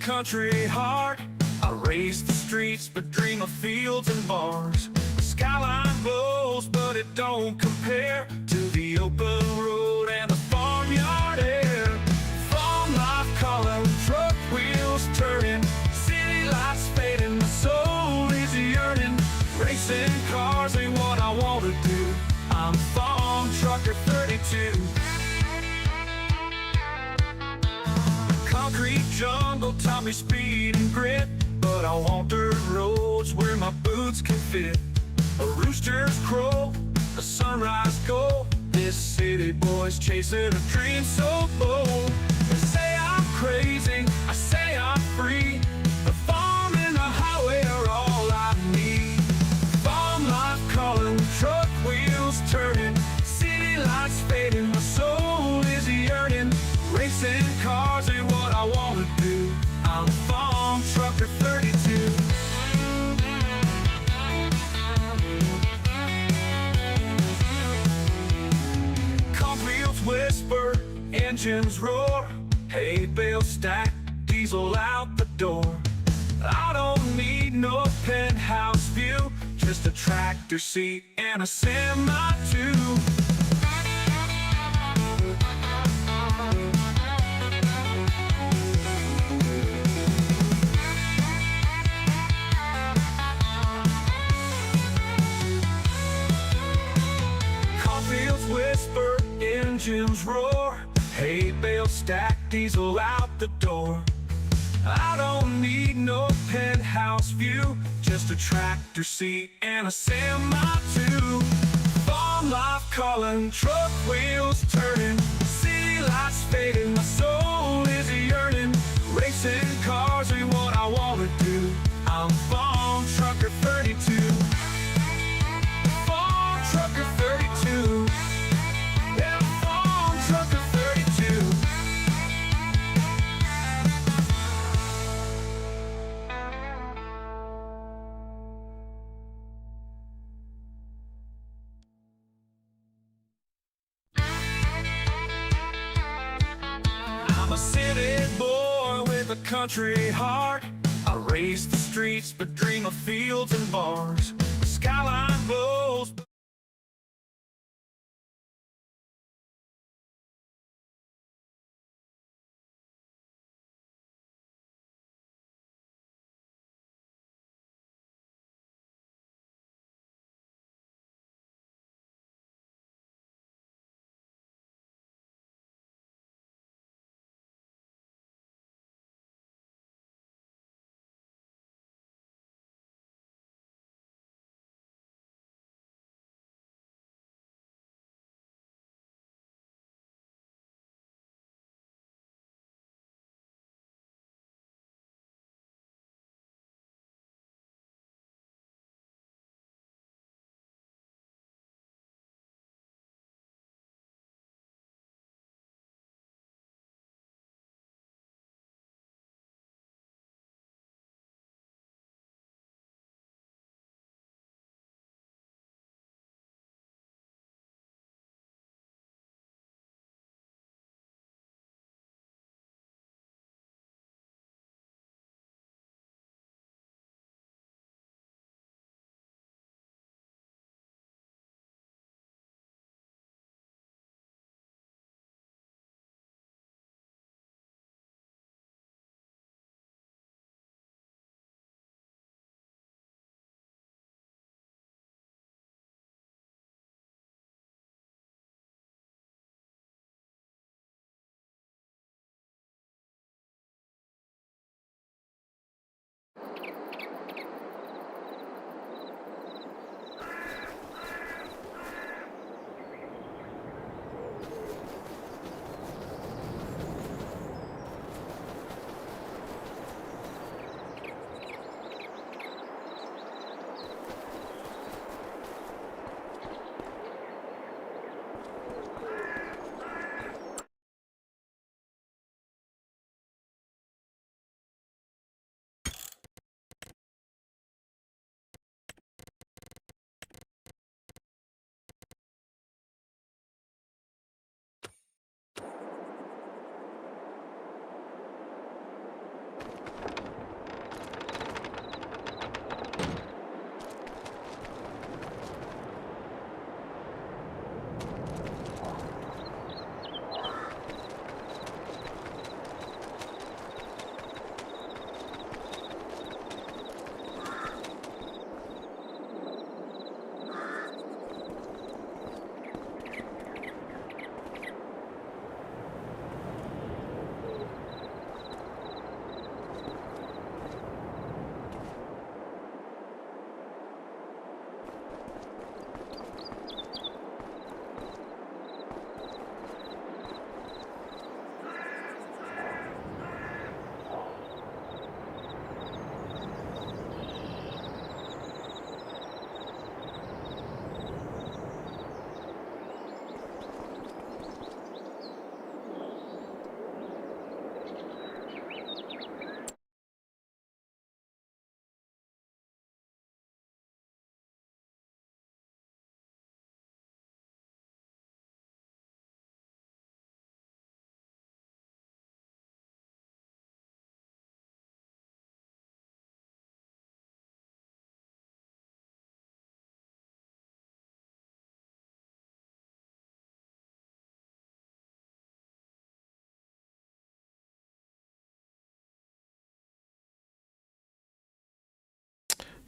country heart. I race the streets but dream of fields and bars. The skyline glows but it don't compare to the open road and the farmyard air. Farm life calling, truck wheels turning, city lights fading, my soul is yearning. Racing cars ain't what I want to do. I'm farm trucker 32. Concrete jungle taught me speed and grit, but I want dirt roads where my boots can fit. A rooster's crow, a sunrise go. This city boy's chasing a dream so bold. They say I'm crazy, I say I'm free. The farm and the highway are all I need. Farm life calling, truck wheels turning, city lights fading, my soul is yearning. Racing cars ain't what I wanna do. I'm a farm trucker 32. Cornfields whisper, engines roar, hay bales stack, diesel out the door. I don't need no penthouse view, just a tractor seat and a semi too. Whisper, engines roar, hay bales stack, diesel out the door. I don't need no penthouse view, just a tractor seat and a semi too. Farm life calling, truck wheels turning, city lights fading, my soul is yearning. Racing cars ain't what I wanna do. I'm farm trucker 32. Farm trucker 32. I'm a city boy with a country heart. I race the streets but dream of fields and bars. The skyline glows.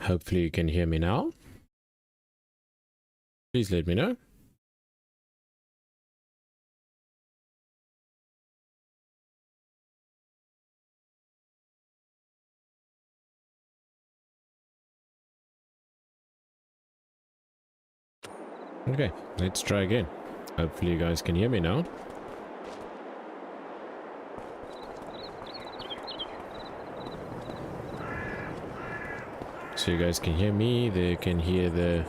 Hopefully you can hear me now. Please let me know. Okay, let's try again. Hopefully you guys can hear me now. So you guys can hear me, they can hear the...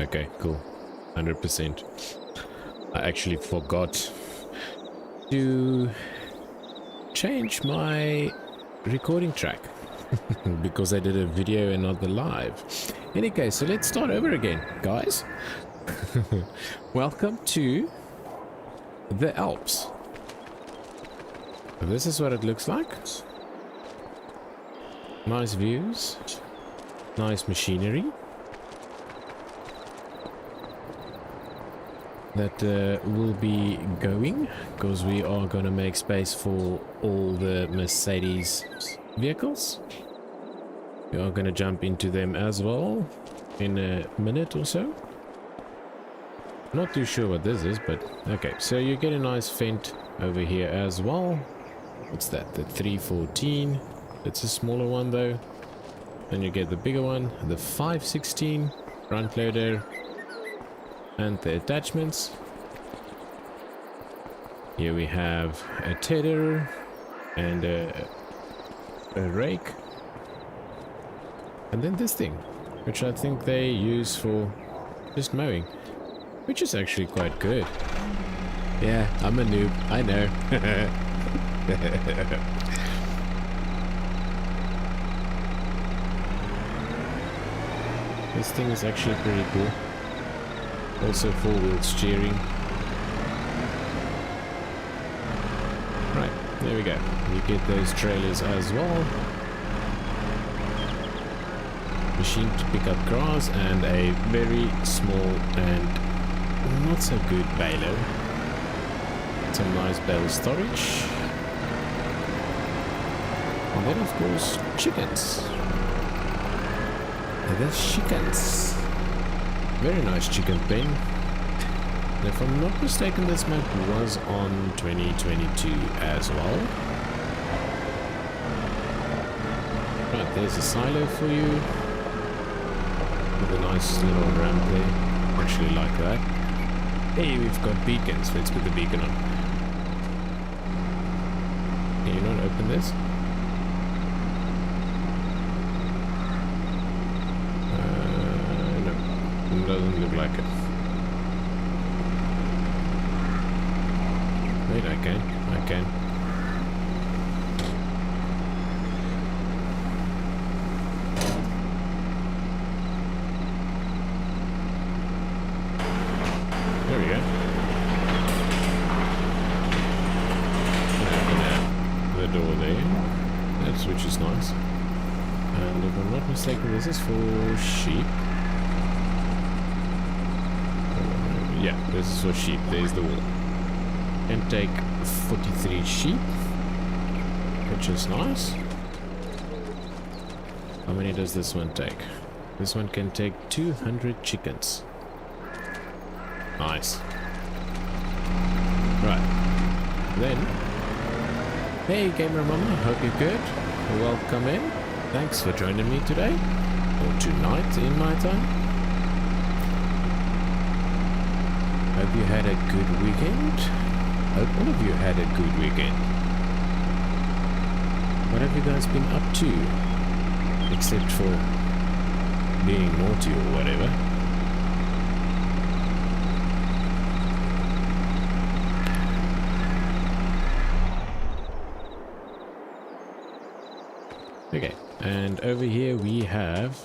Okay, cool. 100%. I actually forgot to change my recording track because I did a video and not the live. In any case, so let's start over again, guys. Welcome to the Alps. This is what it looks like. Nice views, nice machinery that will be going because we are going to make space for all the Mercedes vehicles. We are going to jump into them as well in a minute or so. Not too sure what this is, but okay. So you get a nice Fendt over here as well. What's that? The 314. It's a smaller one though. Then you get the bigger one, the 516 front loader, and the attachments. Here we have a tedder and a rake. And then this thing, which I think they use for just mowing, which is actually quite good. Yeah, I'm a noob, I know. This thing is actually pretty cool. Also four-wheel steering. Right, there we go. You get those trailers as well. Machine to pick up grass and a very small and not so good baler. Some nice bale storage. And then of course chickens. There's chickens. Very nice chicken pen. And if I'm not mistaken, this map was on 2022 as well. Right, there's a silo for you. With a nice little ramp there. Actually like that. Hey, we've got beacons. Let's put the beacon on. Can you not open this? Doesn't look like it. Wait, I can. There we go. Open the door there. That's which is nice. And if I'm not mistaken, this is for sheep. Yeah, this is for sheep. There's the wall. Can take 43 sheep, which is nice. How many does this one take? This one can take 200 chickens. Nice. Right. Then, hey Gamer Mama, hope you're good. Welcome in. Thanks for joining me today. Or tonight in my time. Hope you had a good weekend. Hope all of you had a good weekend. What have you guys been up to? Except for being naughty or whatever. Okay, and over here we have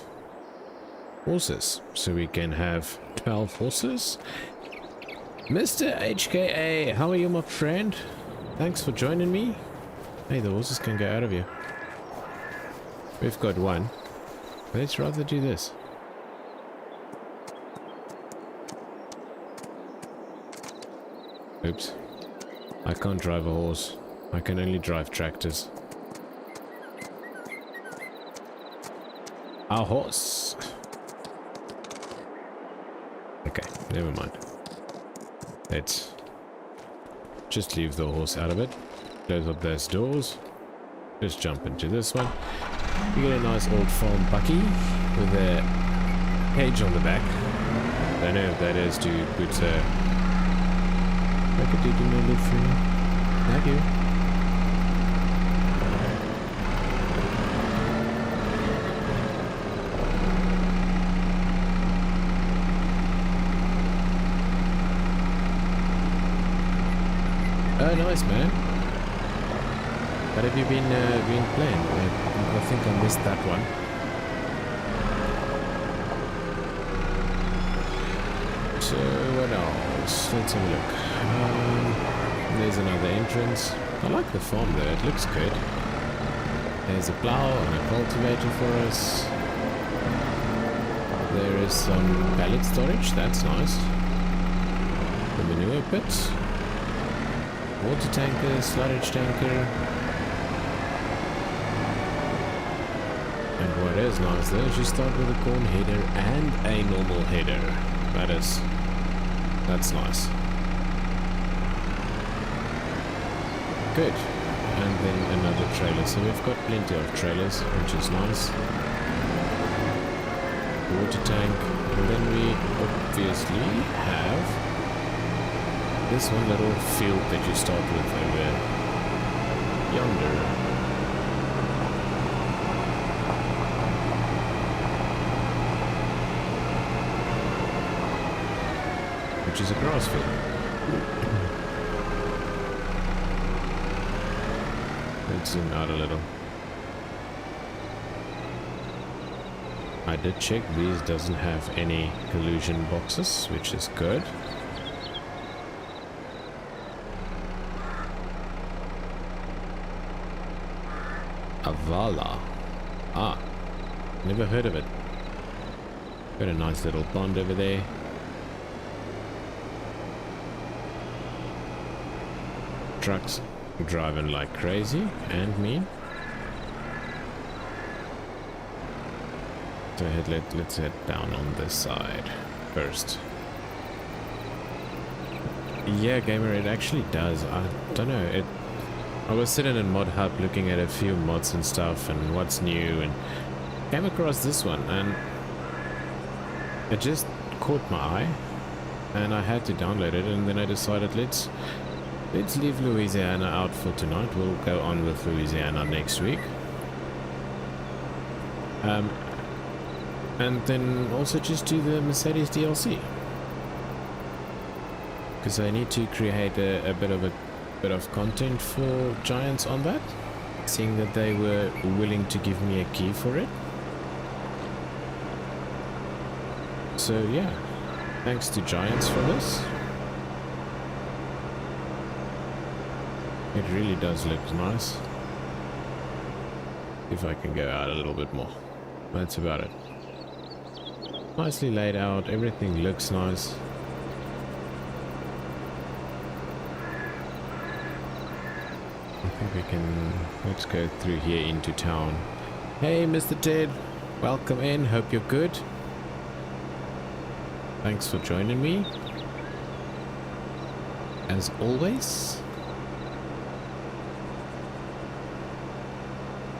horses. So we can have 12 horses. Mr. HKA, how are you, my friend? Thanks for joining me. Hey, the horses can go out of here. We've got one. Let's rather do this. Oops. I can't drive a horse. I can only drive tractors. Our horse. Okay, never mind. Let's just leave the horse out of it. Close up those doors. Just jump into this one. You get a nice old farm bucky with a cage on the back. Don't know if that is to put I could do no live for you. Thank you. Oh, nice, man. What have you been playing? I think I missed that one. So what else? Let's have a look. There's another entrance. I like the farm there. It looks good. There's a plow and a cultivator for us. There is some pallet storage. That's nice. The manure pit. Water tanker, sludge tanker. And what is nice though is you start with a corn header and a normal header. That's nice. Good. And then another trailer. So we've got plenty of trailers, which is nice. Water tank. And then we obviously have this one little field that you start with over yonder. Which is a grass field. Let's zoom out a little. I did check these doesn't have any collision boxes, which is good. Avala. Ah, never heard of it. Got a nice little pond over there. Trucks driving like crazy, and me. So let's head down on this side first. Yeah, gamer, it actually does. I don't know. I was sitting in Mod Hub looking at a few mods and stuff and what's new, and came across this one, and it just caught my eye, and I had to download it. And then I decided let's leave Louisiana out for tonight. We'll go on with Louisiana next week. And then also just do the Mercedes DLC, because I need to create a bit of content for Giants on that, seeing that they were willing to give me a key for it. So yeah, thanks to Giants for this. It really does look nice. If I can go out a little bit more. That's about it. Nicely laid out, everything looks nice. I think we can, let's go through here into town. Hey Mr. Ted, welcome in, hope you're good. Thanks for joining me. As always.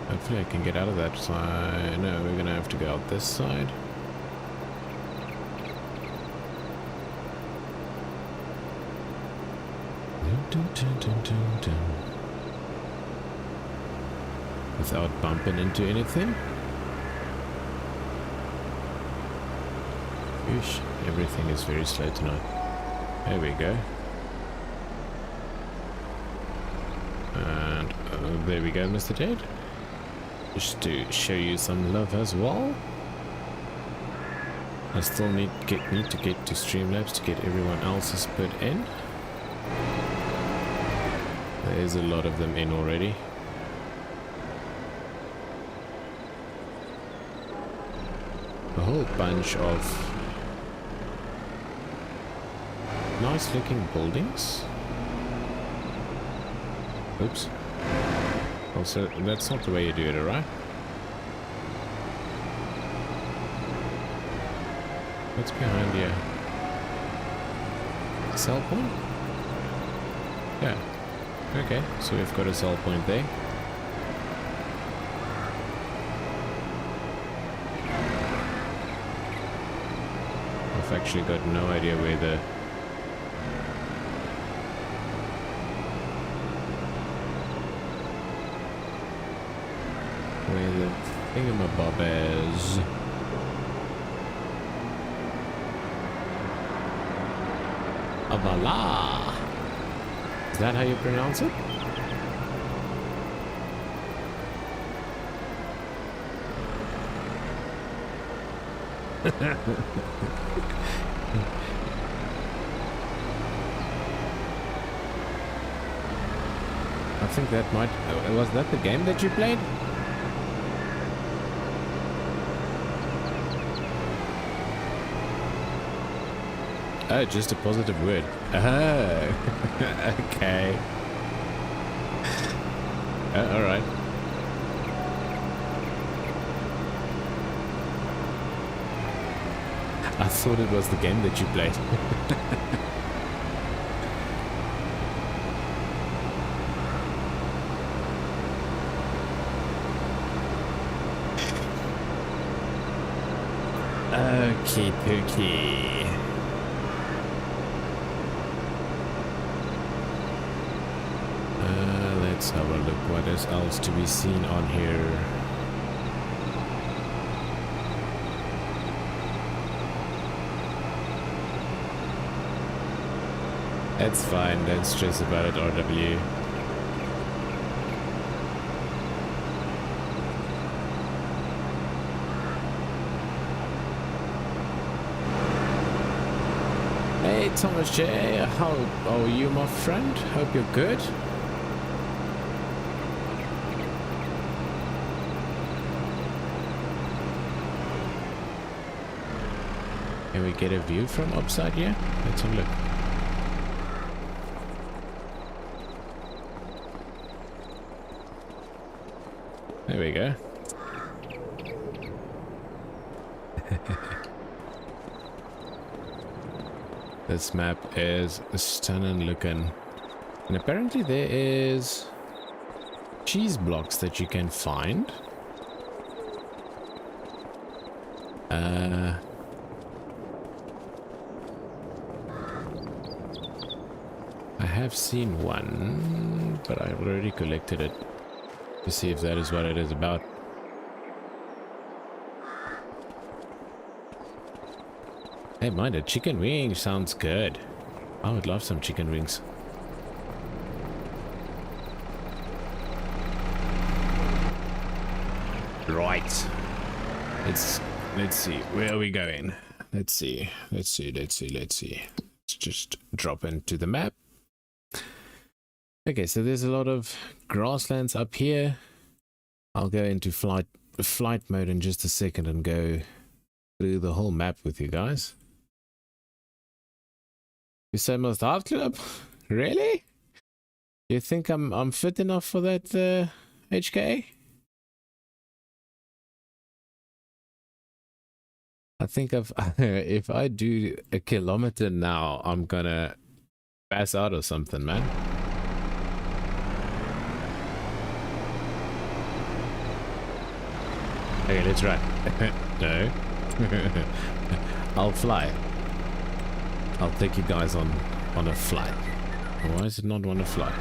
Hopefully I can get out of that side. No, we're gonna have to go out this side. Without bumping into anything. Oosh, everything is very slow tonight. There we go. And there we go, Mr. Ted. Just to show you some love as well. I still need to get to Streamlabs to get everyone else's put in. There's a lot of them in already. A whole bunch of nice looking buildings. Oops. Also, that's not the way you do it, alright? What's behind here? Sell point? Yeah. Okay, so we've got a sell point there. I've actually got no idea where the... thingamabob is. Avala! Is that how you pronounce it? I think that might... was that the game that you played? Oh, just a positive word. Oh, okay. All right. I thought it was the game that you played. Okie pookie. Let's have a look what is else to be seen on here. That's fine, don't stress about it, RW. Hey Thomas J, how are you, my friend? Hope you're good. Can we get a view from upside here? Let's have a look. There we go. This map is stunning looking. And apparently there is cheese blocks that you can find. I have seen one, but I've already collected it to see if that is what it is about. Hey, mind it, chicken wing sounds good. I would love some chicken wings. Right. Let's see. Where are we going? Let's see. Let's just drop into the map. Okay, so there's a lot of grasslands up here. I'll go into flight mode in just a second and go through the whole map with you guys. You say most art club? Really? You think I'm fit enough for that HK? I think if I do a kilometer now, I'm gonna pass out or something, man. Okay, let's run. No. I'll fly. I'll take you guys on a flight. Why does it not want to fly?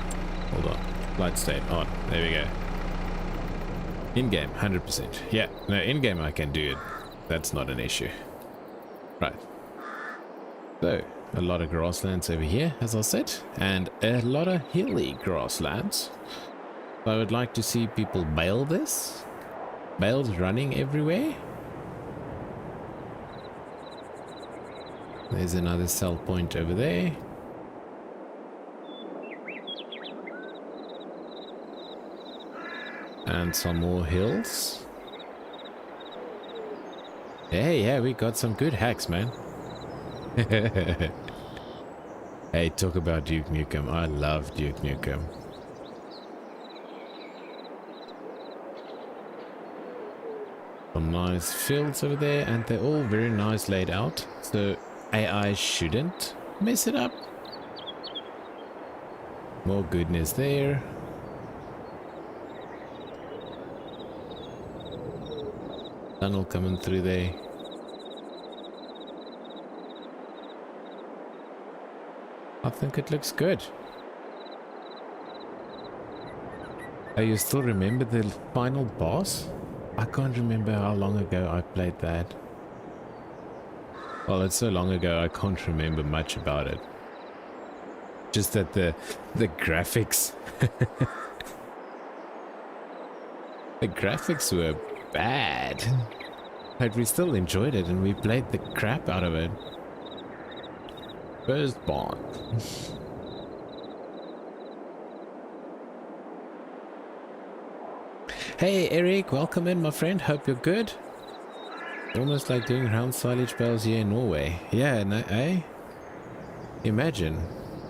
Hold on. Flight state on. There we go. In-game, 100%. Yeah, no, in-game I can do it. That's not an issue. Right. So, a lot of grasslands over here, as I said, and a lot of hilly grasslands. So I would like to see people bale this. Bales running everywhere. There's another sell point over there. And some more hills. Hey, yeah, we got some good hacks, man. Hey, talk about Duke Nukem. I love Duke Nukem. Some nice fields over there, and they're all very nice laid out, so AI shouldn't mess it up. More goodness there. Tunnel coming through there. I think it looks good. Oh, you still remember the final boss? I can't remember how long ago I played that. Well, it's so long ago I can't remember much about it. Just that the graphics the graphics were bad, but we still enjoyed it and we played the crap out of it. First Bond. Hey Eric, welcome in my friend, hope you're good. Almost like doing round silage bales here in Norway. Yeah, no, eh? Imagine,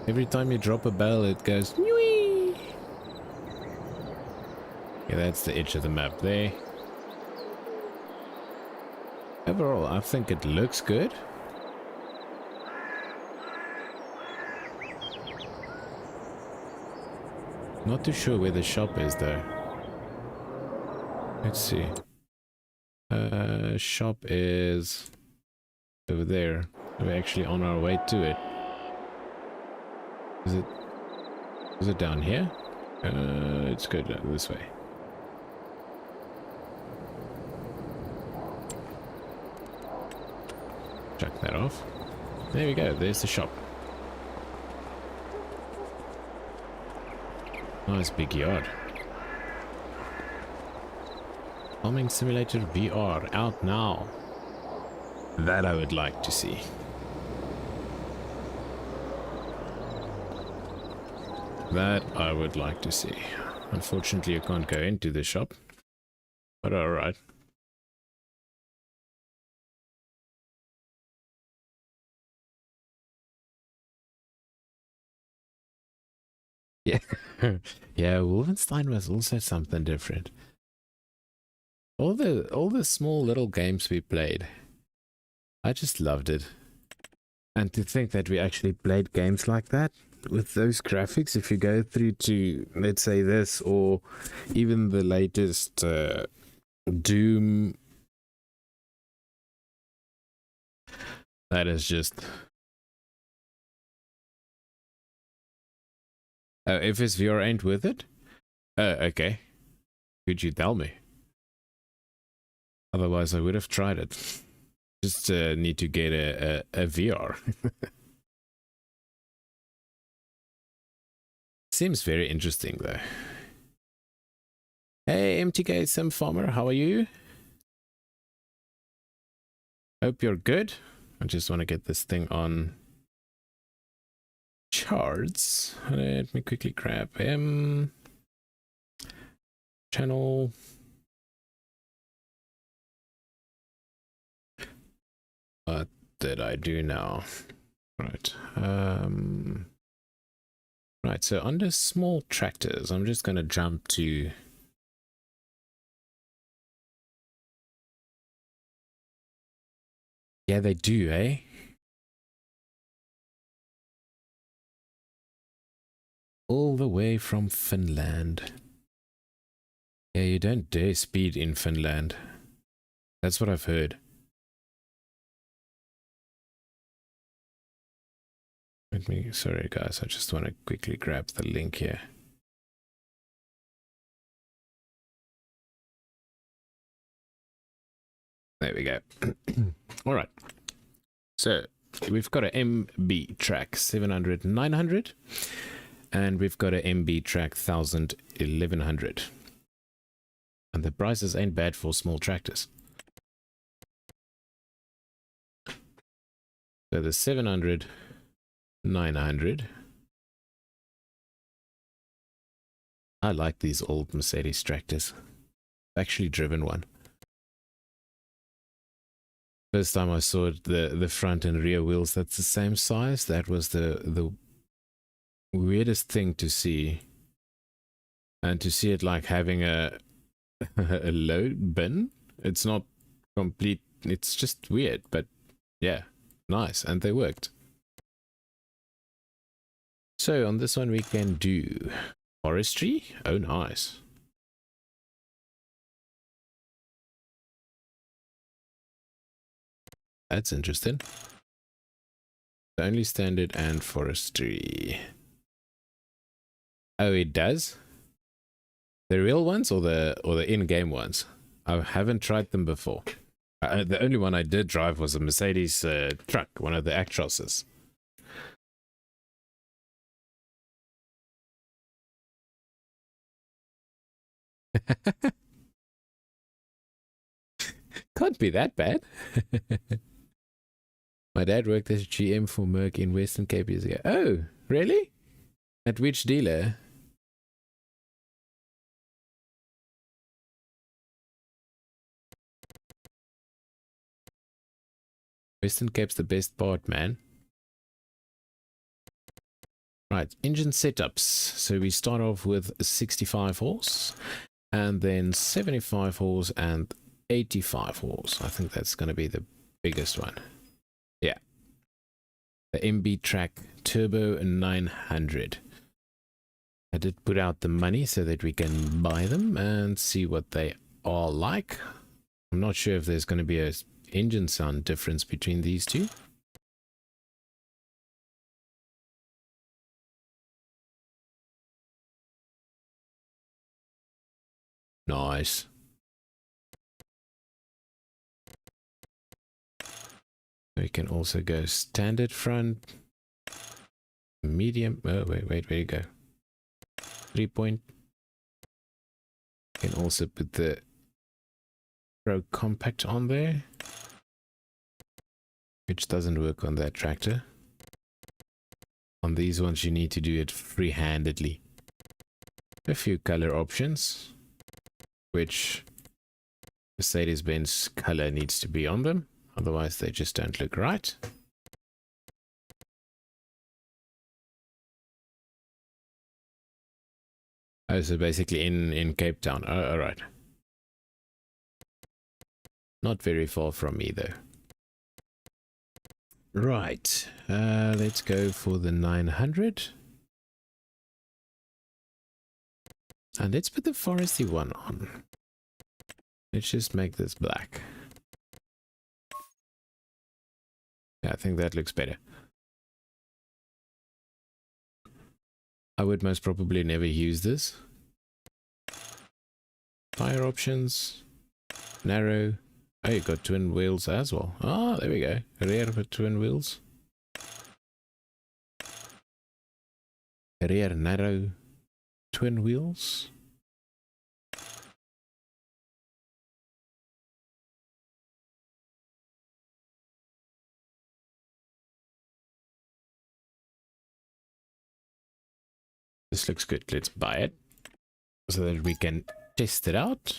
every time you drop a bale it goes Nwee! Yeah, that's the edge of the map there. Overall, I think it looks good. Not too sure where the shop is though. Let's see. Shop is over there. We're actually on our way to it. Is it down here? Let's go down this way. Check that off. There we go, there's the shop. Nice big yard. Farming Simulator VR out now. That I would like to see. That I would like to see. Unfortunately, you can't go into the shop. But alright. Yeah. Yeah, Wolfenstein was also something different. All the small little games we played, I just loved it. And to think that we actually played games like that with those graphics, if you go through to, let's say, this, or even the latest Doom, that is just... Oh, FSVR ain't with it? Okay. Could you tell me? Otherwise, I would have tried it. Just need to get a VR. Seems very interesting, though. Hey, MTK Sim Farmer, how are you? Hope you're good. I just want to get this thing on charts. Let me quickly grab him. Channel. What did I do now? Right. Right, so under small tractors, I'm just going to jump to... Yeah, they do, eh? All the way from Finland. Yeah, you don't dare speed in Finland. That's what I've heard. Sorry guys, I just want to quickly grab the link here. There we go. All right. So we've got a MB track 700, 900, and we've got a MB track 1000, 1100. And the prices ain't bad for small tractors. So the 700, 900. I like these old Mercedes tractors. I've actually driven one. First time I saw it, the front and rear wheels, that's the same size. That was the weirdest thing to see. And to see it like having a load bin. It's not complete. It's just weird, but yeah, nice, and they worked. So on this one we can do forestry. Oh, nice. That's interesting. Only standard and forestry. Oh, it does? The real ones or the in-game ones? I haven't tried them before. The only one I did drive was a Mercedes truck, one of the Actroses. Can't be that bad. My dad worked as GM for Merck in Western Cape years ago. Oh, really? At which dealer? Western Cape's the best part, man. Right, engine setups. So we start off with 65 horse, and then 75 horse and 85 horse. I think that's going to be the biggest one. Yeah. The MB Track Turbo 900. I did put out the money so that we can buy them and see what they are like. I'm not sure if there's going to be a engine sound difference between these two. Nice. We can also go standard front, medium. Oh, wait, where you go? 3-point. Can also put the Pro Compact on there, which doesn't work on that tractor. On these ones, you need to do it free-handedly. A few color options, which Mercedes-Benz color needs to be on them. Otherwise, they just don't look right. Oh, so basically in Cape Town. Oh, all right. Not very far from me, though. Right. Let's go for the 900. And let's put the foresty one on. Let's just make this black. Yeah, I think that looks better. I would most probably never use this. Tire options. Narrow. Oh, you got twin wheels as well. Ah, there we go. Rear with twin wheels. Rear narrow twin wheels. This looks good. Let's buy it so that we can test it out.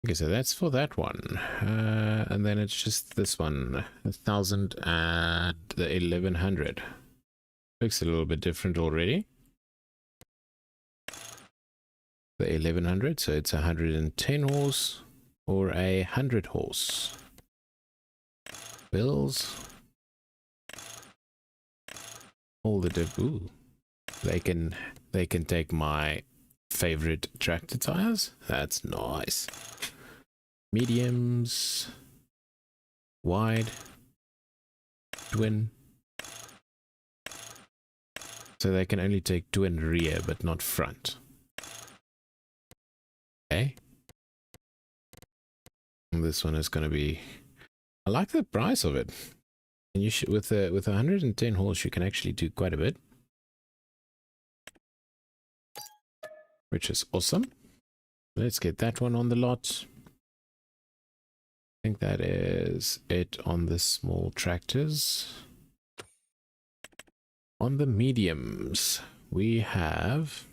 Okay, so that's for that one. And then it's just this one, 1000 and the 1100. Looks a little bit different already. The 1100, so it's 110 horse or 100 horse. Bills. All the ooh, they can take my favorite tractor tires. That's nice. Mediums, wide, twin. So they can only take twin rear, but not front. Okay. And this one is going to be. I like the price of it. And you should with 110 horse, you can actually do quite a bit, which is awesome. Let's get that one on the lot. I think that is it on the small tractors. On the mediums, we have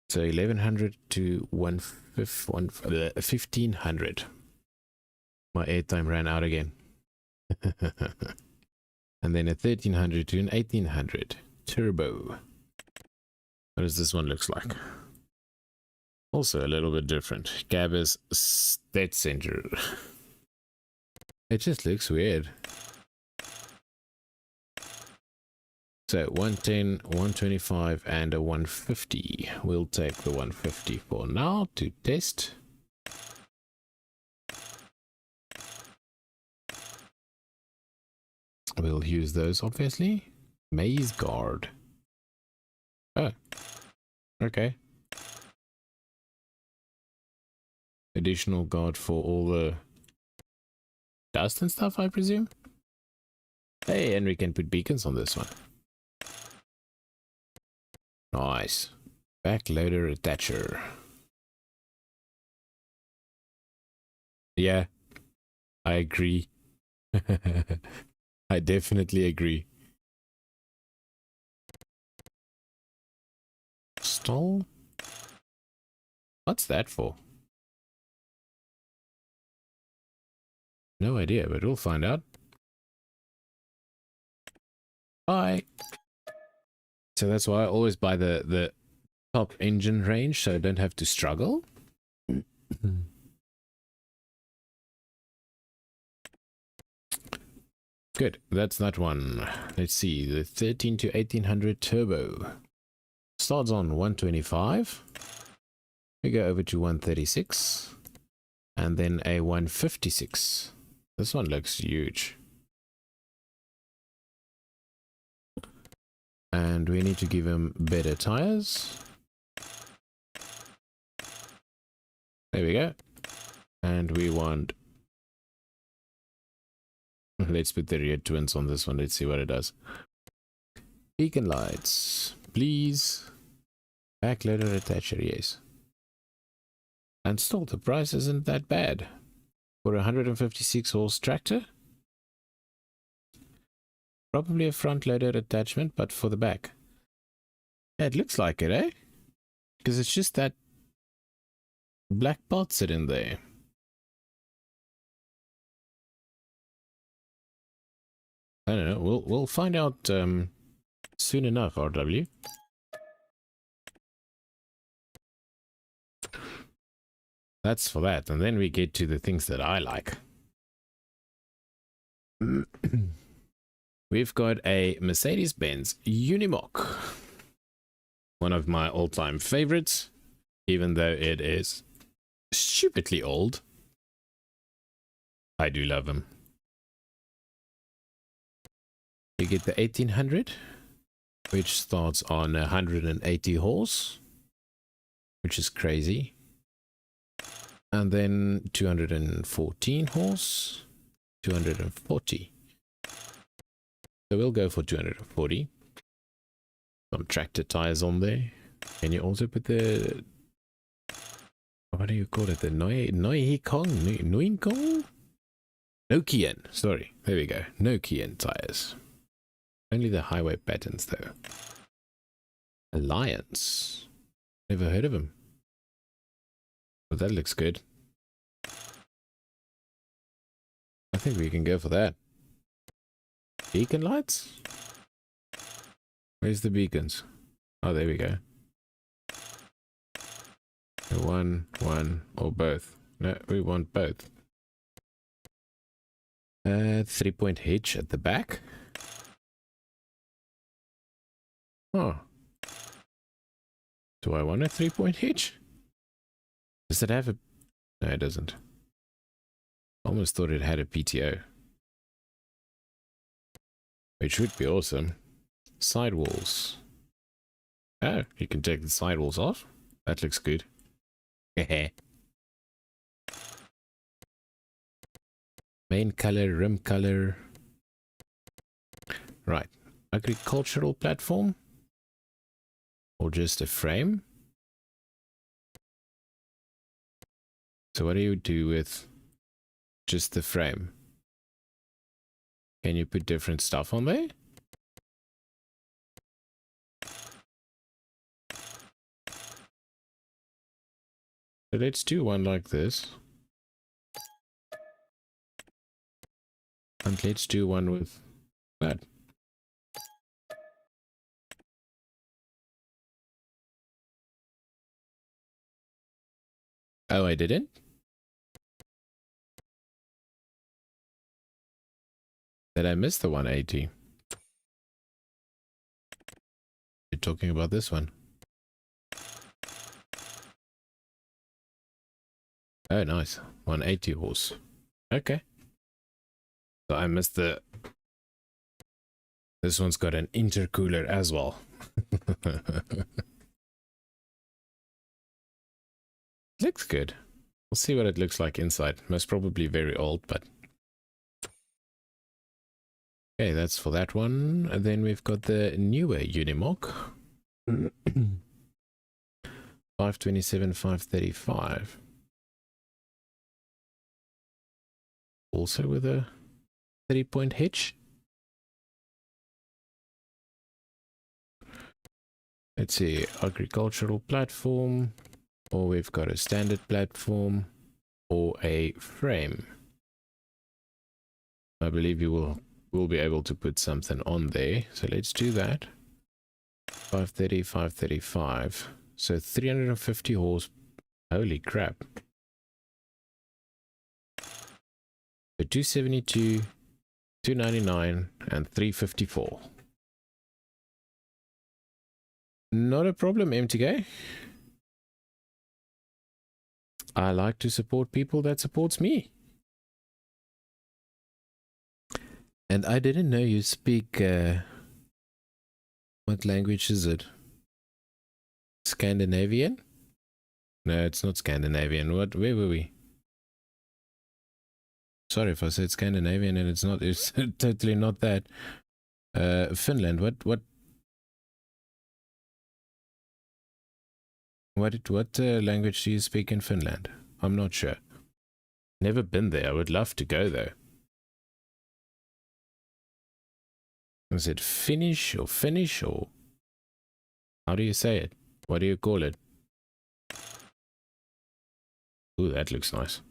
so 1100 to 1500. My airtime ran out again. And then a 1300 to an 1800 turbo. What does this one looks like? Also a little bit different. Gabba's Stetzinger. It just looks weird. So 110, 125 and a 150. We'll take the 150 for now to test. We'll use those obviously. Maze guard. Oh, okay. Additional guard for all the dust and stuff, I presume. Hey, and we can put beacons on this one. Nice. Backloader attacher. Yeah, I agree. I definitely agree. Stall? What's that for? No idea, but we'll find out. Bye. So that's why I always buy the top engine range, so I don't have to struggle. Good, that's that one. Let's see, the 13 to 1800 turbo. Starts on 125. We go over to 136. And then a 156. This one looks huge. And we need to give him better tires. There we go. And we want... Let's put the rear twins on this one. Let's see what it does. Beacon lights, please. Backloader attacher, yes. And still, the price isn't that bad. For a 156 horse tractor. Probably a front loader attachment, but for the back. Yeah, it looks like it, eh? Because it's just that black part sitting there. I don't know. We'll find out soon enough, RW. That's for that, and then we get to the things that I like. We've got a Mercedes-Benz Unimog. One of my all-time favorites, even though it is stupidly old. I do love them. You get the 1800, which starts on 180 horse, which is crazy. And then 214 horse, 240. So we'll go for 240. Some tractor tires on there. Can you also put the... What do you call it? The Nui Kong? Nokian. Sorry. There we go. Nokian tires. Only the highway patterns though. Alliance. Never heard of him. But that looks good. I think we can go for that. Beacon lights? Where's the beacons? Oh, there we go. One, or both. No, we want both. 3-point hitch at the back. Oh. Do I want a 3-point hitch? Does it have a... No, it doesn't. Almost thought it had a PTO. Which would be awesome. Sidewalls. Oh, you can take the sidewalls off. That looks good. Hehe. Main color, rim color. Right. Agricultural platform. Or just a frame. So what do you do with just the frame? Can you put different stuff on there? So let's do one like this. And let's do one with that. Oh, I didn't? Did I miss the 180? You're talking about this one. Oh, nice. 180 horse. Okay. So I missed the... This one's got an intercooler as well. Looks good. We'll see what it looks like inside. Most probably very old, but... Okay, that's for that one. And then we've got the newer Unimog. 527, 535. Also with a 30-point hitch. Let's see, agricultural platform, or we've got a standard platform, or a frame. I believe you will be able to put something on there, so let's do that. 530, 535, so 350 horse. Holy crap. So 272, 299, and 354. Not a problem, MTK. I like to support people that supports me. And I didn't know you speak, what language is it? Scandinavian? No, it's not Scandinavian. Where were we? Sorry if I said Scandinavian and it's not, it's totally not that. Finland, what language do you speak in Finland? I'm not sure. Never been there. I would love to go though. Is it Finnish or Finnish or how do you say it? What do you call it? Ooh, that looks nice.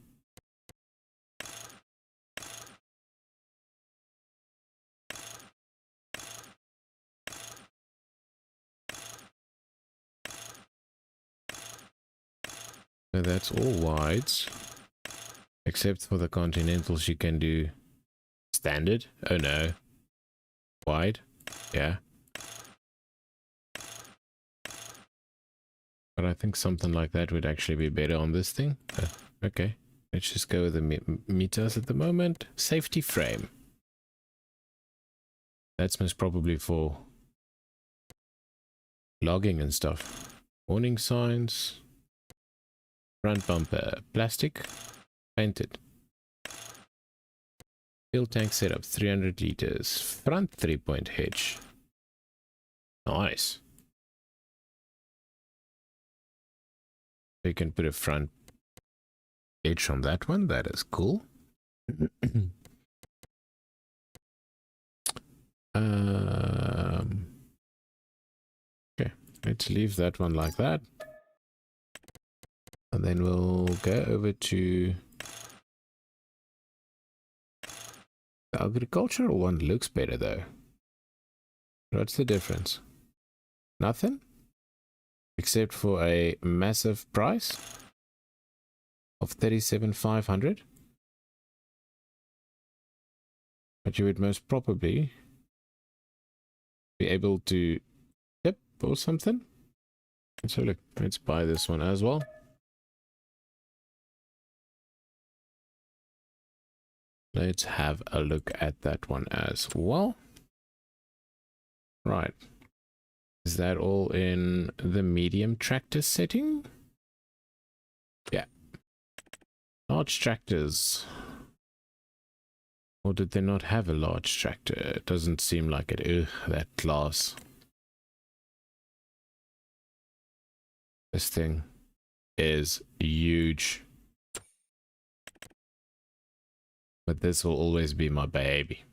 So that's all wides. Except for the continentals you can do standard. Oh no. Wide. Yeah. But I think something like that would actually be better on this thing. Okay. Let's just go with the meters at the moment. Safety frame. That's most probably for logging and stuff. Warning signs. Front bumper. Plastic. Painted. Fuel tank setup. 300 liters. Front 3-point hitch. Nice. You can put a front hitch on that one. That is cool. Okay, let's leave that one like that. And then we'll go over to the agricultural one. Looks better though. What's the difference? Nothing? Except for a massive price of 37,500. But you would most probably be able to tip or something. So look, let's buy this one as well. Let's have a look at that one as well. Right. Is that all in the medium tractor setting? Yeah. Large tractors. Or did they not have a large tractor? It doesn't seem like it. Ugh, that class. This thing is huge. But this will always be my baby.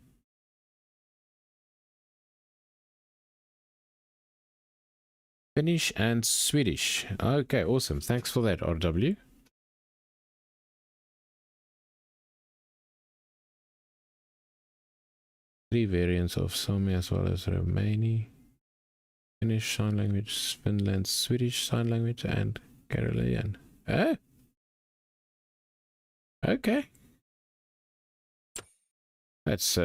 Finnish and Swedish. Okay, awesome. Thanks for that, RW. Three variants of Sami as well as Romani. Finnish sign language, Finland, Swedish sign language, and Karelian. Eh? Okay. That's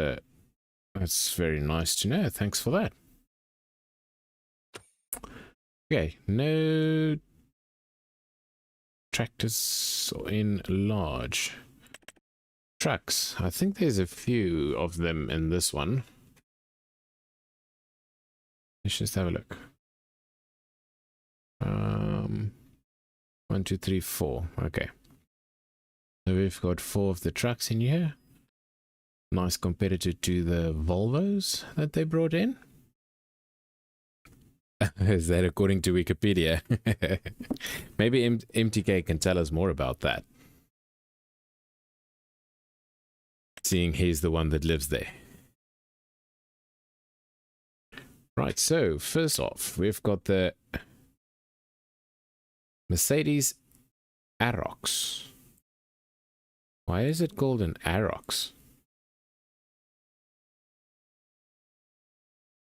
very nice to know. Thanks for that. Okay, no tractors in large. Trucks. I think there's a few of them in this one. Let's just have a look. 1, 2, 3, 4. Okay. So we've got 4 of the trucks in here. Nice competitor to the Volvos that they brought in. Is that according to Wikipedia? Maybe MTK can tell us more about that. Seeing he's the one that lives there. Right, so first off, we've got the Mercedes Arox. Why is it called an Arox?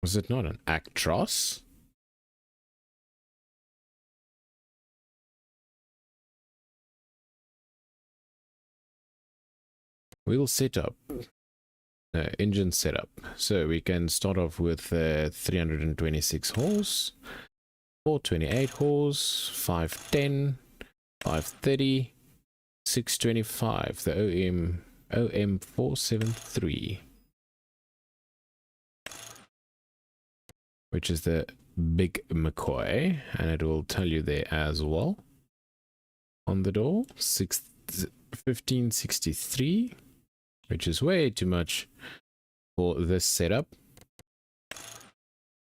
Was it not an Actros? Wheel setup. Engine setup. So we can start off with 326 horse, 428 horse, 510, 530, 625, the OM473, which is the big McCoy, and it will tell you there as well on the door. 1563, which is way too much for this setup.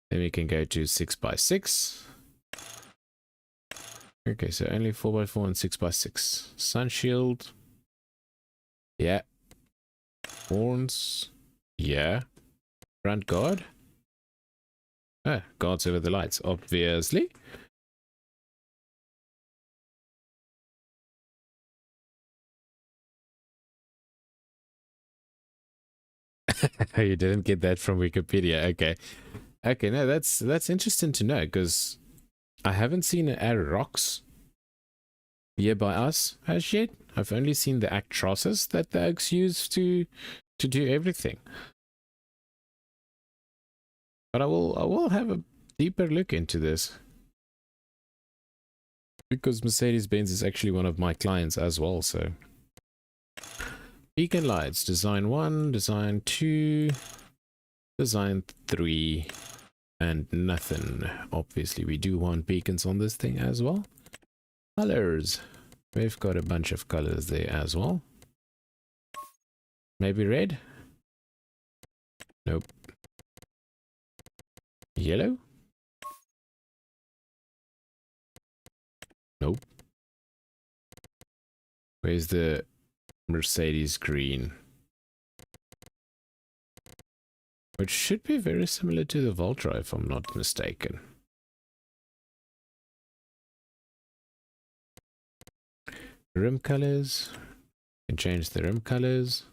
Then we can go to 6x6. Okay, so only 4x4 and 6x6. Sun shield. Yeah. Horns. Yeah. Front guard. Ah, guards over the lights, obviously. You didn't get that from Wikipedia. Okay. Okay, no, that's interesting to know, because I haven't seen an Arox here by us as yet. I've only seen the Actrosses that the Oaks use to do everything. But I will have a deeper look into this, because Mercedes-Benz is actually one of my clients as well. So beacon lights, design 1, design 2, design 3, and nothing. Obviously we do want beacons on this thing as well. Colors, we've got a bunch of colors there as well. Maybe red? Nope. Yellow? Nope. Where's the Mercedes green? Which should be very similar to the Voltra if I'm not mistaken. Rim colors. Can change the rim colors.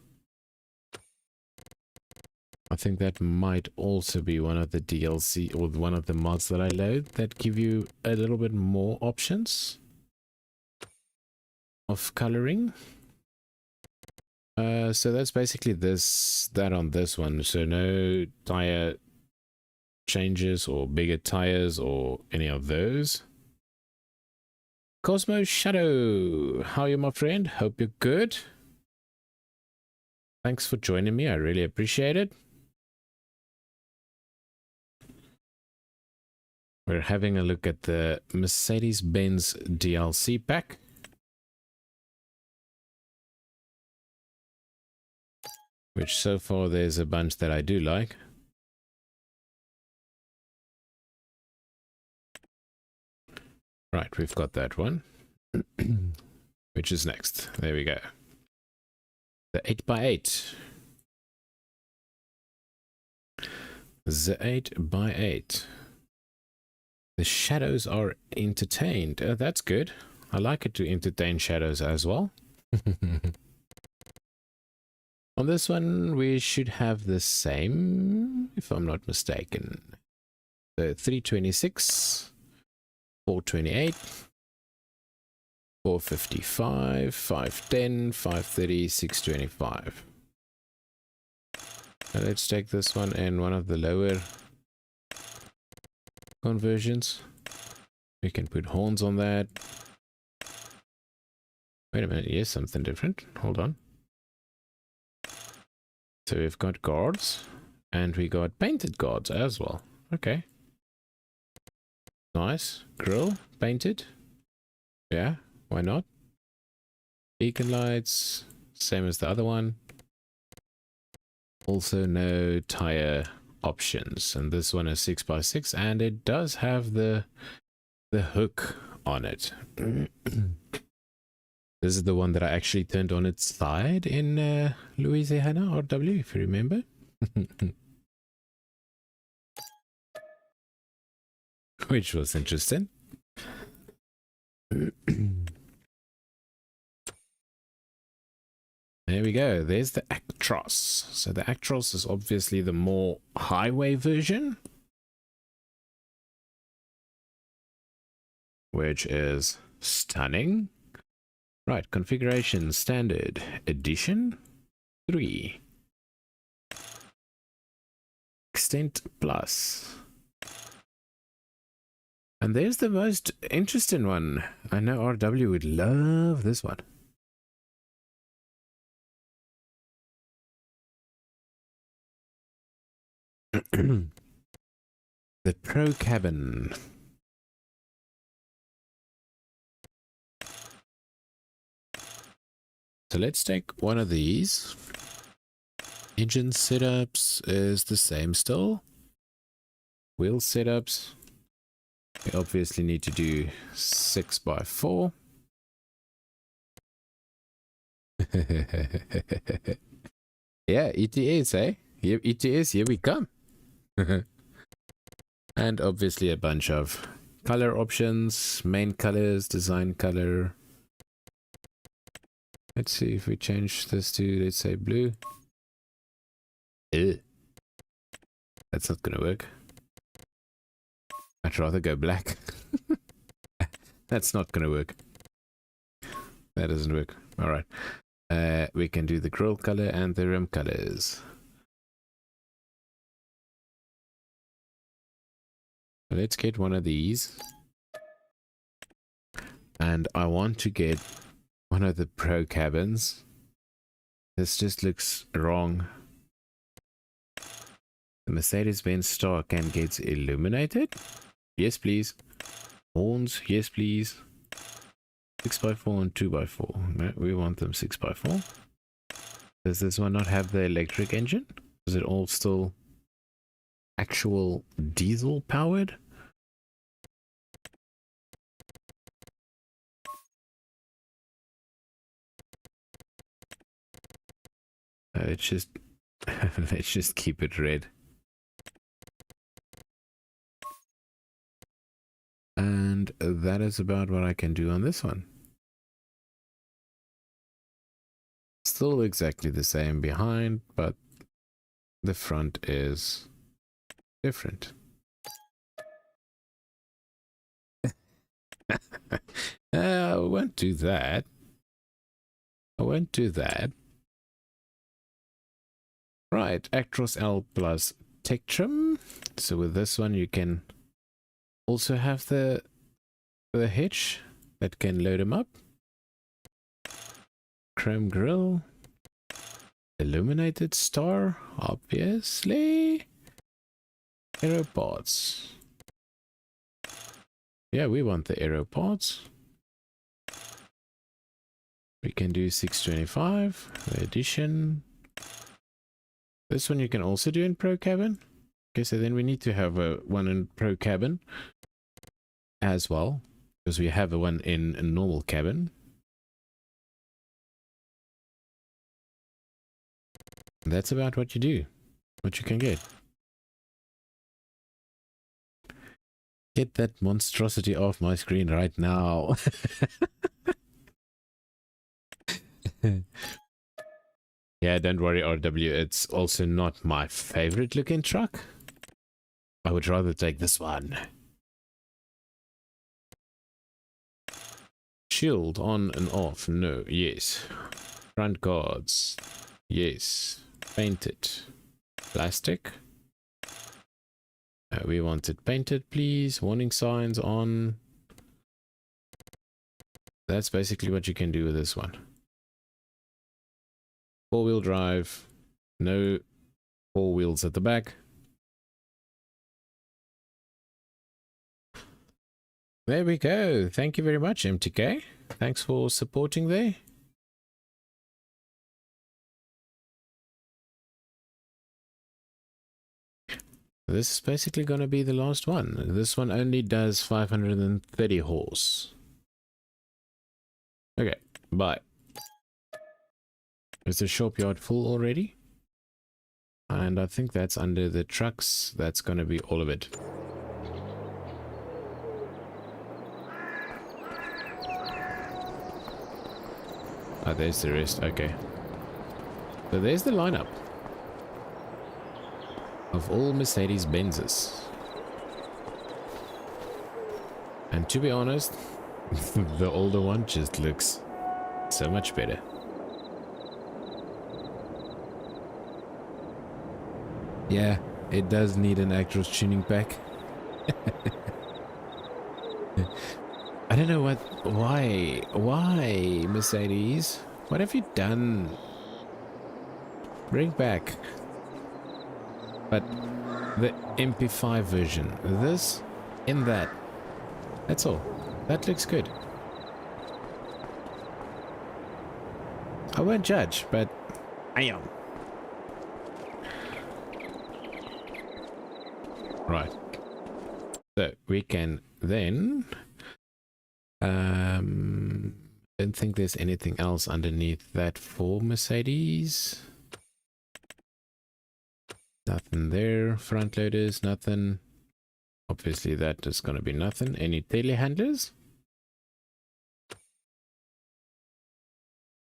I think that might also be one of the DLC or one of the mods that I load that give you a little bit more options of coloring. So that's basically that on this one. So no tire changes or bigger tires or any of those. Cosmo Shadow, how are you, my friend? Hope you're good. Thanks for joining me. I really appreciate it. We're having a look at the Mercedes-Benz DLC pack. Which so far there's a bunch that I do like. Right, we've got that one. Which is next? There we go. The 8x8. The 8x8. The shadows are entertained. Oh, that's good. I like it to entertain shadows as well. On this one, we should have the same, if I'm not mistaken. The 326, 428, 455, 510, 530, 625. Now let's take this one in one of the lower conversions. We can put horns on that. Wait a minute, yes, something different. Hold on. So we've got guards, and we got painted guards as well. Okay. Nice. Grill, painted. Yeah, why not? Beacon lights, same as the other one. Also no tire options, and this one is 6x6, and it does have the hook on it. This is the one that I actually turned on its side in Louisiana RW, if you remember. Which was interesting. There we go. There's the Actros. So the Actros is obviously the more highway version, which is stunning. Right, configuration standard edition 3. Extent plus. And there's the most interesting one. I know RW would love this one. The Pro Cabin. So let's take one of these. Engine setups is the same still. Wheel setups. We obviously need to do 6x4. Yeah, ETS, eh? Yep, ETS, here we come. And obviously a bunch of color options, main colors, design color. Let's see if we change this to, let's say, blue. Ew. That's not gonna work. I'd rather go black. That's not gonna work. That doesn't work. Alright. We can do the grill color and the rim colors. Let's get one of these. And I want to get one of the Pro cabins. This just looks wrong. The Mercedes-Benz star can get illuminated. Yes, please. Horns. Yes, please. 6x4 and 2x4. No, we want them 6x4. Does this one not have the electric engine? Is it all still actual diesel powered? Let's just let's just keep it red. And that is about what I can do on this one. Still exactly the same behind, but the front is different. I won't do that. I won't do that. Right, Actros L plus Tektrum. So with this one you can also have the hitch that can load them up. Chrome grille. Illuminated star, obviously. Aero pods. Yeah, we want the aero pods. We can do 625, the edition. This one you can also do in Pro Cabin. Okay, so then we need to have one in Pro Cabin as well, because we have one in a normal cabin. And that's about what you do, what you can get. Get that monstrosity off my screen right now. Yeah, don't worry, RW. It's also not my favorite looking truck. I would rather take this one. shield on and off? No. Yes. Front guards. Yes. Painted. Plastic. We want it painted, please. Warning signs on. That's basically what you can do with this one. Four-wheel drive. No four wheels at the back. There we go. Thank you very much, MTK. Thanks for supporting there. This is basically going to be the last one. This one only does 530 horse. Okay, bye. Is the shopyard full already? And I think that's under the trucks. That's going to be all of it. Oh, there's the rest. Okay. So there's the lineup of all Mercedes-Benzes. And to be honest, the older one just looks so much better. Yeah, it does need an Actros tuning pack. I don't know why Mercedes? What have you done? Bring back. But the MP5 version, this in that. That's all. That looks good. I won't judge, but I am. Right. So we can then don't think there's anything else underneath that for Mercedes. Nothing there. Front loaders, nothing. Obviously that is going to be nothing. Any telehandlers?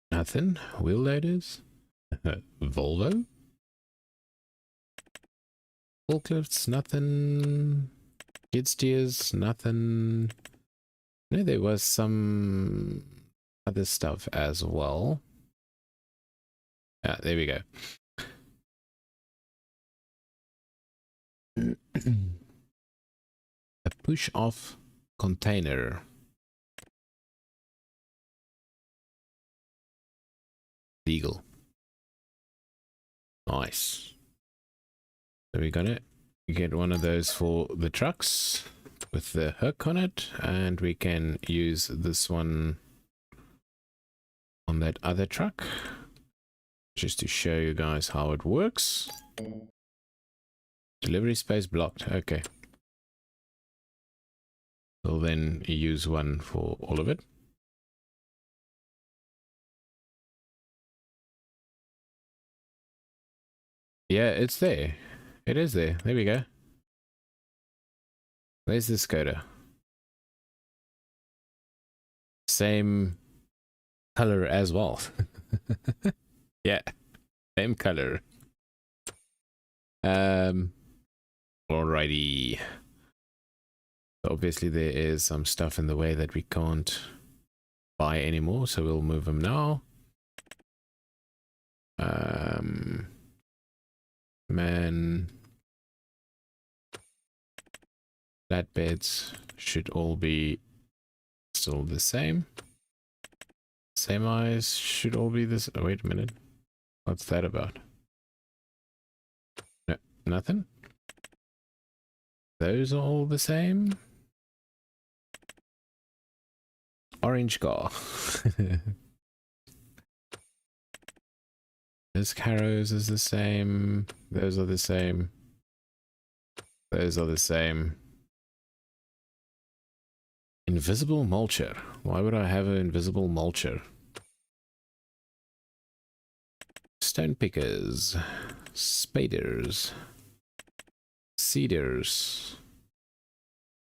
Nothing. Wheel loaders? Volvo? Forklifts? Nothing. Skid steers? Nothing. No, there was some other stuff as well. Ah, there we go. A push-off container. Legal. Nice. So we're gonna get one of those for the trucks with the hook on it, and we can use this one on that other truck just to show you guys how it works. Delivery space blocked. Okay. We'll then use one for all of it. Yeah, it's there. It is there. There we go. Where's the Skoda? Same color as well. Yeah, same color. Alrighty. Obviously there is some stuff in the way that we can't buy anymore, so we'll move them now. Man, flatbeds should all be still the same. Semis should all be this. Oh, wait a minute. What's that about? No, nothing. Those are all the same. Orange car. This Carrows is the same. Those are the same. Those are the same. Invisible mulcher. Why would I have an invisible mulcher? Stone pickers. Spaders. Cedars.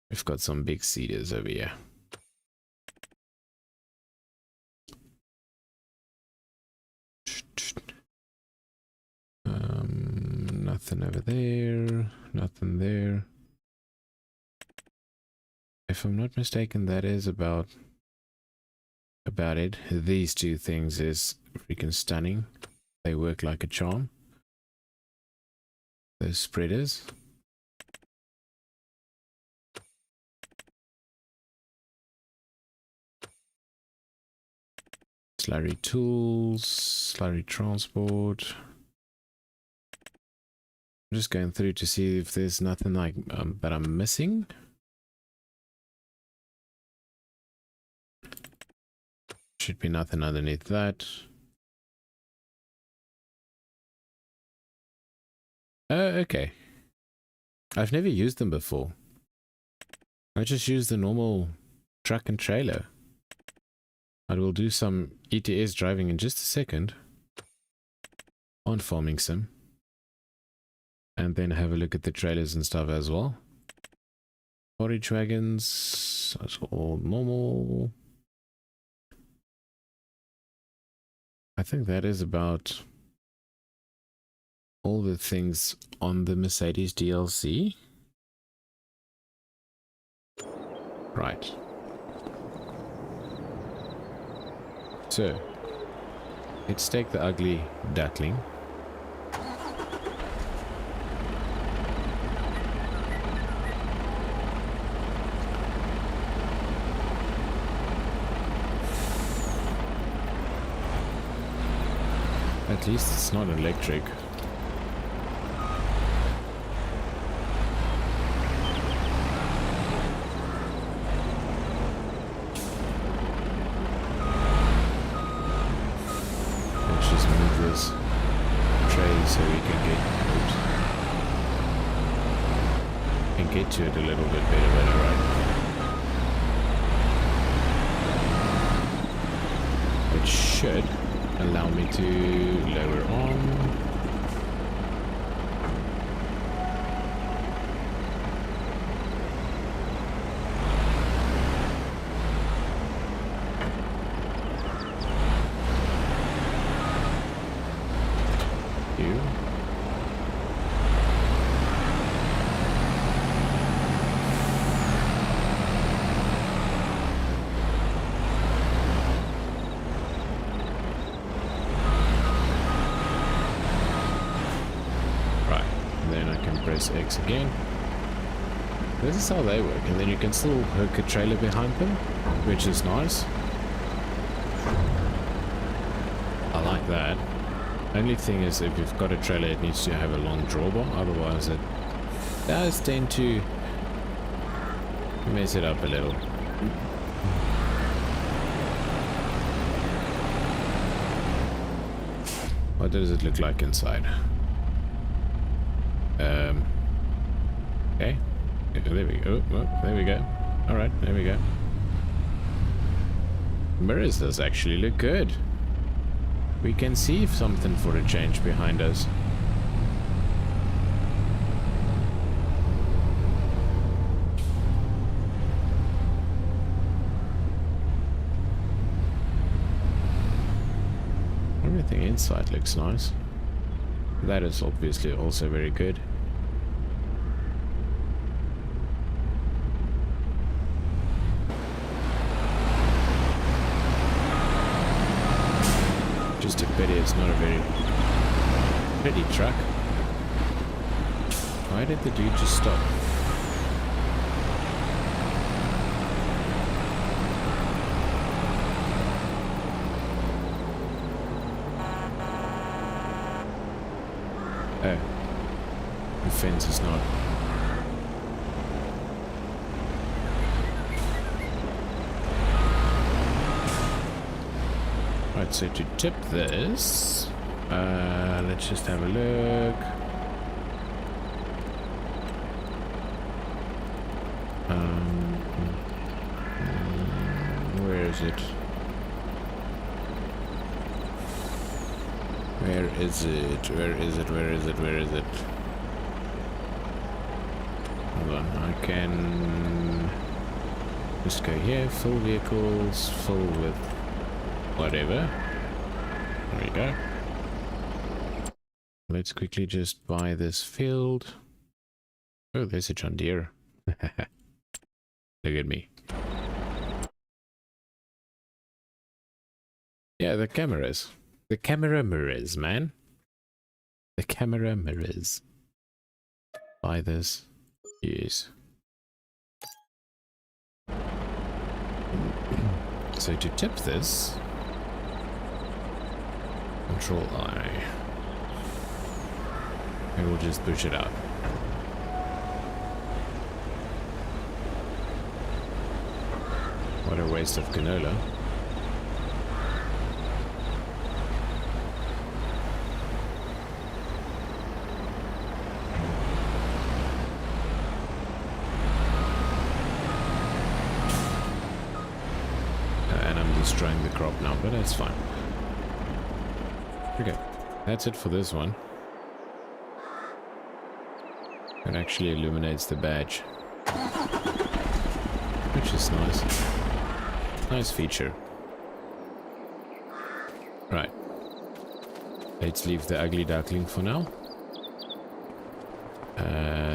We've got some big cedars over here. Nothing over there. Nothing there. If I'm not mistaken, that is about about it. These two things is freaking stunning. They work like a charm. Those spreaders. Slurry tools, slurry transport. I'm just going through to see if there's nothing like that I'm missing. Should be nothing underneath that. Okay. I've never used them before. I just use the normal truck and trailer. I will do some ETS driving in just a second on Farming Sim. And then have a look at the trailers and stuff as well. Forage wagons, that's all normal. I think that is about all the things on the Mercedes DLC. Right. So, let's take the ugly duckling. At least it's not electric. Let's just move this tray so we can get to it a little bit better, right? It should allow me to lower on. You. Press X again. This is how they work, and then you can still hook a trailer behind them, which is nice. I like that. Only thing is, if you've got a trailer, it needs to have a long drawbar, otherwise it does tend to mess it up a little. What does it look like inside? Okay. There we go. Oh, there we go. Alright, there we go. Mirrors does actually look good. We can see something for a change behind us. Everything inside looks nice. That is obviously also very good. Just a pity it's not a very pretty truck. Why did the dude just stop? Oh, the fence is not. Right, so to tip this, let's just have a look. Where is it? Where is it? Where is it? Where is it? Where is it? Hold on, I can just go here, fill vehicles, fill with whatever. There we go. Let's quickly just buy this field. Oh, there's a John Deere. Look at me. Yeah, the cameras. The camera mirrors, man. The camera mirrors. Buy this. Yes. So to tip this, Control I. And we'll just push it out. What a waste of canola. And I'm destroying the crop now, but that's fine. Okay, that's it for this one. It actually illuminates the badge, which is nice. Nice feature. Right. Let's leave the ugly duckling for now.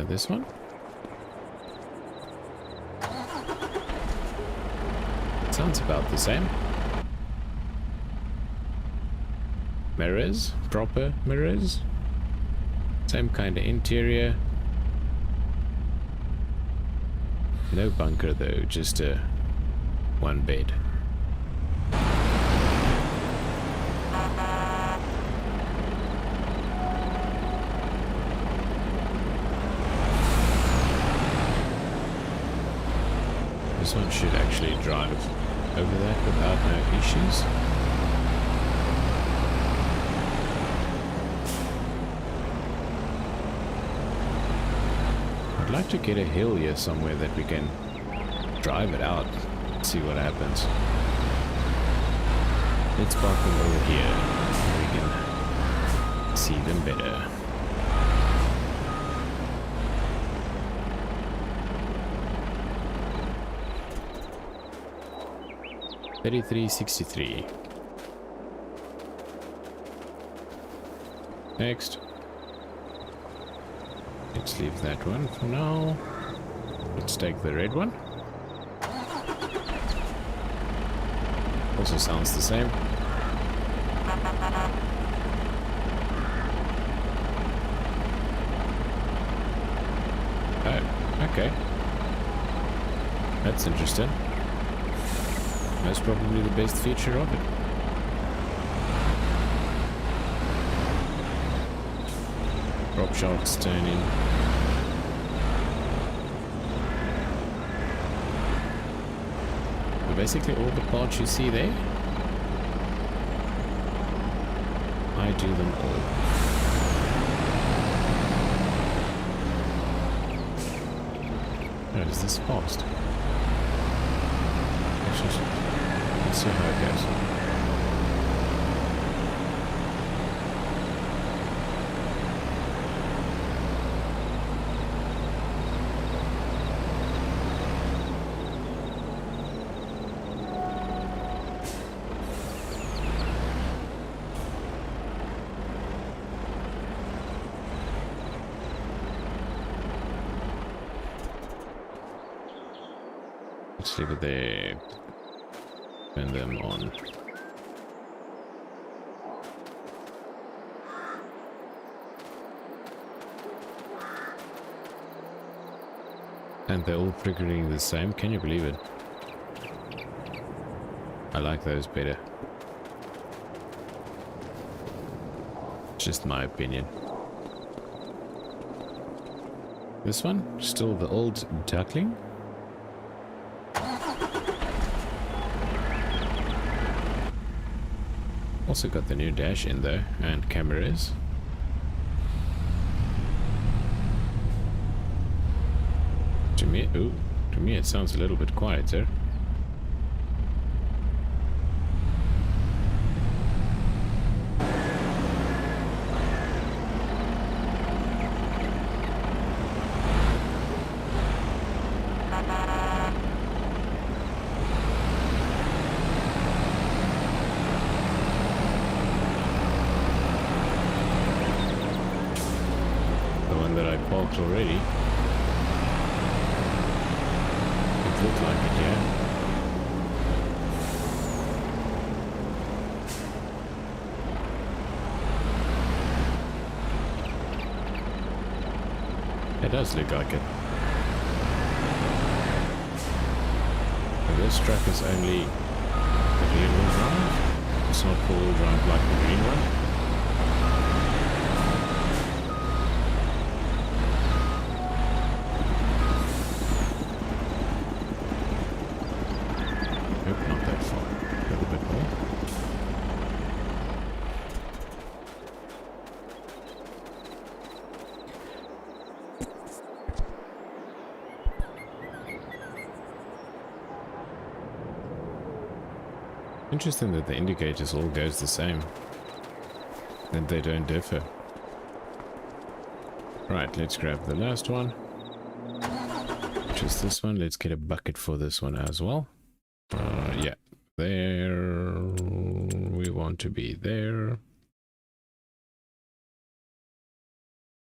This one? Sounds about the same. Mirrors, proper mirrors. Same kind of interior. No bunker though, just one bed. This one should actually drive over that without no issues. I'd like to get a hill here somewhere that we can drive it out, see what happens. Let's park them over here where we can see them better. $33.63. Next. Let's leave that one for now. Let's take the red one. Also sounds the same. Oh, okay. That's interesting. That's probably the best feature of it. Prop shocks turning. But basically all the parts you see there, I do them all. Oh, is this fast? Let's see how it goes. Let's leave it there. Turn them on. And they're all triggering the same. Can you believe it? I like those better. Just my opinion. This one, still the old duckling. Also got the new dash in there and cameras. To me it sounds a little bit quieter. Already. It looked like it, yeah. It does look like it. But this truck is only rear-wheel drive. It's not four-wheel drive like the green one. Nope, not that far. A little bit more. Interesting that the indicators all goes the same. And they don't differ. Right, let's grab the last one. Which is this one. Let's get a bucket for this one as well. Yeah, there. We want to be there.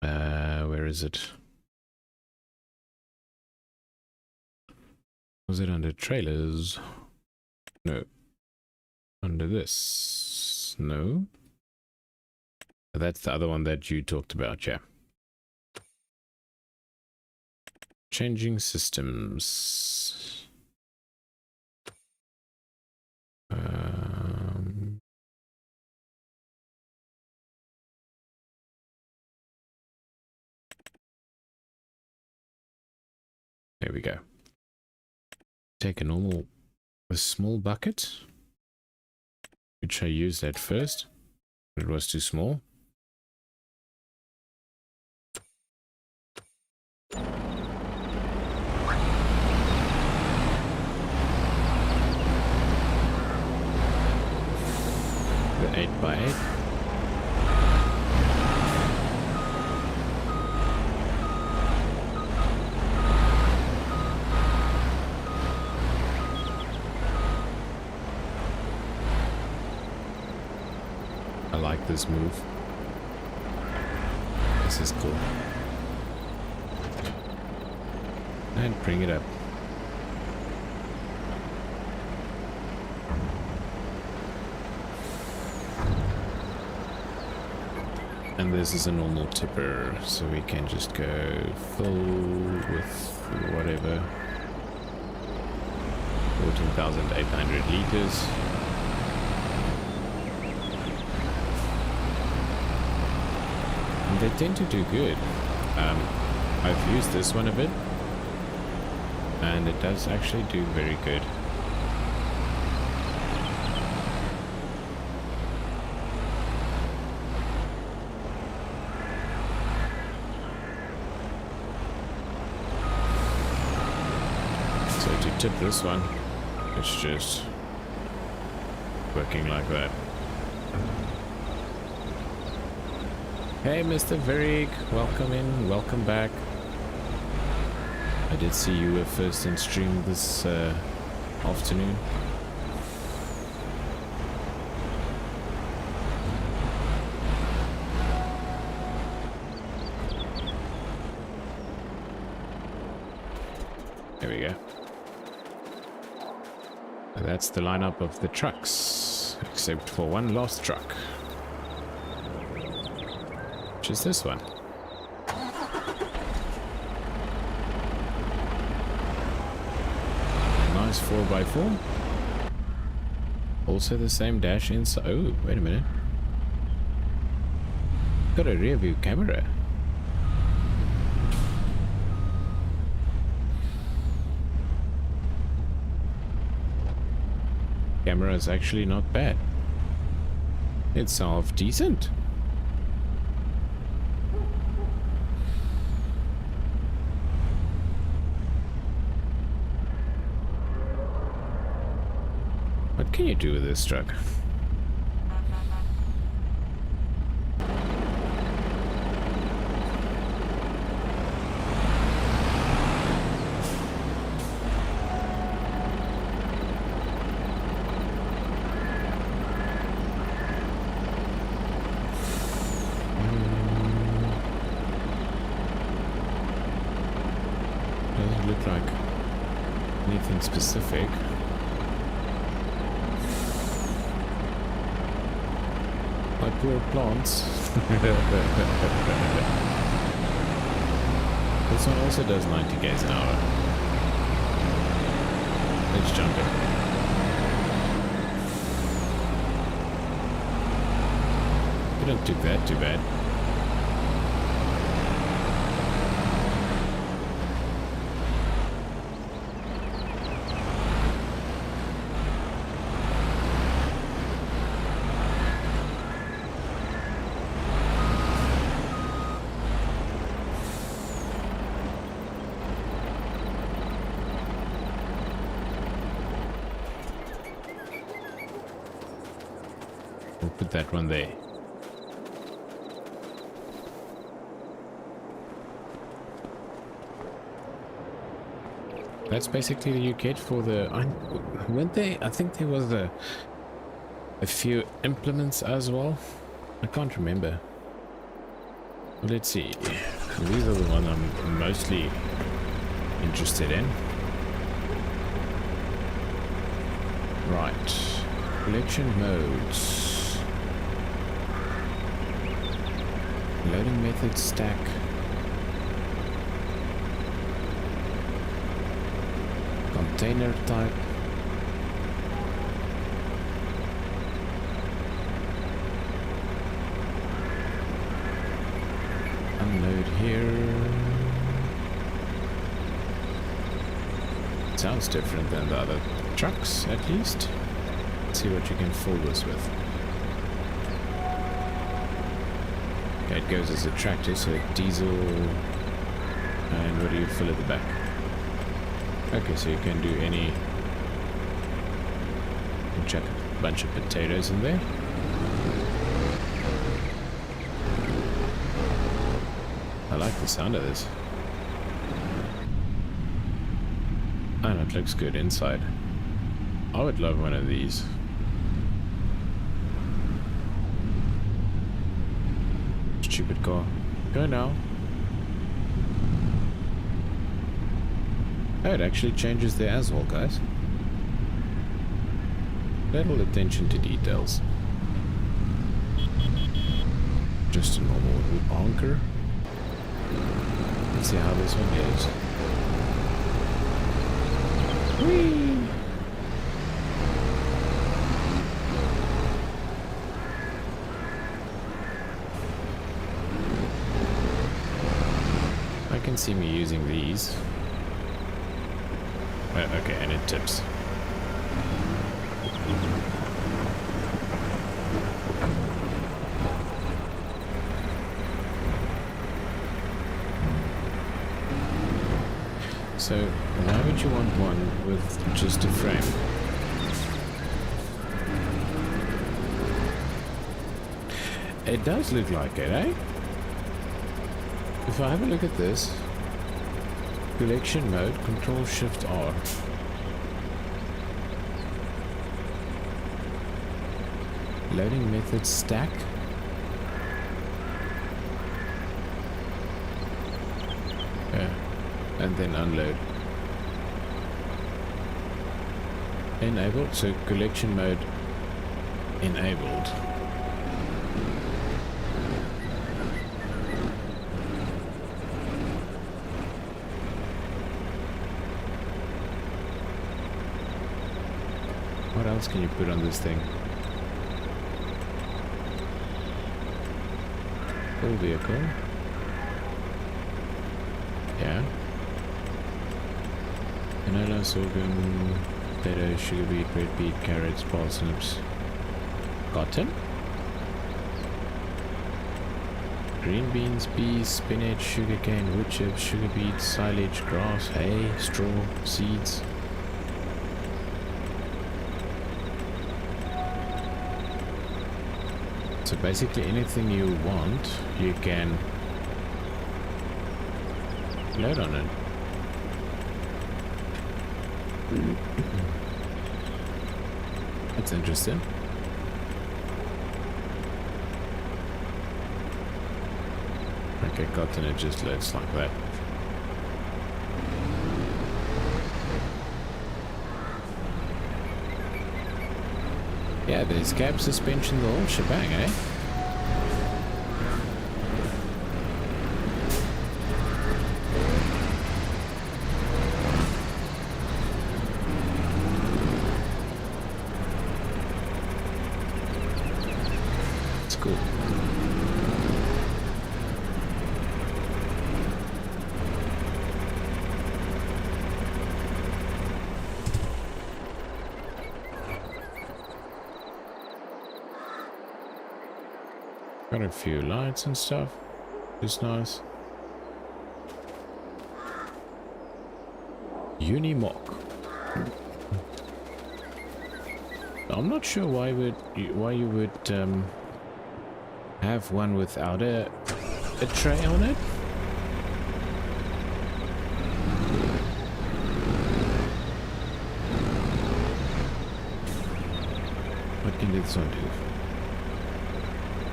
Where is it? Was it under trailers? No. Under this? No. That's the other one that you talked about, yeah. Changing systems. There we go. Take a small bucket, which I used at first, but it was too small. The 8x8. I like this move. This is cool. And bring it up. And this is a normal tipper, so we can just go full with whatever. 14,800 liters. And they tend to do good. I've used this one a bit, and it does actually do very good. So to tip this one, it's just working like that. Hey, Mr. Verig, welcome in, welcome back. I did see you were first in stream this afternoon. There we go. And that's the lineup of the trucks, except for one lost truck. Which is this one. Nice 4x4. Also the same dash inside. Oh, wait a minute. Got a rear view camera. Camera is actually not bad. It's half decent. What can you do with this truck? Doesn't look like anything specific. My poor plants. This one also does 90 k's an hour. Let's jump it. We don't do that too bad. We'll put that one there. That's basically you get for the... weren't they? I think there was a few implements as well. I can't remember. Well, let's see. These are the ones I'm mostly interested in. Right. Collection modes. Loading method stack. Container type. Unload here. Sounds different than the other trucks, at least. Let's see what you can fill this with. Okay, it goes as a tractor, so diesel. And what do you fill at the back? Okay, so you can do any... You can chuck a bunch of potatoes in there. I like the sound of this. And it looks good inside. I would love one of these. Stupid car. Go now. Oh, it actually changes there as well, guys. Little attention to details. Just a normal honker. Let's see how this one goes. Whee! I can see me using these. Okay, and it tips. So, why would you want one with just a frame? It does look like it, eh? If I have a look at this, collection mode, Control Shift R. Loading method stack. Yeah, and then unload. Enabled, so collection mode enabled. What else can you put on this thing? Full vehicle. Yeah. Canola, sorghum, potato, sugar beet, red beet, carrots, parsnips, cotton. Green beans, peas, spinach, sugarcane, wood chips, sugar beet, silage, grass, hay, straw, seeds. So basically anything you want, you can load on it. That's interesting. Okay, cotton, it just loads like that. Yeah, there's cab suspension, the whole shebang, eh? Got a few lights and stuff. It's nice. Unimog. I'm not sure why you would have one without a tray on it. What can this one do?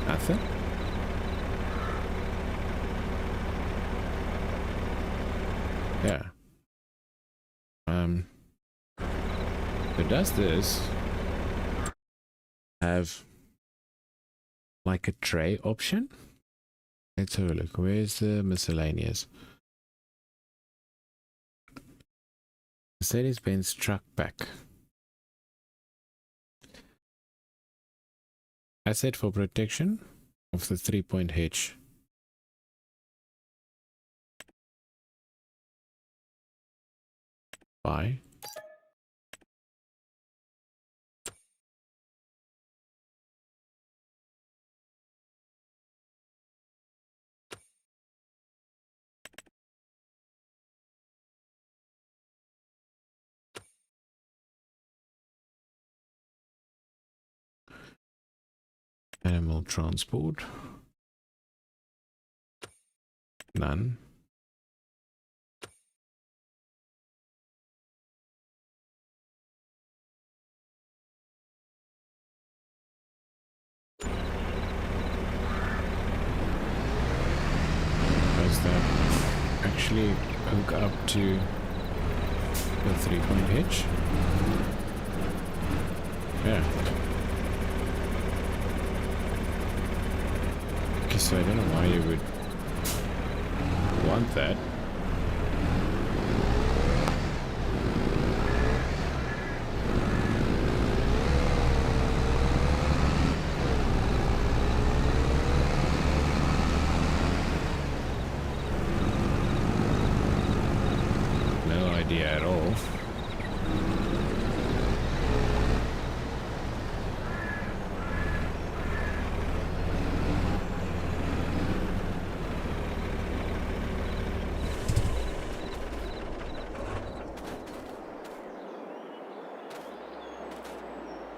Nothing? Yeah. So does this have like a tray option? Let's have a look. Where's the miscellaneous? Mercedes-Benz truck pack. Asset for protection of the 3-point hitch. Buy. Animal transport. None. Does that actually hook up to the 3-point hitch? Yeah. Okay, so I don't know why you would want that. No idea at all.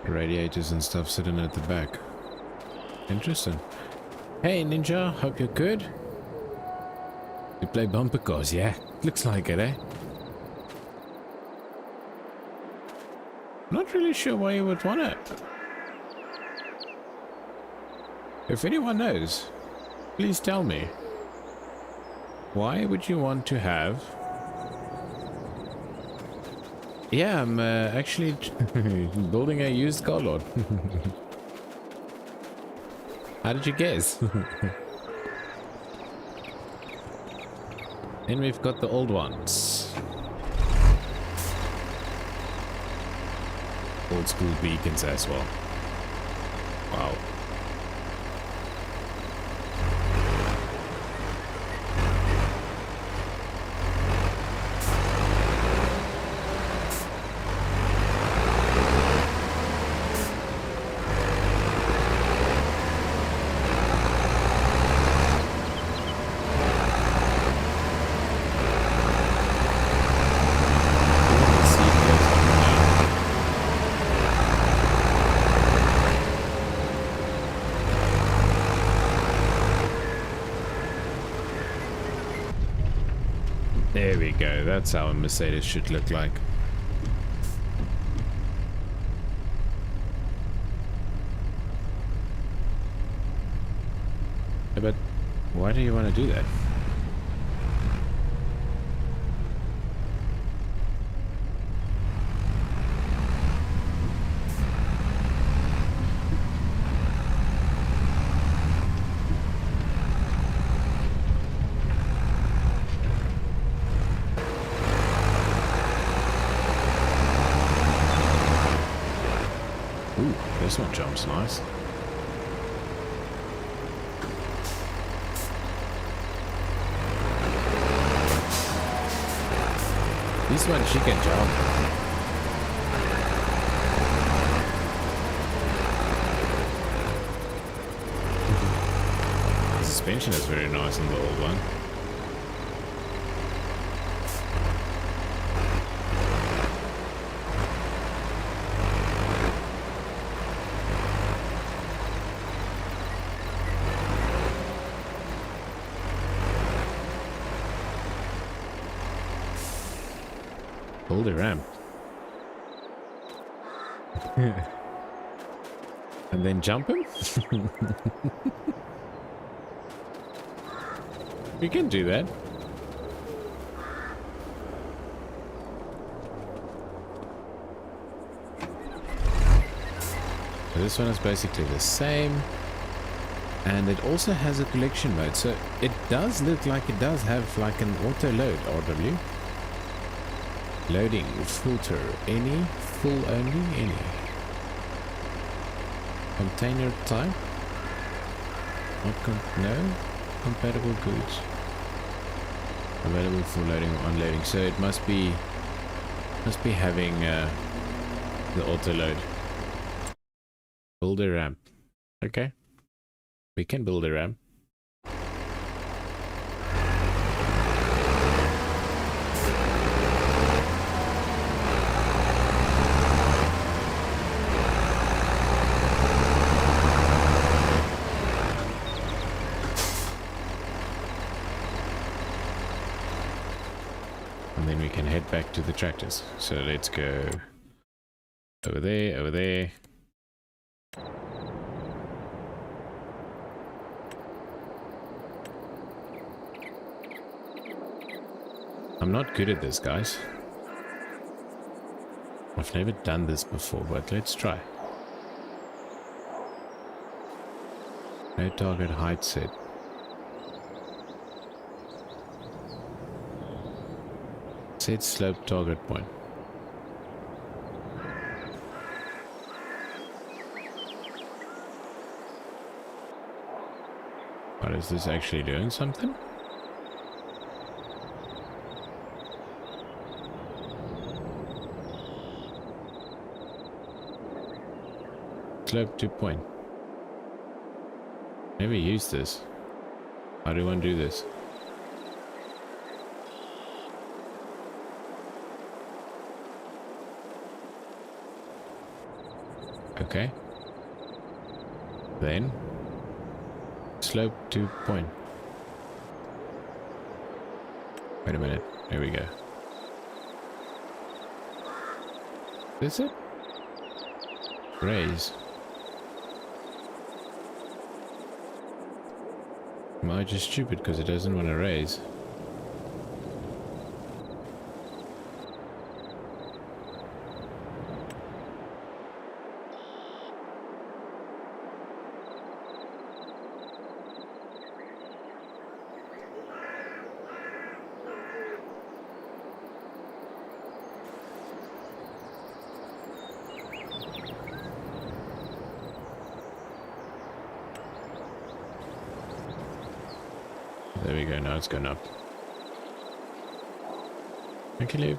Radiators and stuff sitting at the back. Interesting. Hey Ninja, hope you're good. You play bumper cars, yeah? Looks like it, eh? Not really sure why you would want it. If anyone knows, please tell me. Why would you want to have... Yeah, I'm actually building a used car lot. How did you guess? And we've got the old ones. Old school beacons as well. Wow. There we go. That's how a Mercedes should look like. But why do you want to do that? Ooh, this one jumps nice. This one she can jump. suspension is very nice on the old one. Hold the ramp. And then jump him? We can do that. So this one is basically the same. And it also has a collection mode. So it does look like it does have like an auto load RW. Loading, filter, any, full only, any. Container type. No. Compatible goods. Available for loading or unloading. So it must be having the auto load. Build a ramp. Okay. We can build a ramp. And then we can head back to the tractors. So let's go over there, over there. I'm not good at this, guys. I've never done this before, but let's try. No target height set. Set slope target point. What is this actually doing something? Slope to point. Never used this. How do one do this? Okay. Then slope to point. Wait a minute. There we go. Is it? Raise. Am I just stupid because it doesn't want to raise? There we go, now it's gone up. I can leave.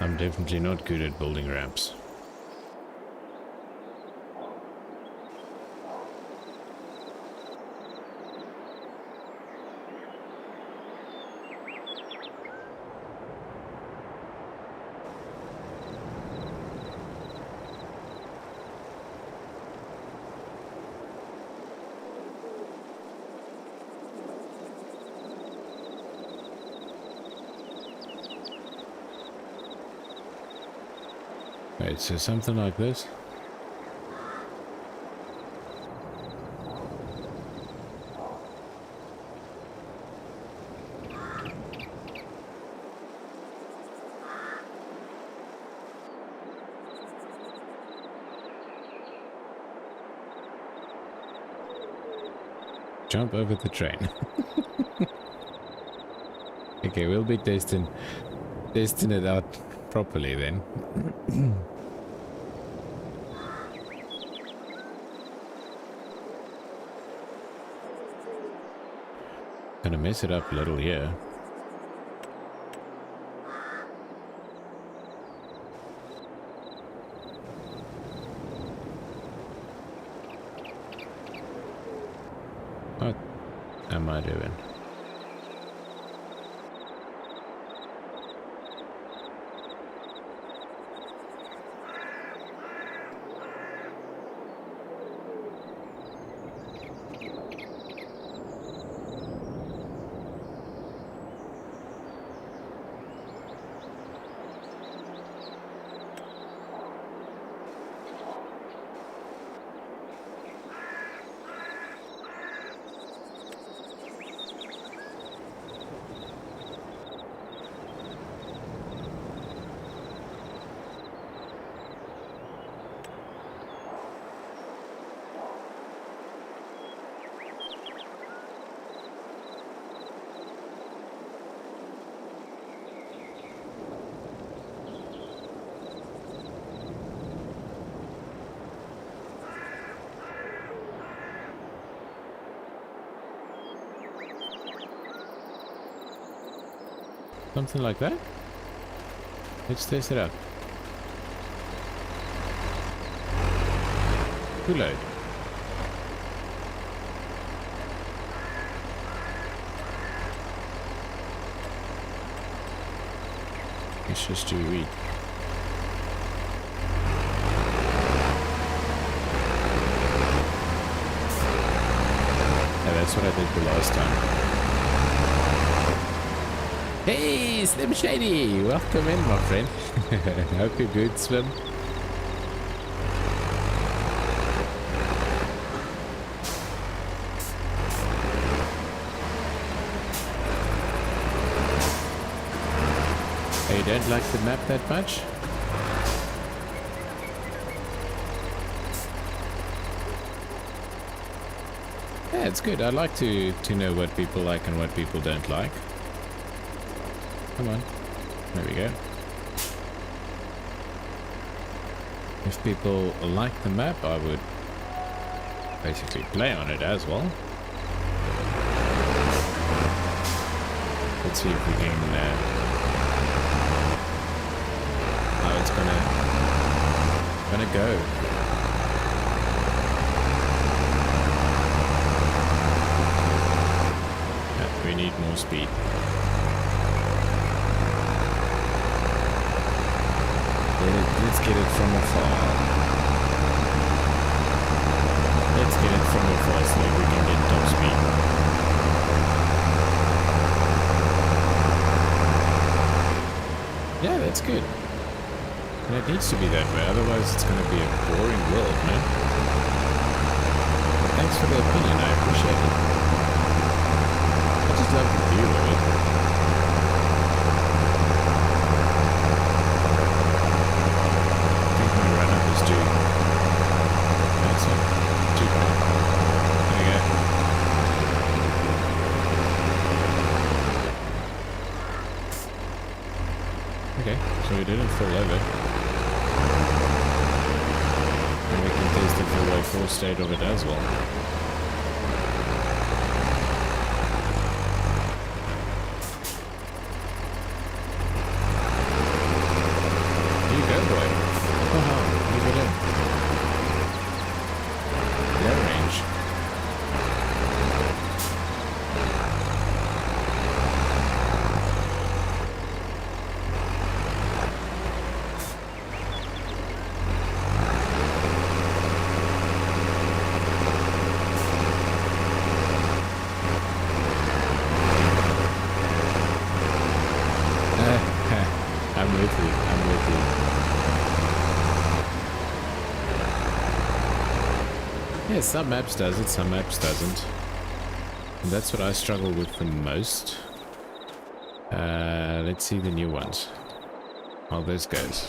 I'm definitely not good at building ramps. Right, so something like this. Jump over the train. Okay, we'll be testing it out properly then. Gonna mess it up a little here. What am I doing? Something like that? Let's test it out. Reload. It's just too weak. Yeah, that's what I did the last time. Hey, Slim Shady! Welcome in, my friend. Hope you're good, Slim. Oh, you don't like the map that much? Yeah, it's good. I like to know what people like and what people don't like. Come on. There we go. If people like the map, I would basically play on it as well. Let's see if we can... how it's gonna go. Yeah, we need more speed. Let's get it from afar. Let's get it from afar so that we can get top speed. Yeah, that's good. And it needs to be that way, otherwise it's going to be a boring world, man. But thanks for the opinion, I appreciate it. I just love the view of it. So we didn't fall over. And we can test the full-way full state of it as well. Here you go, boy. Oh, look at him. Low range. Yeah, some maps does it, some maps doesn't. And that's what I struggle with the most. Let's see the new ones. How this goes.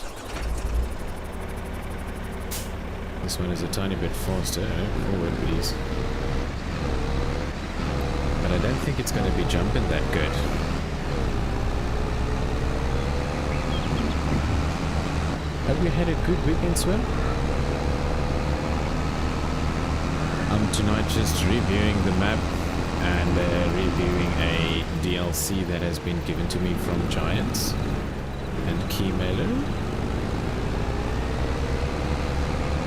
This one is a tiny bit faster. Forward, please. don't think it's going to be jumping that good. Have you had a good weekend swim? I'm tonight just reviewing the map and reviewing a DLC that has been given to me from Giants and Keymailer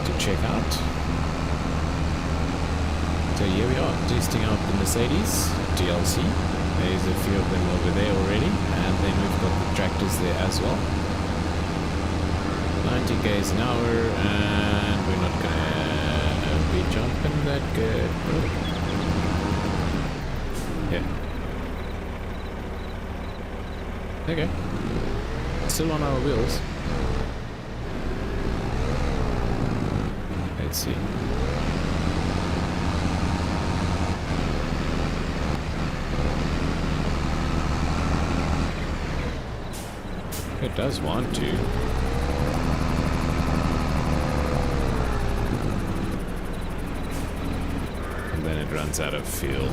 to check out. So here we are, testing out the Mercedes DLC. There's a few of them over there already, and then we've got the tractors there as well. 90 k's an hour, and we're not gonna be jumping that good. Yeah. Okay. Still on our wheels. Let's see. It does want to. And then it runs out of fuel.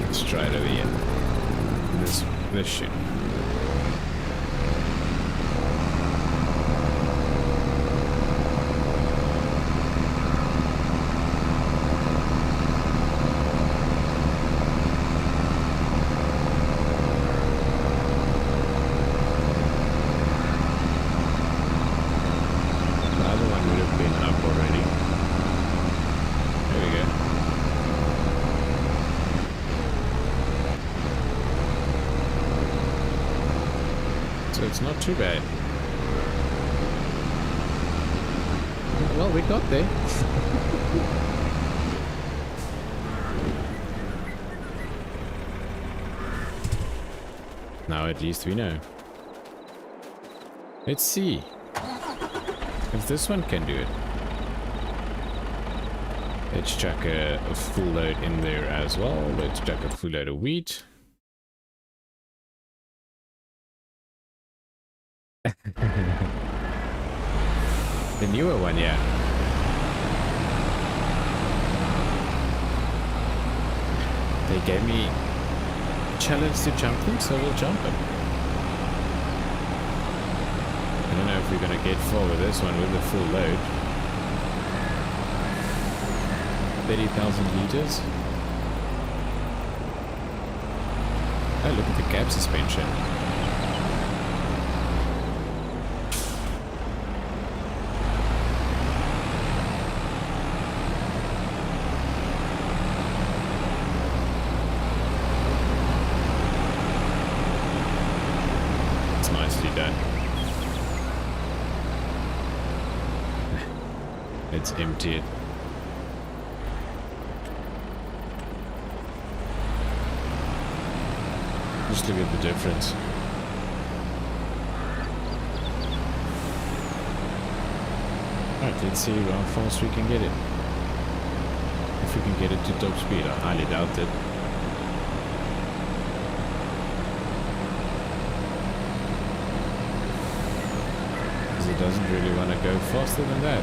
Let's try it over here. This should. So it's not too bad. Well, we got there. Now at least we know. Let's see if this one can do it. Let's chuck a full load in there as well. Let's chuck a full load of wheat. The newer one, yeah. They gave me a challenge to jump them, so we'll jump them. I don't know if we're going to get far with this one with the full load. 30,000 liters. Oh, look at the cab suspension. It's emptied. Just look at the difference. Alright, let's see how fast we can get it. If we can get it to top speed, I highly doubt it. Because it doesn't really want to go faster than that.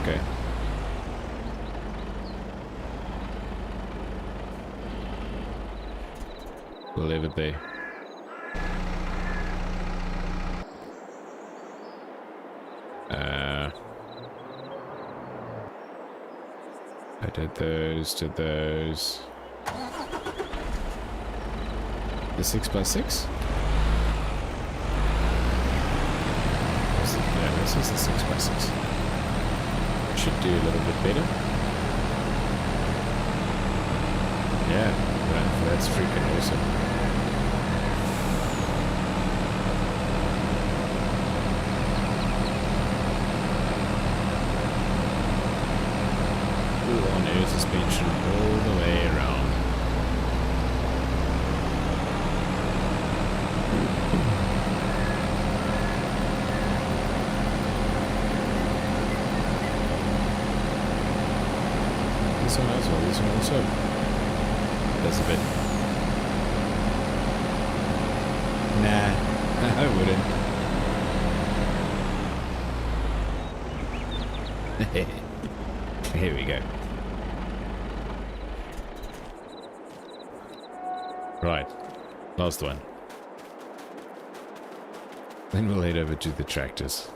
Okay. We'll leave it there. I did those to those. The 6x6? Yeah, this is the 6x6. Should do a little bit better. Yeah, that's freaking awesome. Full on air suspension all the way around. This one as well, this one also. That's a bit. Nah, I wouldn't. Here we go. Right. Last one. Then we'll head over to the tractors.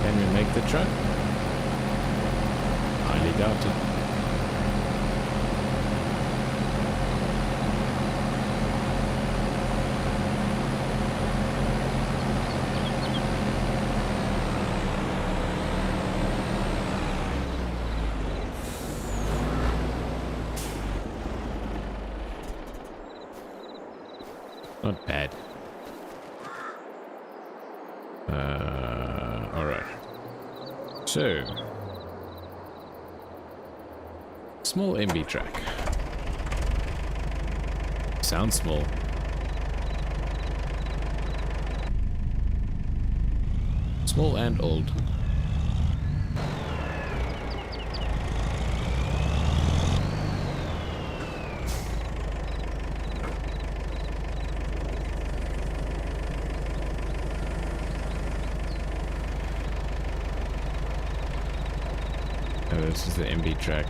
Can we make the truck? Highly doubt it. Not bad. Alright. So, small MB track. Sounds small. Small and old. Oh, this is the MB track.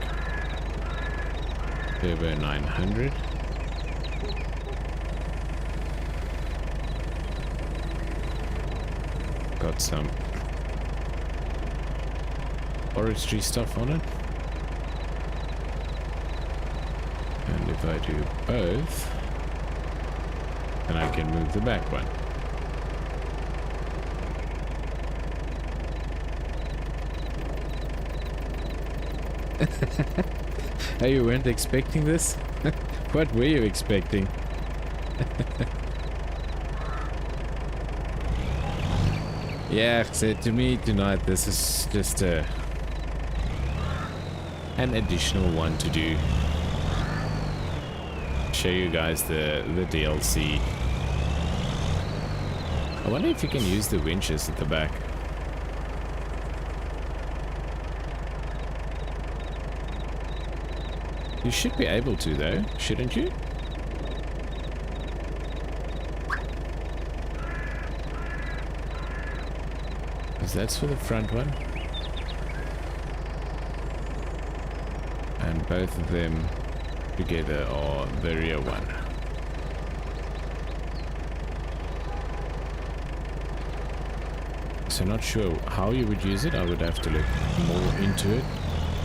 Turbo 900. Got some forestry stuff on it. And if I do both, then I can move the back one. Oh, you weren't expecting this? What were you expecting? Yeah, so to me tonight this is just an additional one to do. Show you guys the DLC. I wonder if you can use the winches at the back. You should be able to though, shouldn't you? Because that's for the front one. And both of them together are the rear one. So not sure how you would use it. I would have to look more into it.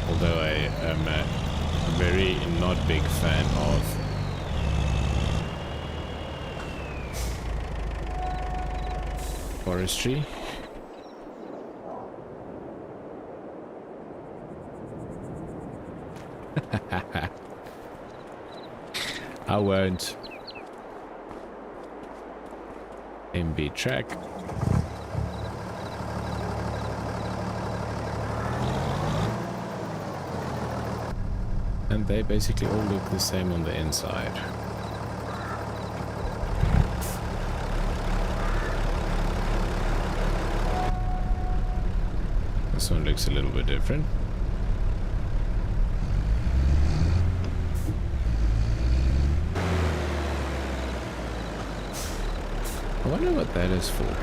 Although I am a very not big fan of forestry. I won't. MB track. And they basically all look the same on the inside. This one looks a little bit different. I wonder what that is for.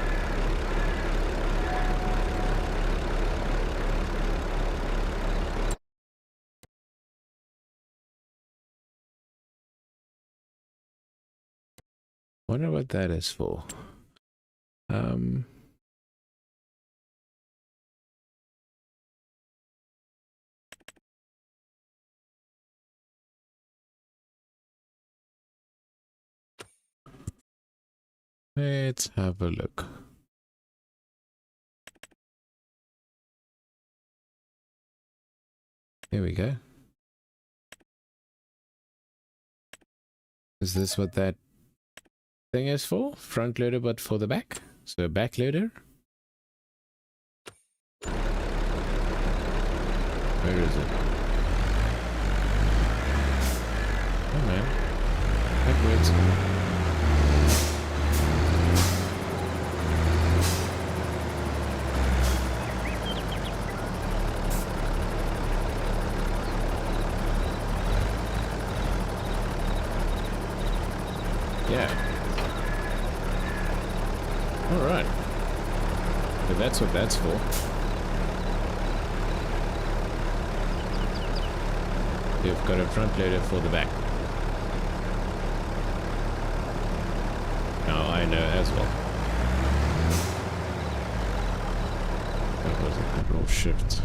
Wonder what that is for. Let's have a look. Here we go. Is this what that thing is for? Front loader, but for the back? So backloader. Where is it? Oh man. Backwards. Yeah. Alright. So that's what that's for. You've got a front loader for the back. Now I know as well. That was a control shift.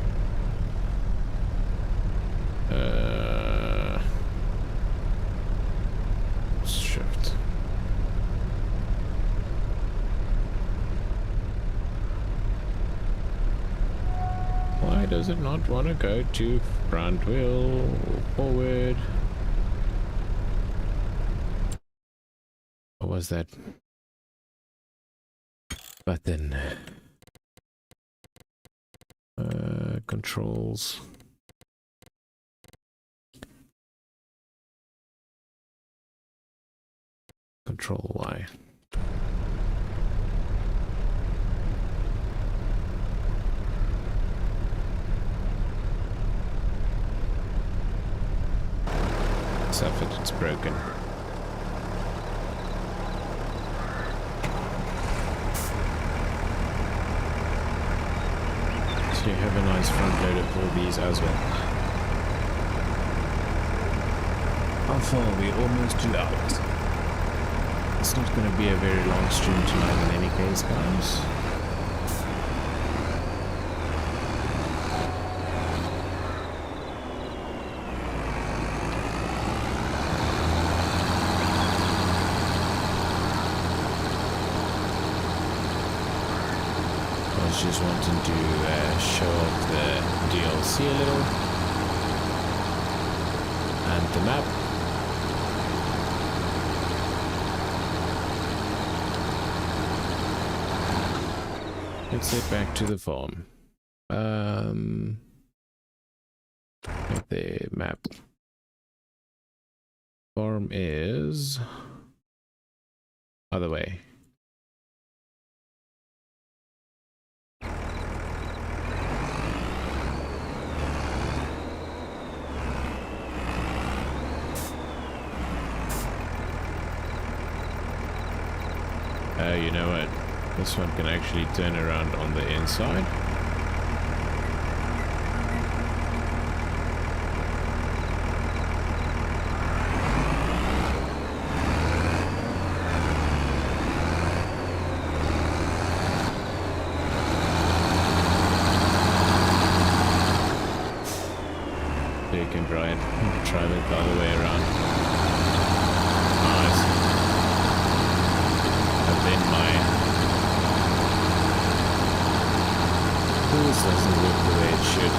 Shift. Why does it not want to go to front wheel forward? What was that button? Controls. Control Y. Suffered, it's broken. So you have a nice front loader for these as well. How far are we? Almost 2 hours. It's not going to be a very long stream tonight in any case, guys. I was just wanting to show off the DLC a little. And the map. Let's head back to the farm. The map. Farm is other way. You know what? This one can actually turn around on the inside. So you can drive it the other way around. Nice. And then my this doesn't look the way it should.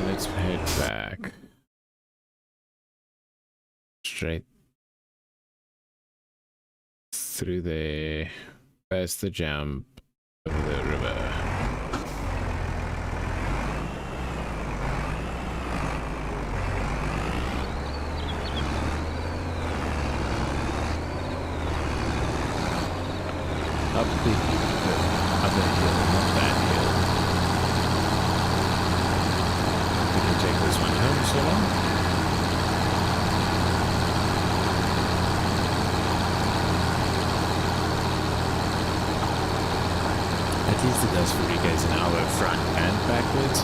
Let's head back. Straight through there, past the jump, over the river. Up the other hill, not that hill. We can take this one home so long. At least it does for you guys an hour front and backwards.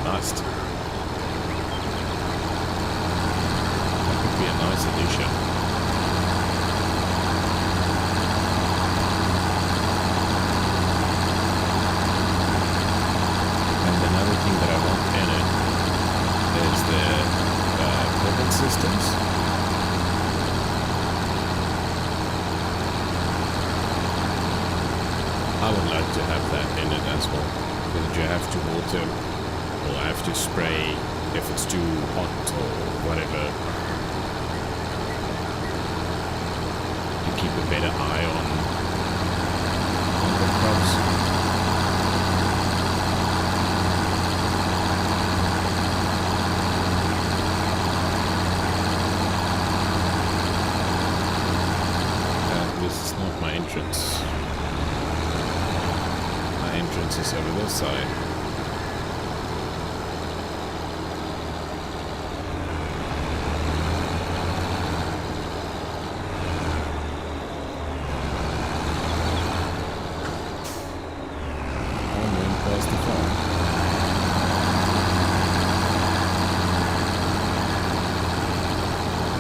Nice. That could be a nice addition. And another thing that I want in it is the pivot systems. I would like to have that in it as well, because you have to water or have to spray if it's too hot or whatever, to keep a better eye on the crops. This is not my entrance. Entrance is over this side. Almost past the farm.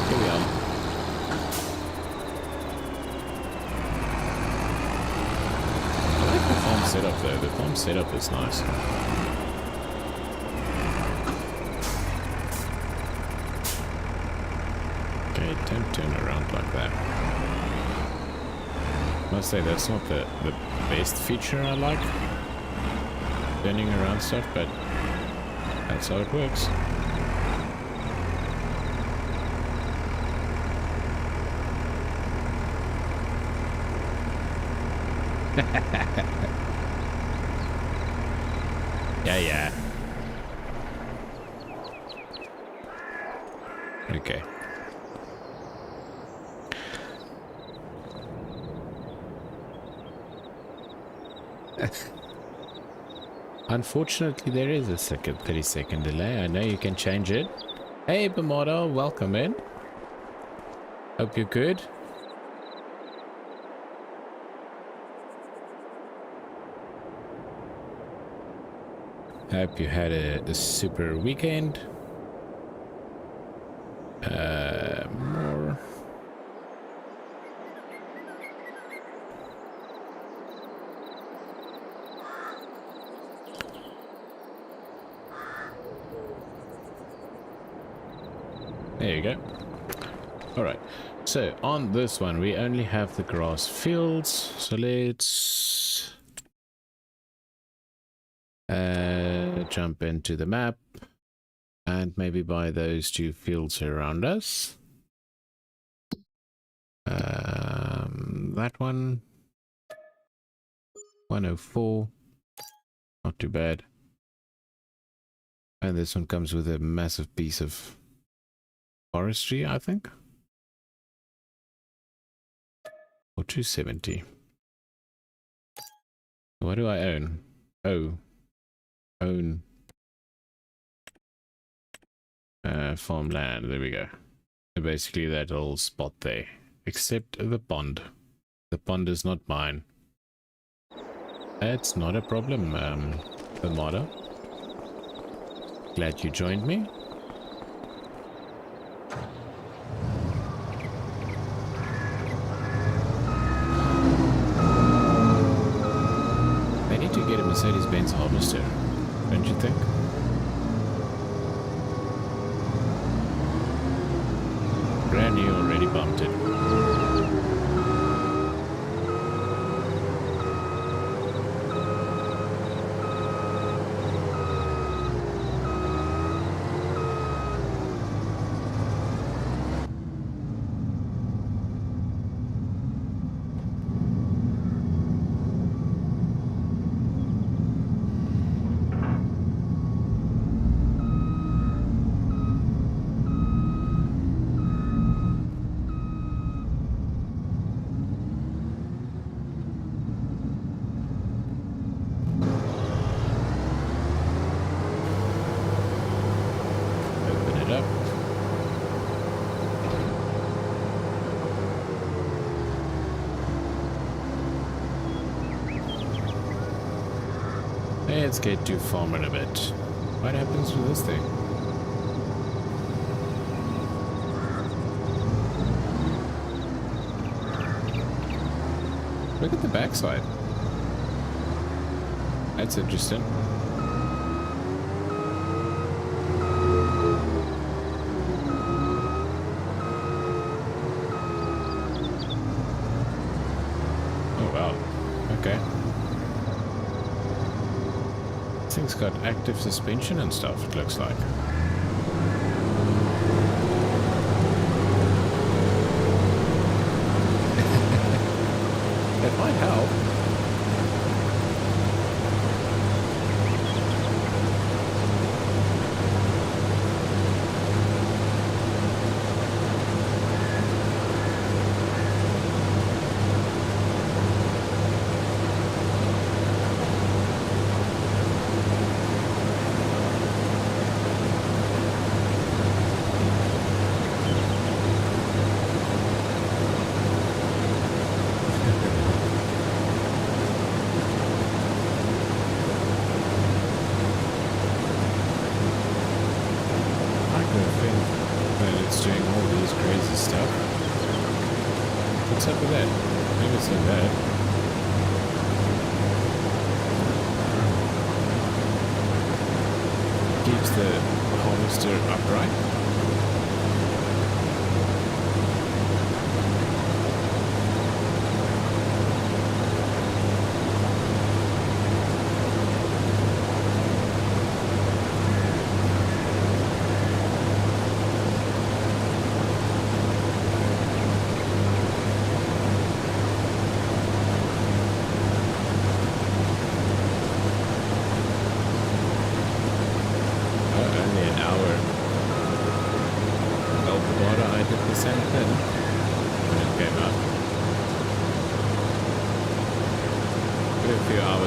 Here we are. Setup though, the farm setup is nice. Okay, don't turn around like that. Must say that's not the best feature I like, turning around stuff, but that's how it works. Yeah. Okay. Unfortunately, there is a 30-second delay. I know you can change it. Hey, Bamada, welcome in. Hope you're good. Hope you had a super weekend. More. There you go. All right. So on this one, we only have the grass fields. So let's jump into the map and maybe buy those 2 fields around us. That one, 104, not too bad. And this one comes with a massive piece of forestry, I think, or 270. What do I own? Oh, own farmland. There we go. So basically that whole spot there, except the pond. The pond is not mine. It's not a problem, Bamada. Glad you joined me. They need to get a Mercedes-Benz harvester, don't you think? Brand new, already bumped it. Let's get to farming a bit. What happens with this thing? Look at the backside. That's interesting. Oh wow. Okay. This thing's got active suspension and stuff, it looks like. That might help. What's up with that? Never seen that. Keeps the harvester upright.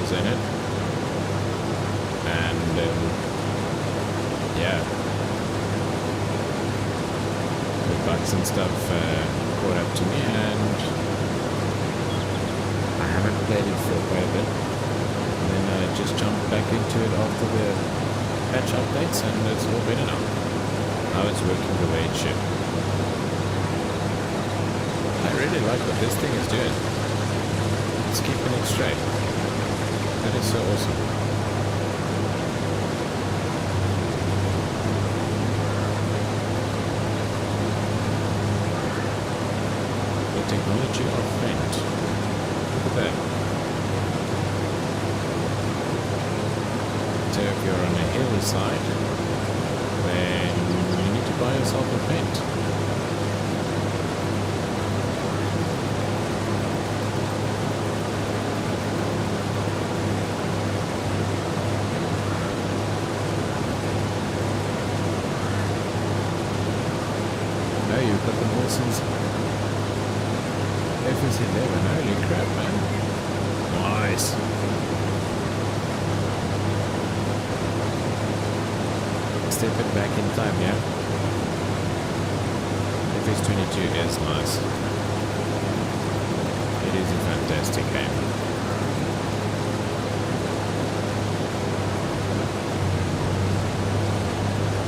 In it, and yeah, the bugs and stuff caught up to me, and I haven't played it for quite a bit, and then I just jumped back into it after the patch updates, and it's all better now. Now it's working the way it should. I really like what this thing is doing. It's keeping it straight. That is so awesome. The technology of Fendt. Look at that. So if you're on a hillside, then you need to buy yourself a Fendt. But the Wilson's FS25, holy crap, man. Nice. Step it back in time, yeah? FS22 is nice. It is a fantastic game.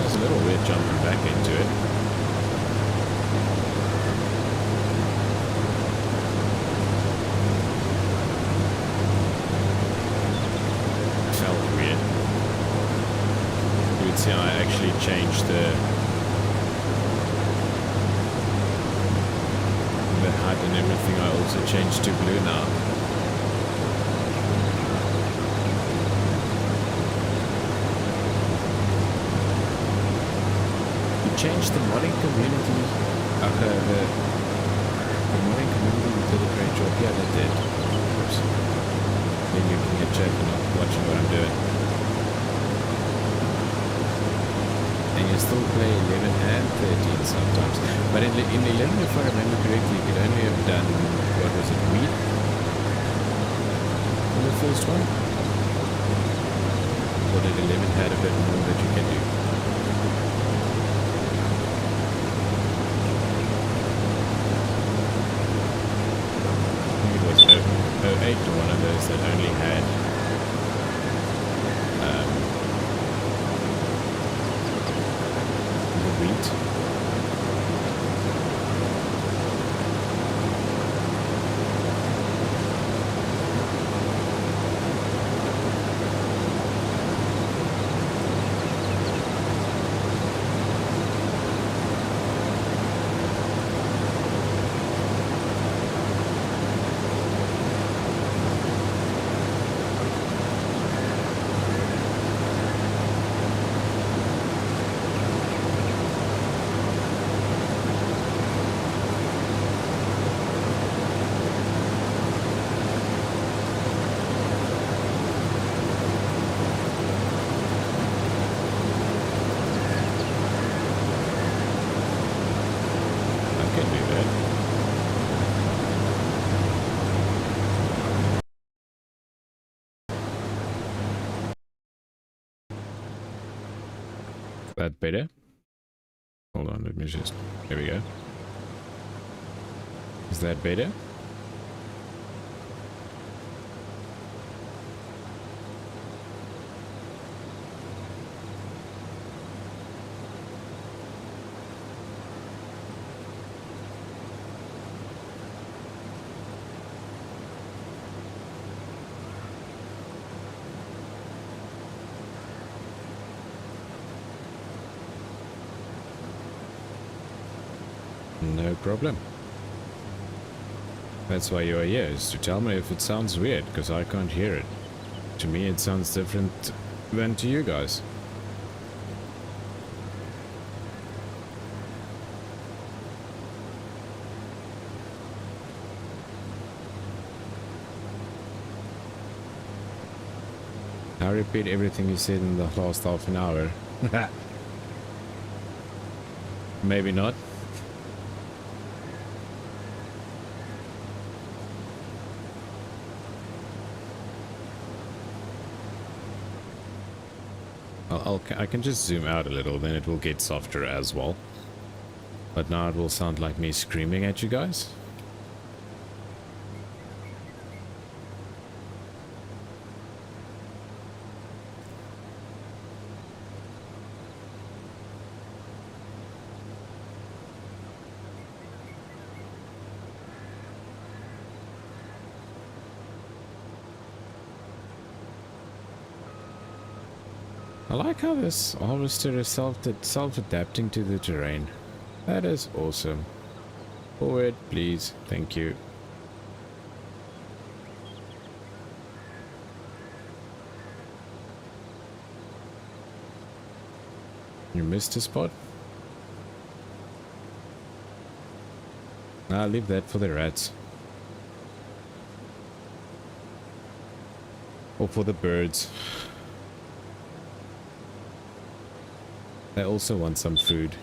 It's a little weird jumping back into it. See, I actually changed the HUD and everything. I also changed to blue now. We changed the modding community. The modding community did a great job. Yeah, they did. Oops. Then you can get check and not watching what I'm doing. And you still play 11 and 13 sometimes. But in 11, if I remember correctly, you could only have done, what was it, wheat? In the first one? Or did 11 had a bit more that you can do? I think it was 08 or one of those that only had go. That better? Hold on, let me just... There we go. Is that better? No problem. That's why you are here, is to tell me if it sounds weird, because I can't hear it. To me it sounds different than to you guys. I'll repeat everything you said in the last half an hour. Maybe not. I can just zoom out a little, then it will get softer as well. But now it will sound like me screaming at you guys. I like how this harvester is self-adapting to the terrain. That is awesome. Forward, please. Thank you. You missed a spot? I'll leave that for the rats. Or for the birds. They also want some food.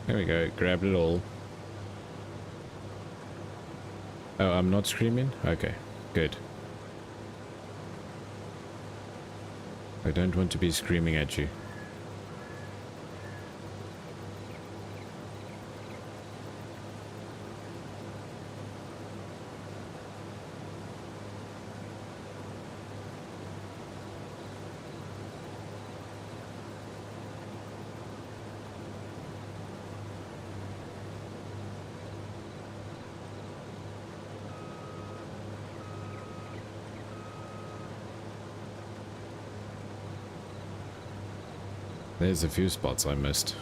There we go, grabbed it all. Oh, I'm not screaming? Okay, good. I don't want to be screaming at you. There's a few spots I missed.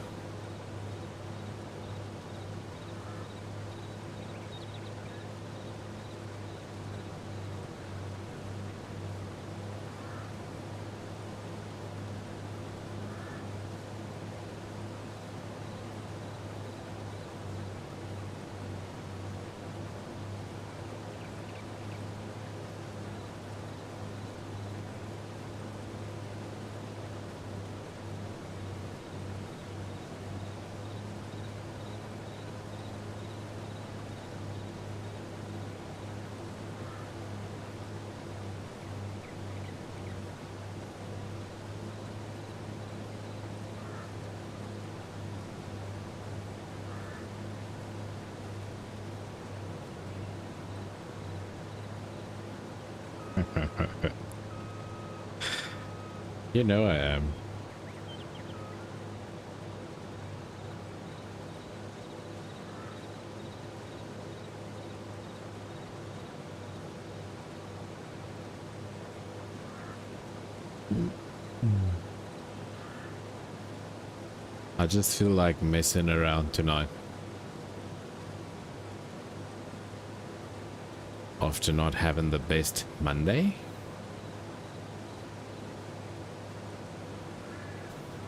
You know I am. I just feel like messing around tonight. After not having the best Monday.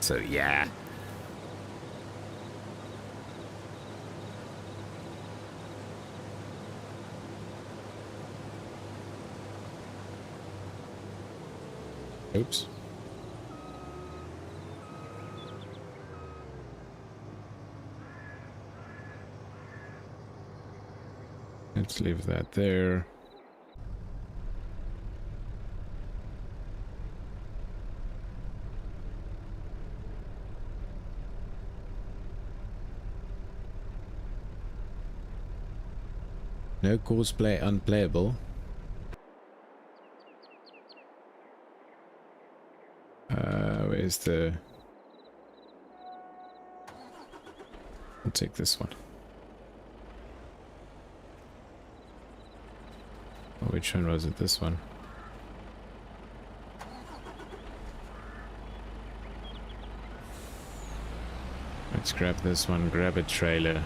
So yeah. Oops. Let's leave that there. No cosplay unplayable. Where's the... I'll take this one. Oh, which one was it? This one. Let's grab this one, grab a trailer.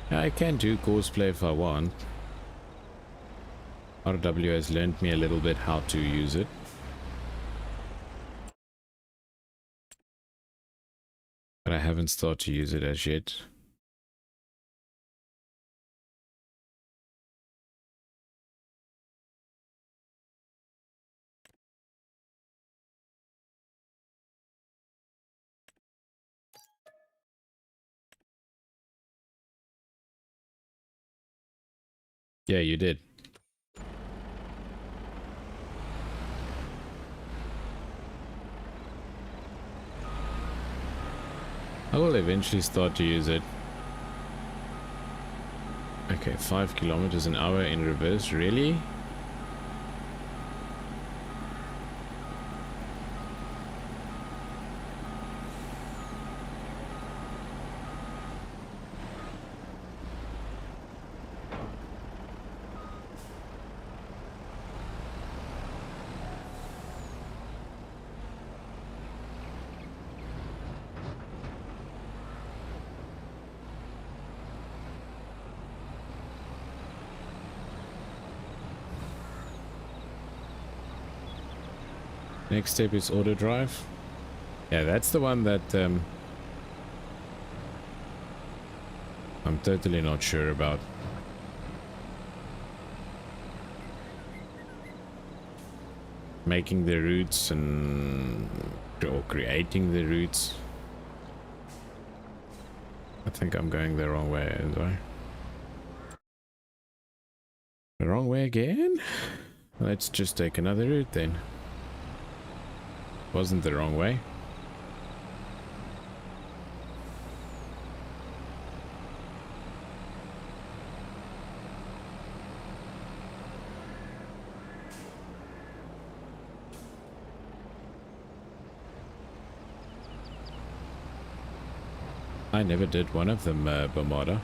I can do cosplay if I want. RW has learned me a little bit how to use it. But I haven't started to use it as yet. Yeah, you did. I will eventually start to use it. Okay, 5 kilometers an hour in reverse, really? Next step is auto drive. Yeah, that's the one that I'm totally not sure about. Making the routes or creating the routes. I think I'm going the wrong way, am I? The wrong way again? Let's just take another route then. Wasn't the wrong way. I never did one of them, Bomada.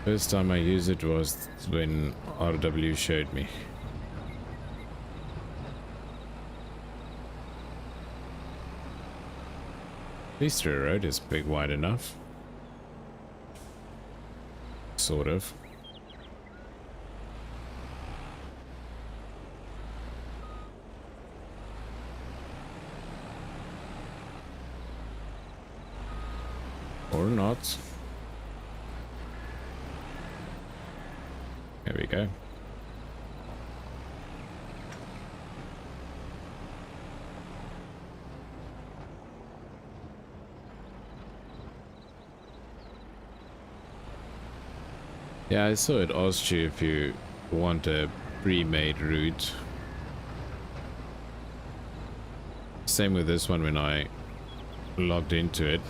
First time I used it was when RW showed me. At least the road is big, wide enough. Sort of. Or not. There we go. Yeah, I saw it asked you if you want a pre-made route. Same with this one when I logged into it.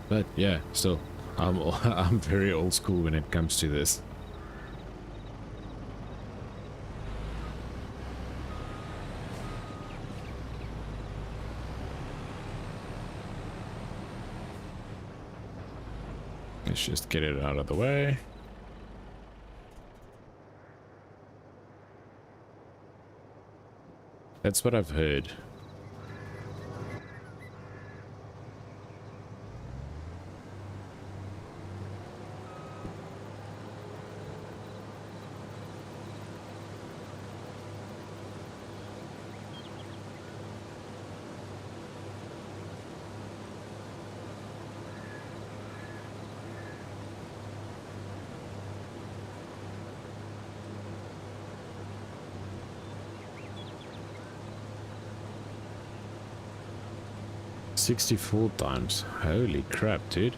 But yeah, still, I'm very old school when it comes to this. Let's just get it out of the way. That's what I've heard. $64 times. Holy crap, dude.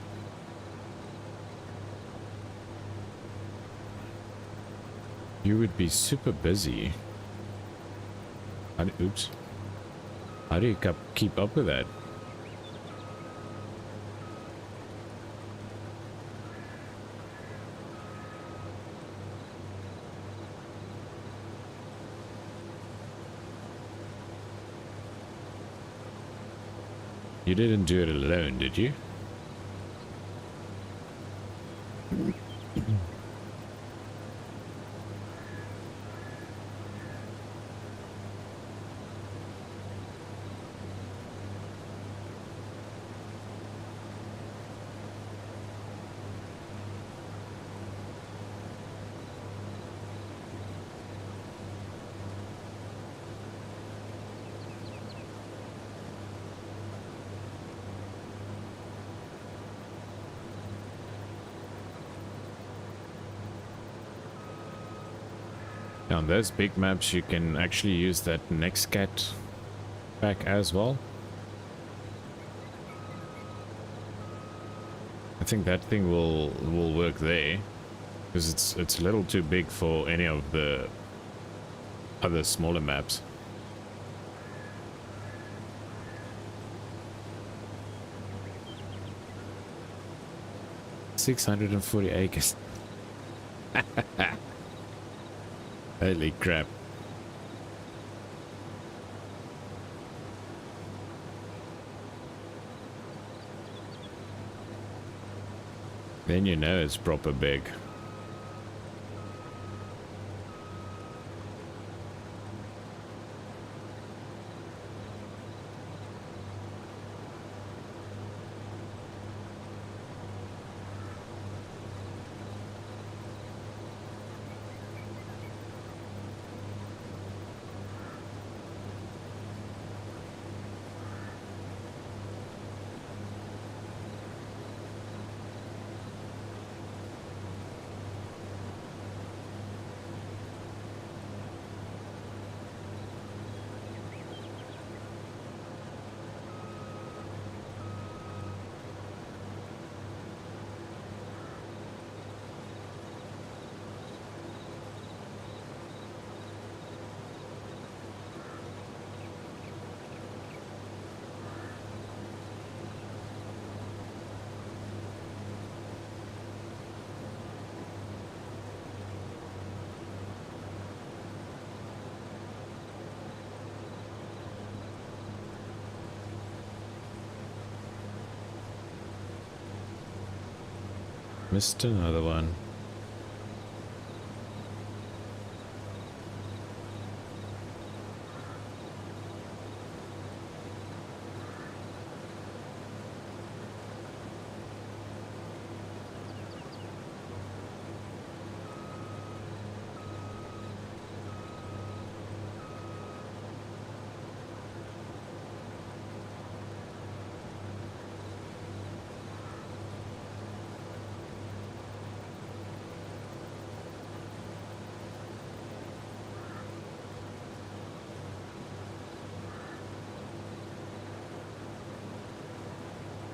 You would be super busy. Oops. How do you keep up with that? You didn't do it alone, did you? On those big maps, you can actually use that NextCat pack as well. I think that thing will work there because it's a little too big for any of the other smaller maps. $640 acres. Holy crap. Then you know it's proper big. Missed another one.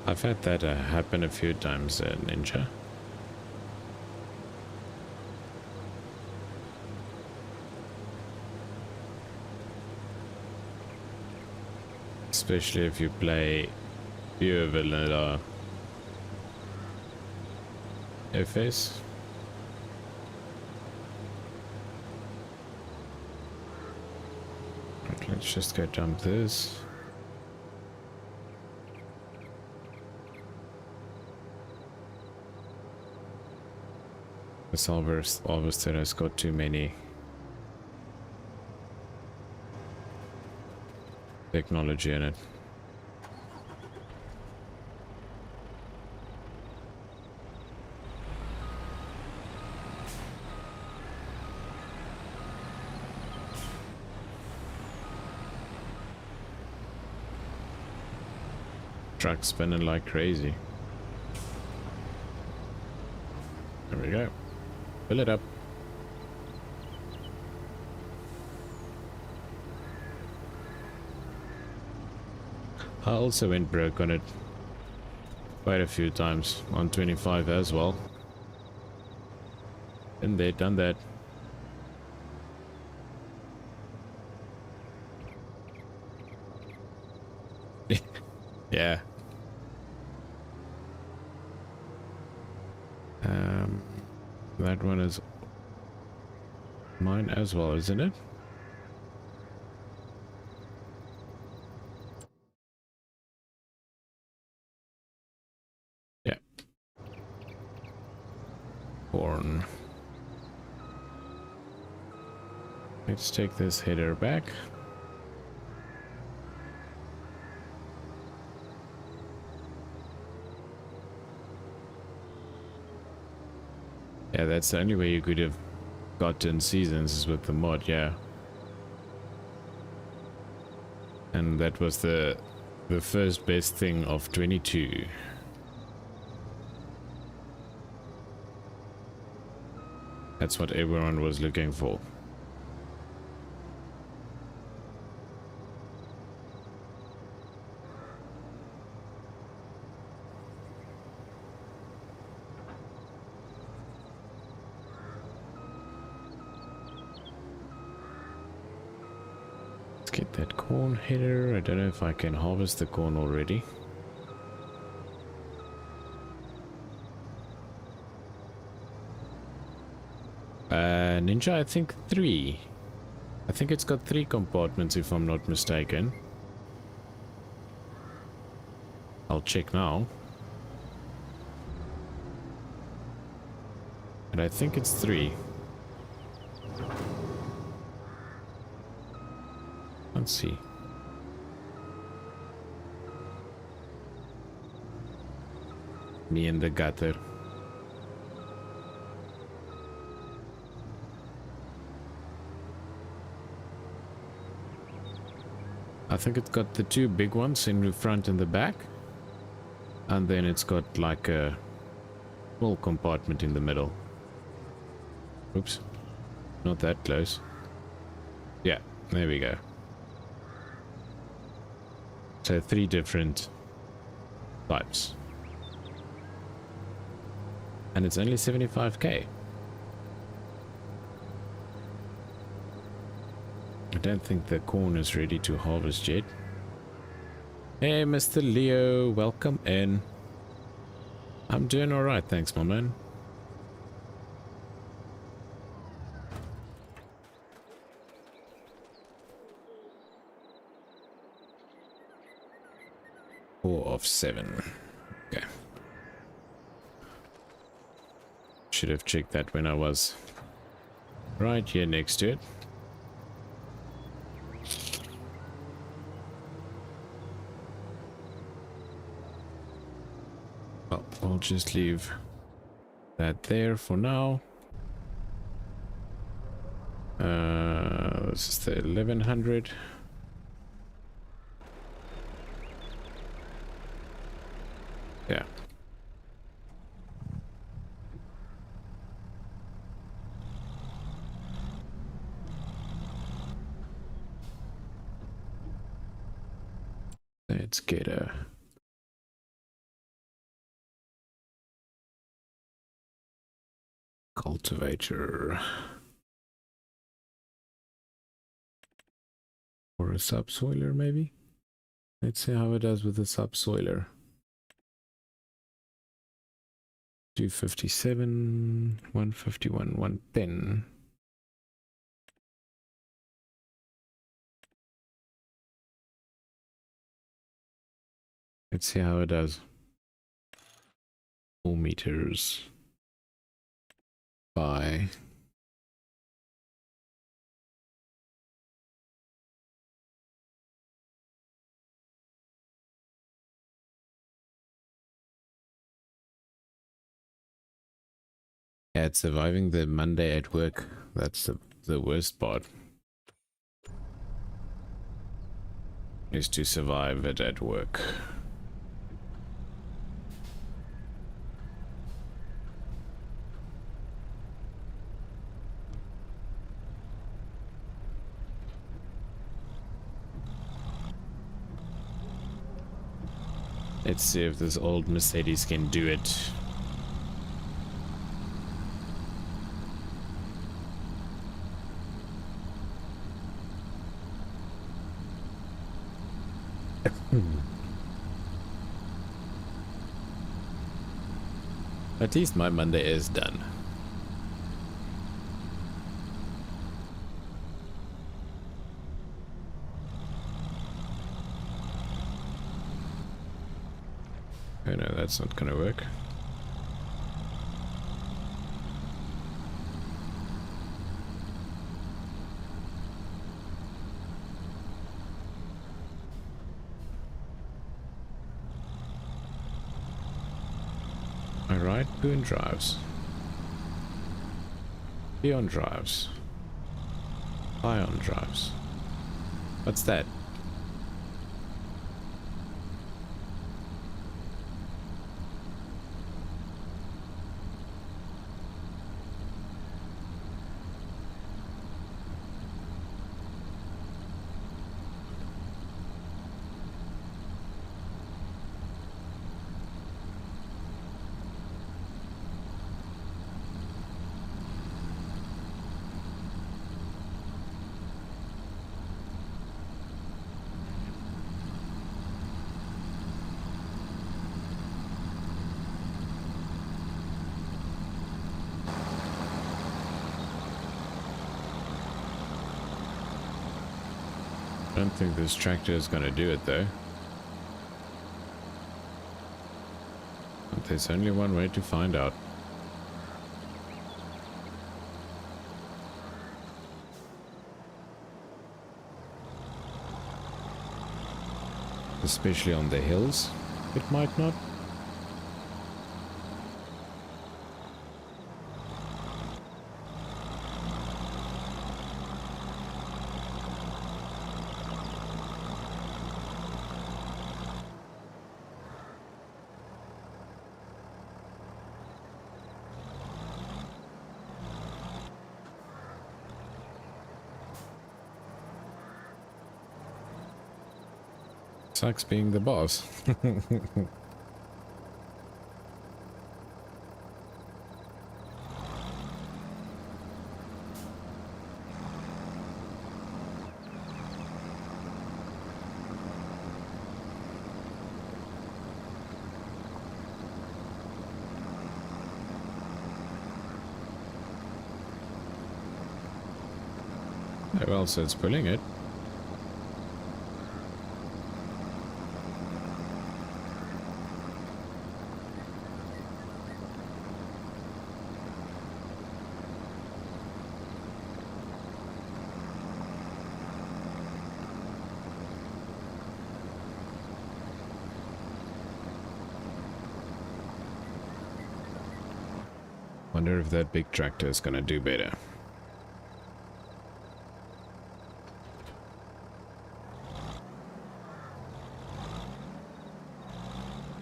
I've had that happen a few times, Ninja. Especially if you play pure vanilla FS. Right, let's just go dump this. This harvester has got too many technology in it. Truck spinning like crazy. There we go. Fill it up. I also went broke on it quite a few times on 25 as well. Been there, done that. Yeah. That one is mine as well, isn't it? Yeah. Corn. Let's take this header back. Yeah, that's the only way you could have gotten seasons is with the mod, yeah. And that was the first best thing of 22. That's what everyone was looking for. Let's get that corn header. I don't know if I can harvest the corn already. Ninja, I think 3. I think it's got 3 compartments if I'm not mistaken. I'll check now. And I think it's 3. Let's see. Me and the gutter. I think it's got the 2 big ones in the front and the back. And then it's got like a small compartment in the middle. Oops. Not that close. Yeah, there we go. So 3 different types. And it's only 75k. I don't think the corn is ready to harvest yet. Hey, Mr. Leo, welcome in. I'm doing alright, thanks, my man. Four of 7. Okay. Should have checked that when I was right here next to it. Well, I'll just leave that there for now. This is the 1100. Yeah. Let's get a cultivator or a subsoiler maybe. Let's see how it does with the subsoiler. 257, 151, 110. Let's see how it does. 4 meters. by. Yeah, it's surviving the Monday at work. That's the worst part. Is to survive it at work. Let's see if this old Mercedes can do it. At least my Monday is done. Oh no, that's not gonna work. Alright, Boone drives. Leon drives. Ion drives. What's that? I don't think this tractor is going to do it though. But there's only one way to find out. Especially on the hills, it might not. Sucks being the boss. Well, so it's pulling it. Wonder if that big tractor is gonna do better.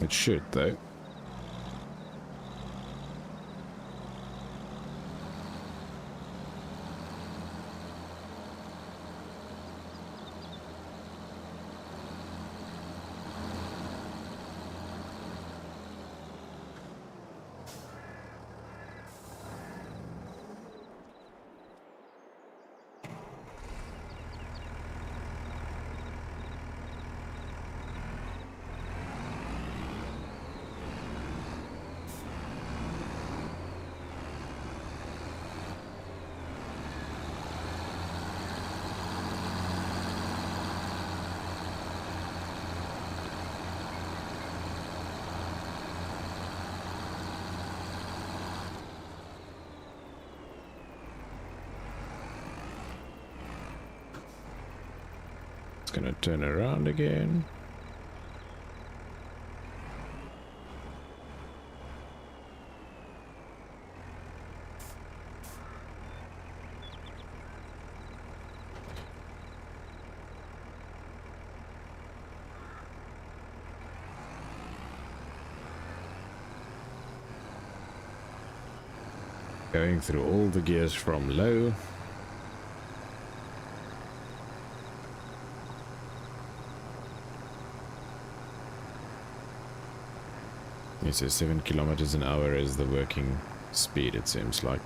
It should, though. gonna turn around again. Going through all the gears from low. It says 7 kilometers an hour is the working speed, it seems like.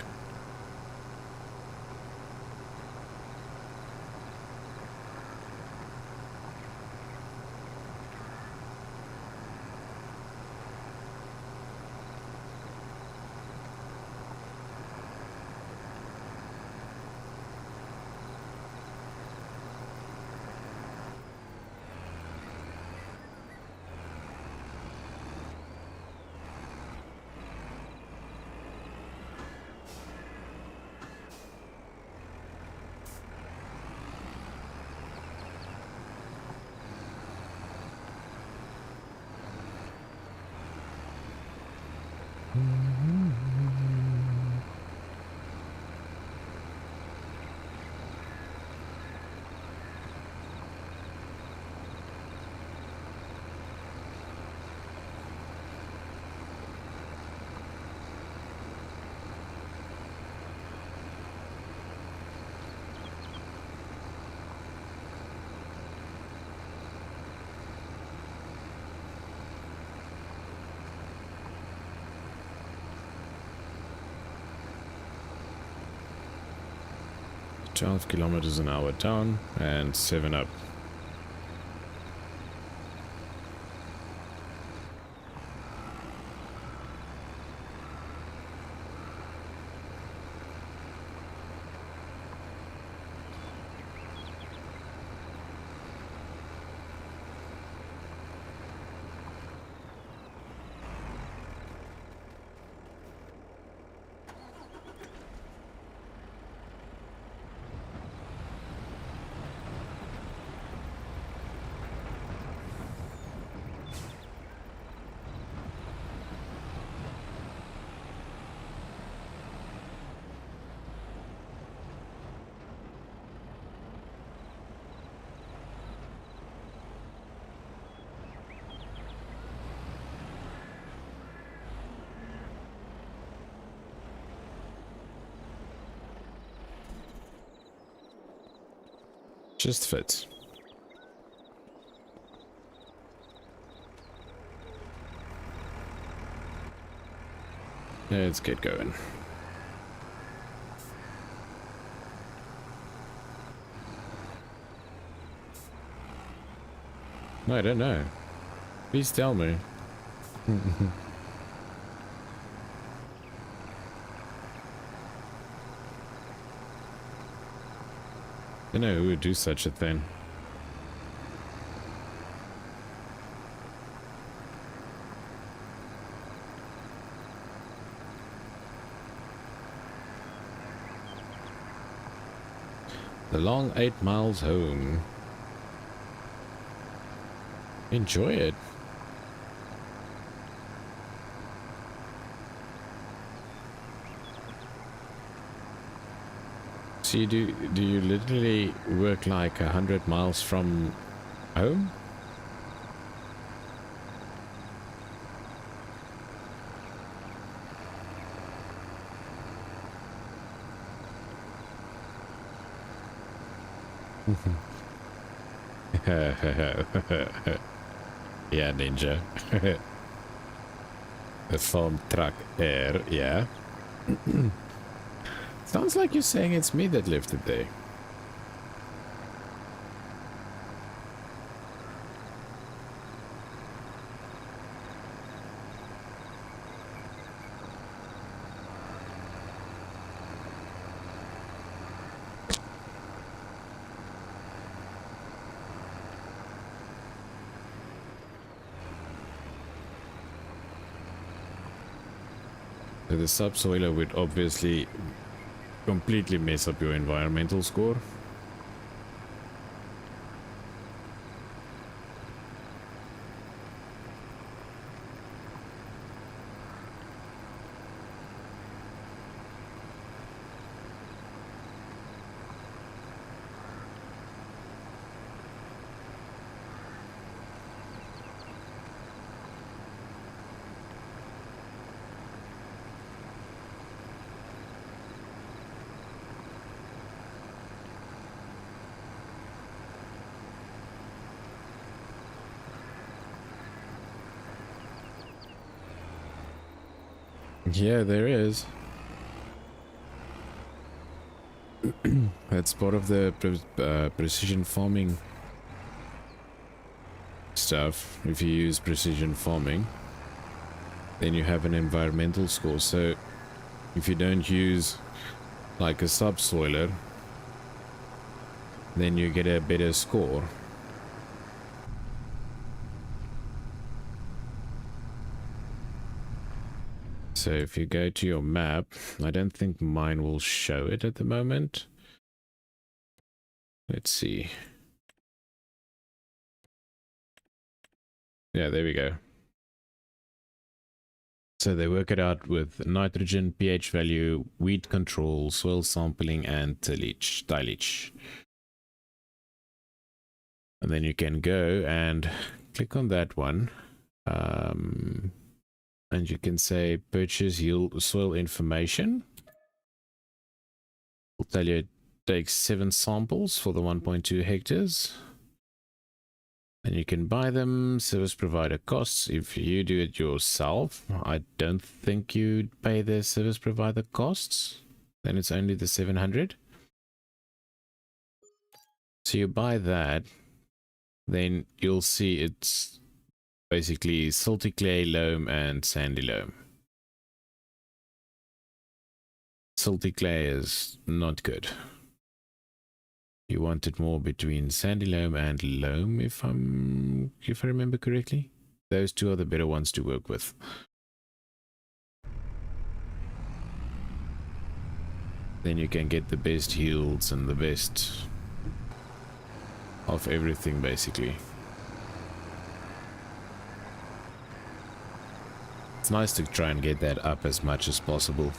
"12 kilometers an hour down and 7 up." Just fits. Let's get going. No, I don't know. Please tell me. I don't know who would do such a thing. The long 8 miles home. Enjoy it. So you do you literally work like 100 miles from home? Yeah, Ninja. A farm truck air, yeah. Sounds like you're saying it's me that lifted there. So the subsoiler would obviously completely mess up your environmental score. Yeah, there is. That's part of the precision farming stuff. If you use precision farming, then you have an environmental score. So if you don't use like a subsoiler, then you get a better score. So if you go to your map, I don't think mine will show it at the moment. Let's see. Yeah, there we go. So they work it out with nitrogen, pH value, weed control, soil sampling, and tillage. And then you can go and click on that one. And you can say purchase yield soil information. It'll tell you it takes 7 samples for the 1.2 hectares. And you can buy them. Service provider costs. If you do it yourself, I don't think you'd pay the service provider costs. Then it's only the 700. So you buy that, then you'll see it's basically salty clay loam and sandy loam. Salty clay is not good. You want it more between sandy loam and loam, if I remember correctly. Those two are the better ones to work with. Then you can get the best yields and the best of everything, basically. It's nice to try and get that up as much as possible.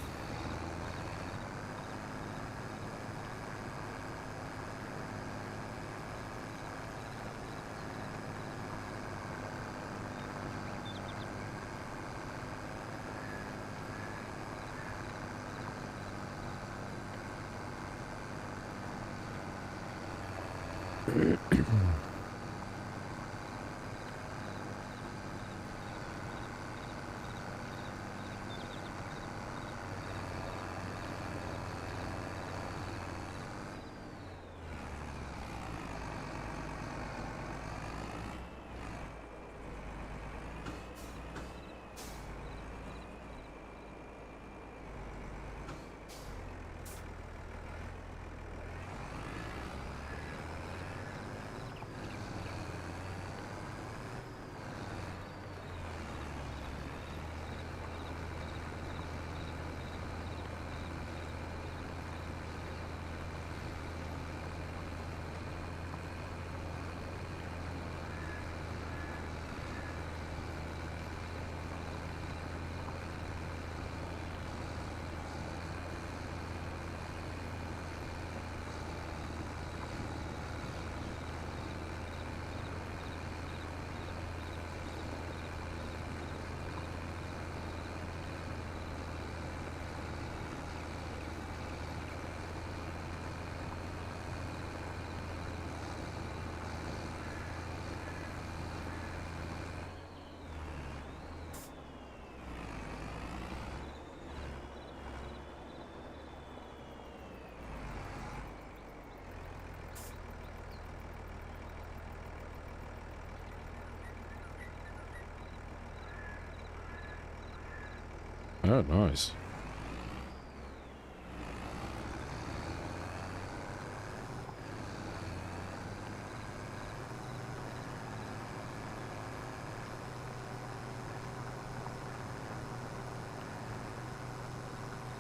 Oh, nice.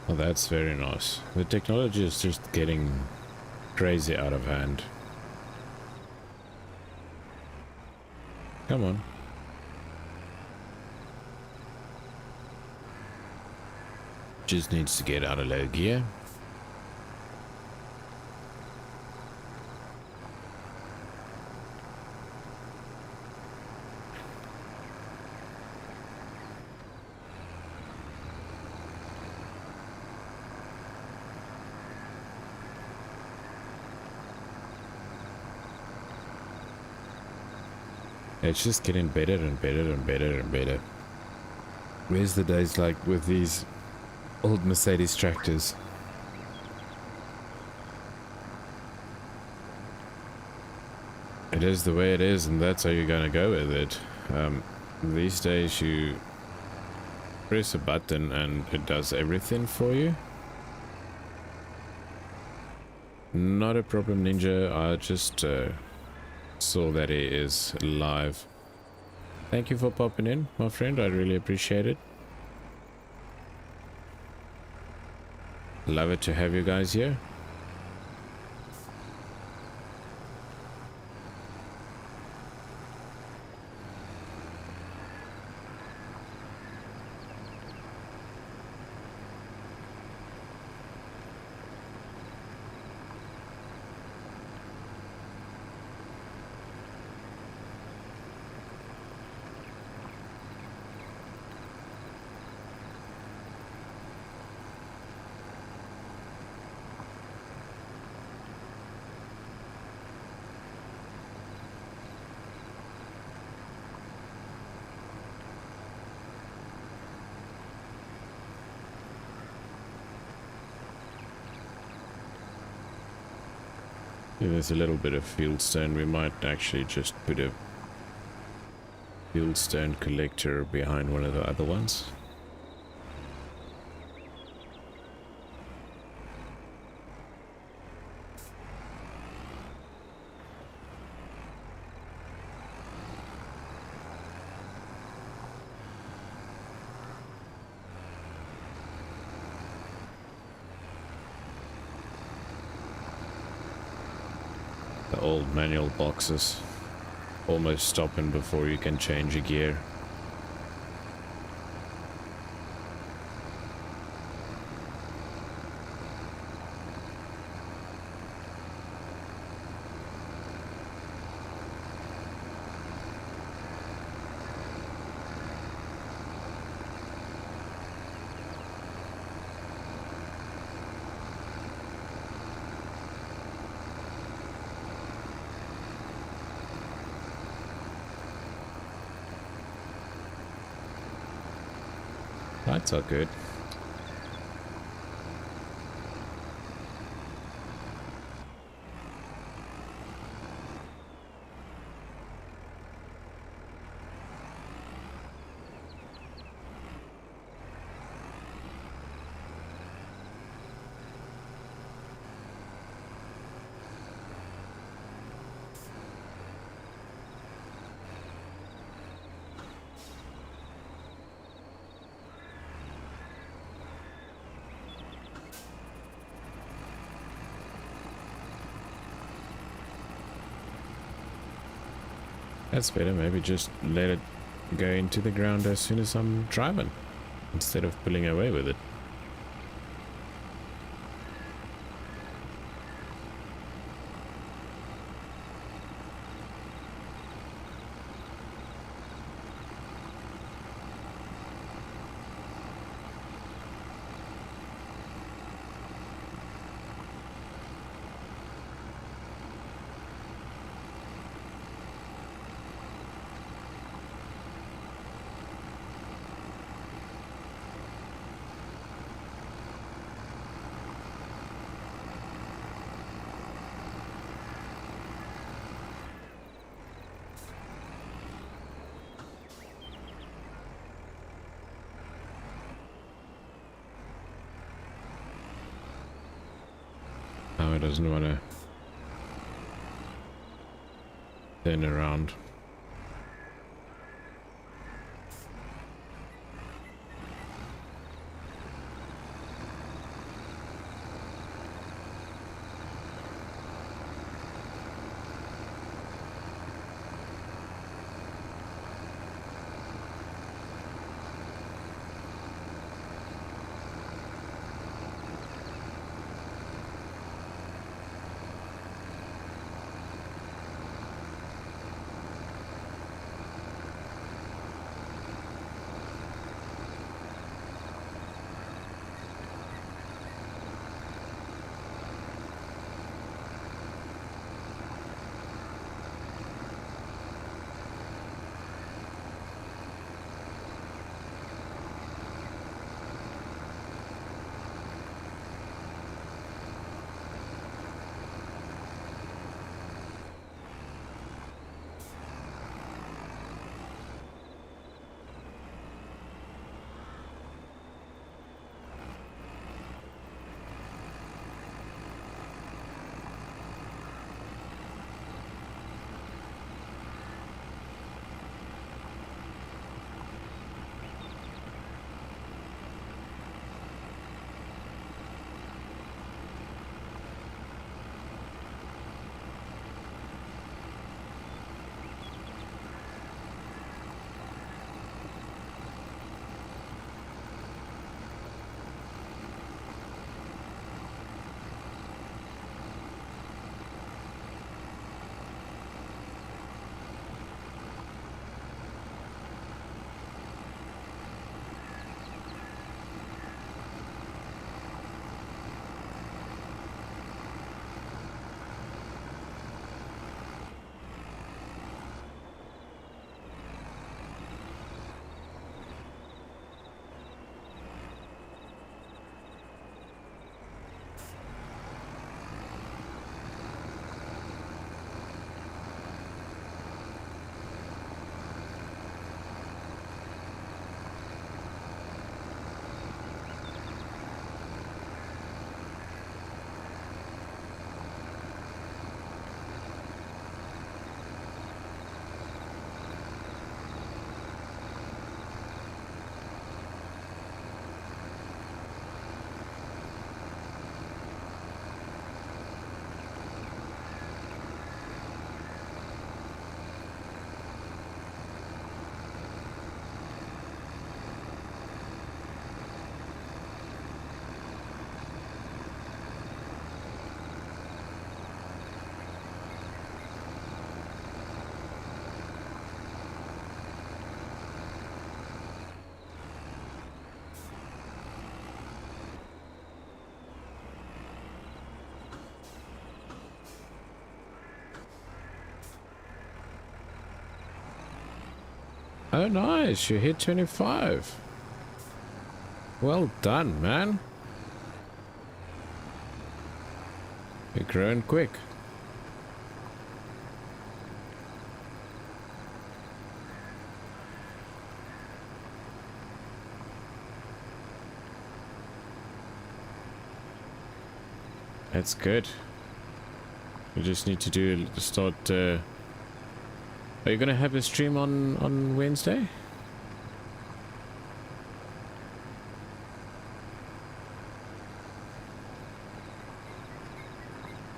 Well, that's very nice. The technology is just getting crazy out of hand. Come on. Just needs to get out of low gear. It's just getting better and better and better and better. Where's the days like with these Old Mercedes tractors. It is the way it is, and that's how you're gonna go with it. These days you press a button and it does everything for you. Not a problem, Ninja. I just saw that it is live. Thank you for popping in, my friend. I really appreciate it. Love it to have you guys here. If there's a little bit of fieldstone, we might actually just put a fieldstone collector behind one of the other ones. The old manual boxes, almost stopping before you can change a gear. Lights are good. That's better. Maybe just let it go into the ground as soon as I'm driving, instead of pulling away with it. Now it doesn't want to turn around. Oh, nice. You hit 25. Well done, man. You're growing quick. That's good. We just need to start. Are you gonna have a stream on Wednesday?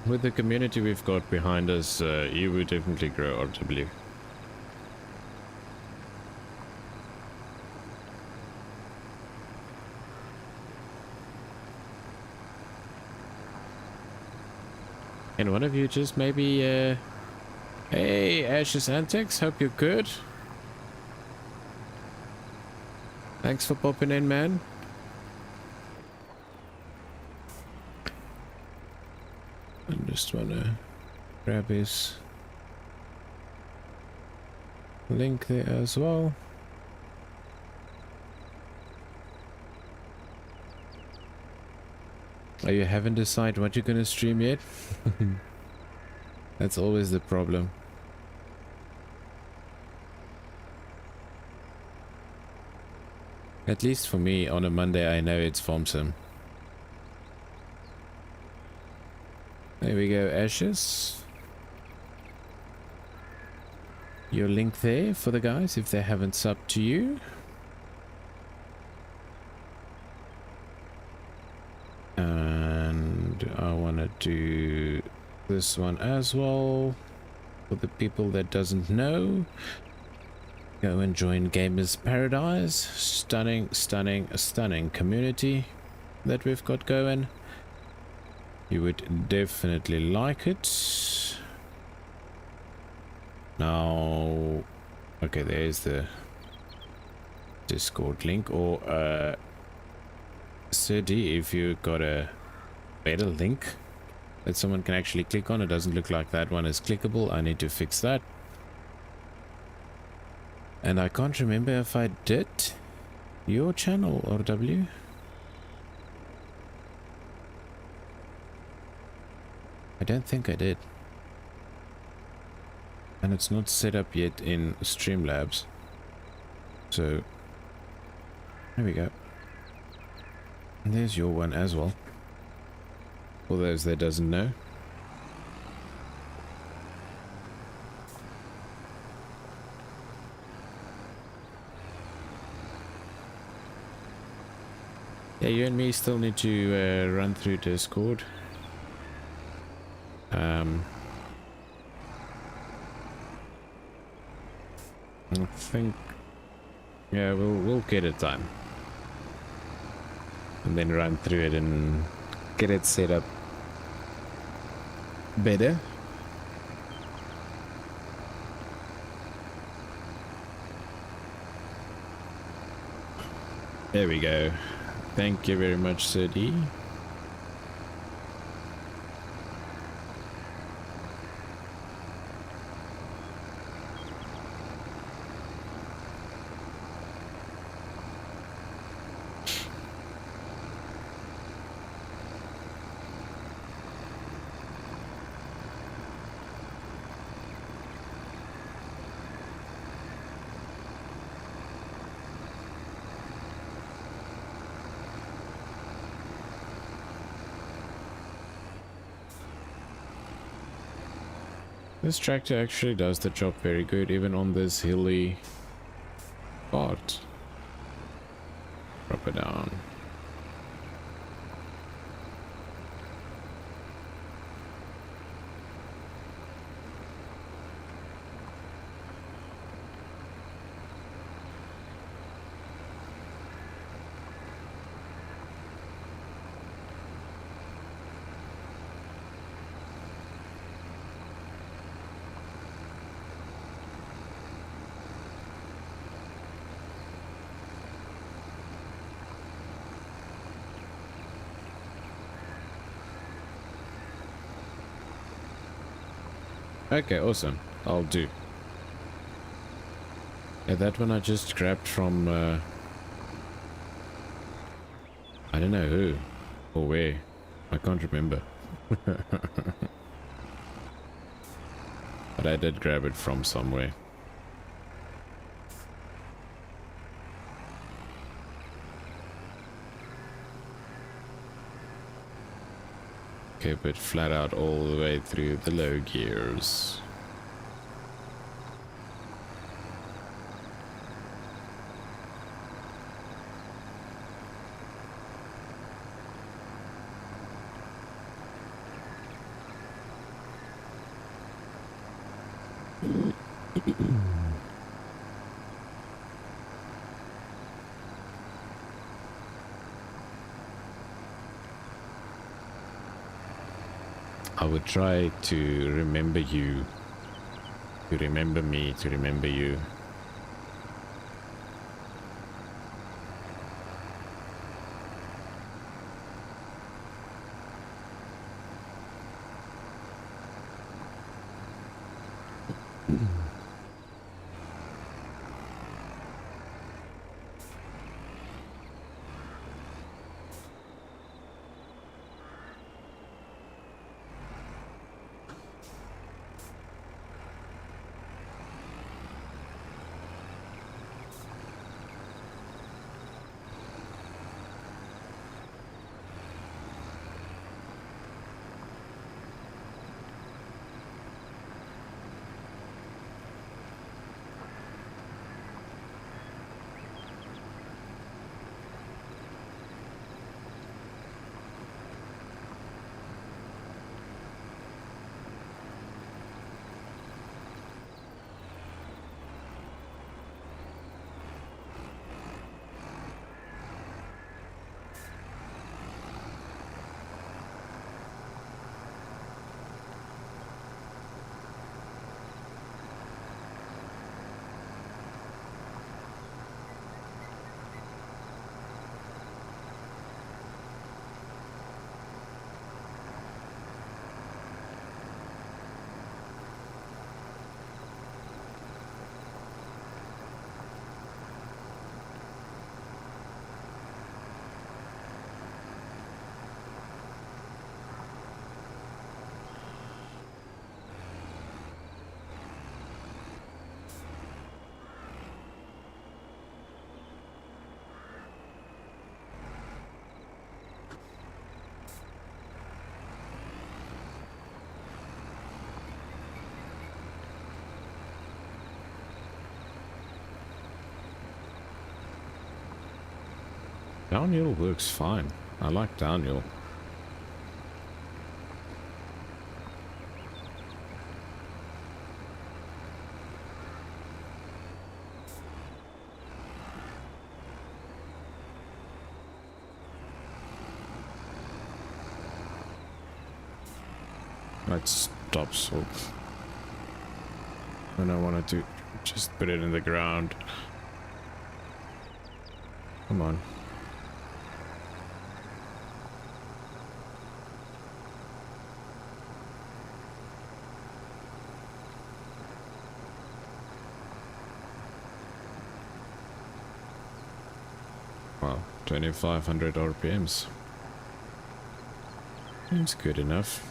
With the community we've got behind us, you would definitely grow audibly. And one of you just maybe, hey, Ashes Antics, hope you're good. Thanks for popping in, man. I just wanna grab his link there as well. Oh, you haven't decided what you're gonna stream yet? That's always the problem. At least for me, on a Monday I know it's Farm Sim. There we go, Ashes. Your link there for the guys if they haven't subbed to you. And I want to do this one as well for the people that doesn't know. Go and join Gamers Paradise. Stunning, stunning, stunning community that we've got going. You would definitely like it. Now, okay, there's the Discord link, or Sir D, if you got a better link that someone can actually click on. It doesn't look like that one is clickable. I need to fix that. And I can't remember if I did your channel, RW. I don't think I did. And it's not set up yet in Streamlabs. So, there we go. And there's your one as well. For those that doesn't know. Yeah, you and me still need to run through Discord. I think, yeah, we'll get it done, and then run through it and get it set up better. There we go. Thank you very much, Sir D. This tractor actually does the job very good, even on this hilly part. Drop it down. Okay, awesome. I'll do. That one I just grabbed from, I don't know who or where. I can't remember. But I did grab it from somewhere. Keep it flat out all the way through the low gears. I would try to remember you, to remember me, to remember you. Downhill works fine. I like downhill. Let's stop so when I wanted to just put it in the ground. Come on. Wow, 2500 RPMs. Seems good enough.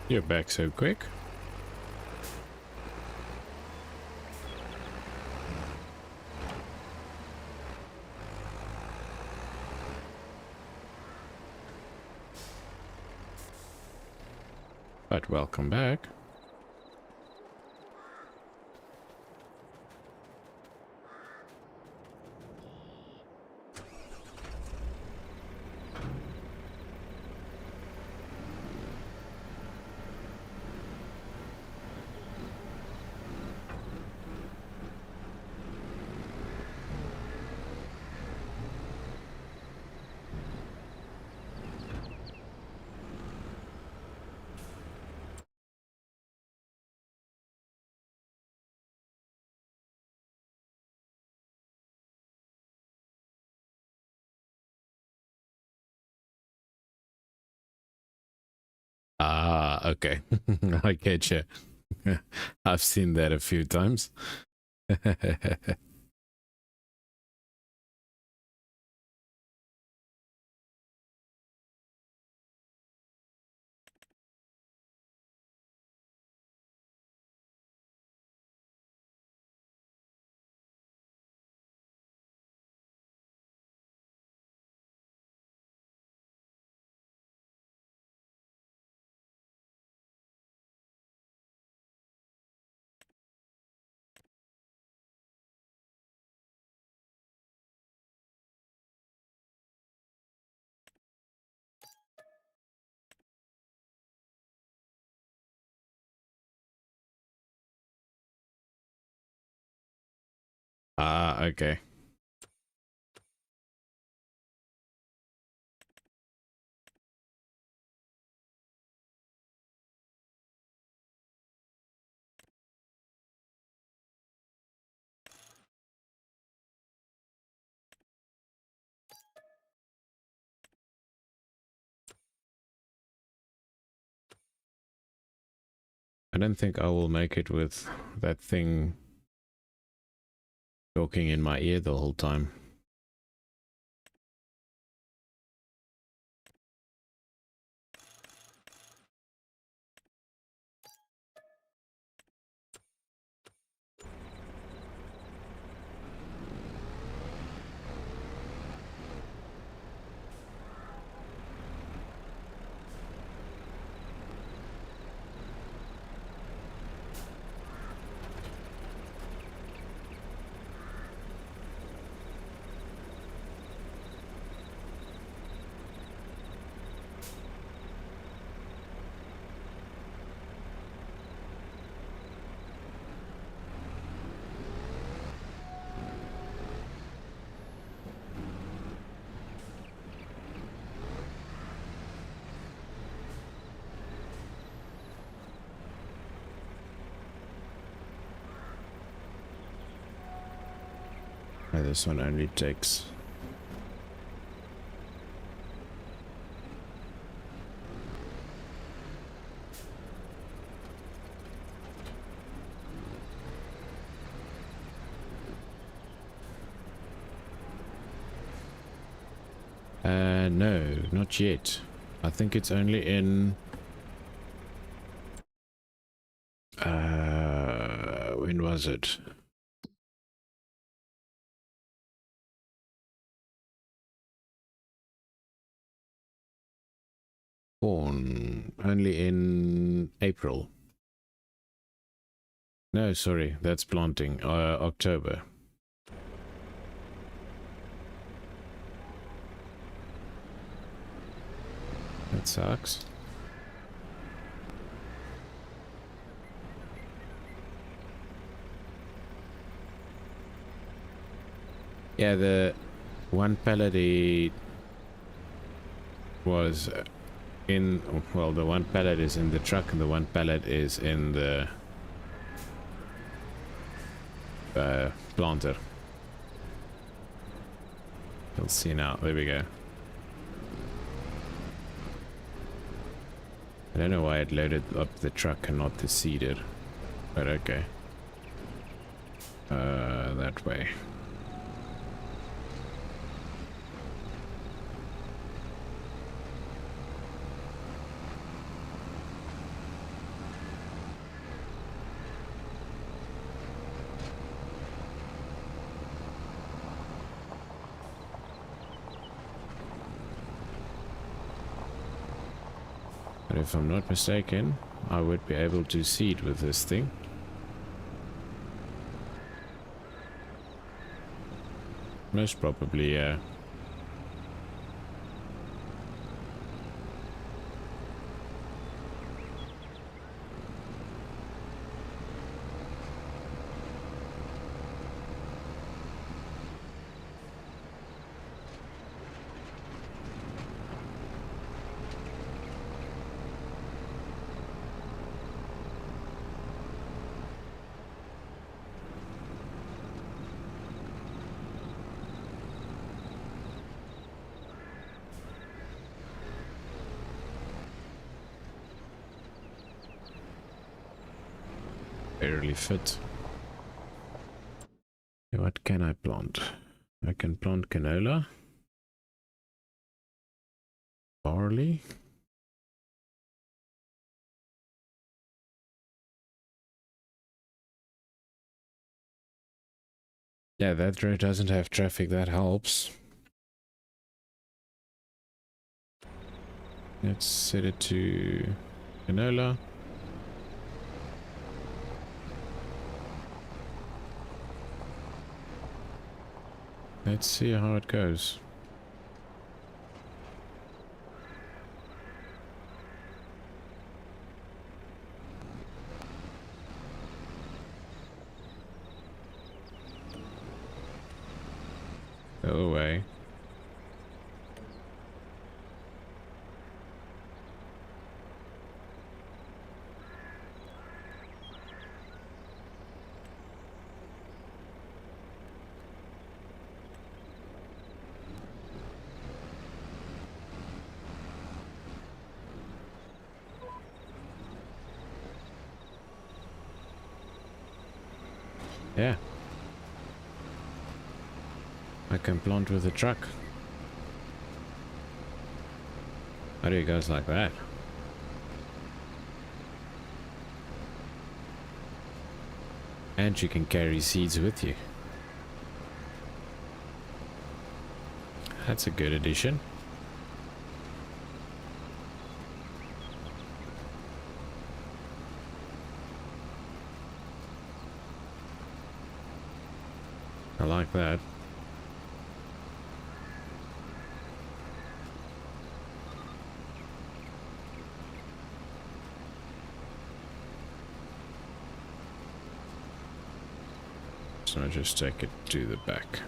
You're back so quick. But welcome back. Ah, okay. I get you. I've seen that a few times. Ah, okay. I don't think I will make it with that thing talking in my ear the whole time. This one only takes... no, not yet. I think it's only in... when was it? Only in April. No, sorry, that's planting. October. That sucks. Yeah, the one pallet was in, well, the one pallet is in the truck and the one pallet is in the planter. You'll see now. There we go. I don't know why it loaded up the truck and not the seeder, but okay. That way. But if I'm not mistaken, I would be able to seed with this thing. Most probably, yeah. Barely fit. What can I plant? I can plant canola, barley. Yeah, that road doesn't have traffic, that helps. Let's set it to canola. Let's see how it goes. Go away. Yeah. I can plant with a truck. How do it goes like that? And you can carry seeds with you. That's a good addition. I like that. So I just take it to the back.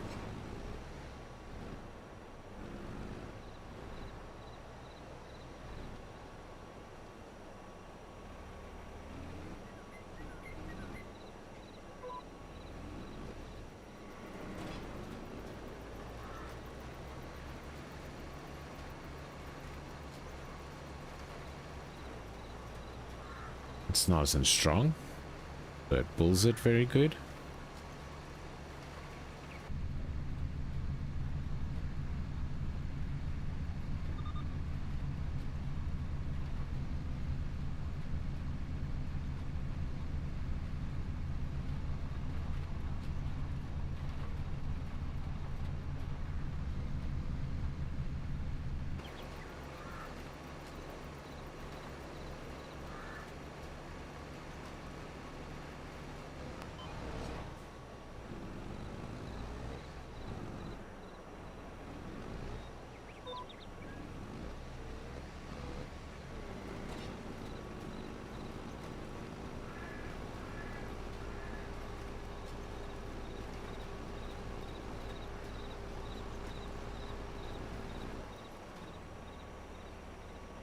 It's nice and strong, but it pulls it very good.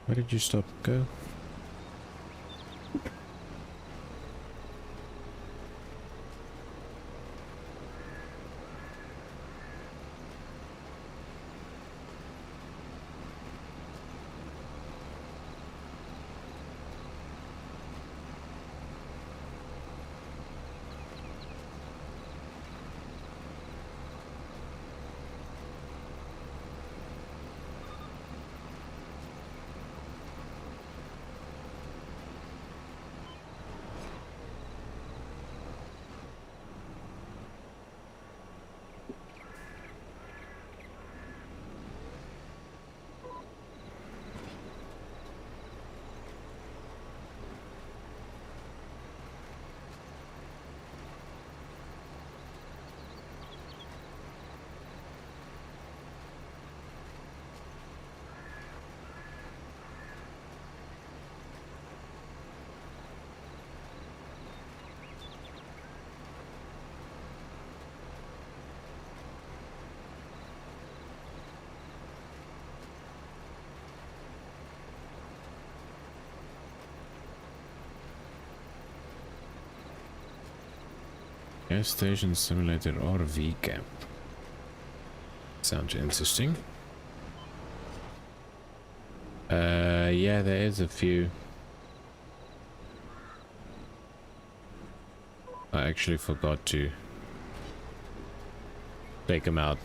Where did you stop? Go. Gas station simulator RV camp. Sounds interesting. Yeah, there is a few. I actually forgot to take them out.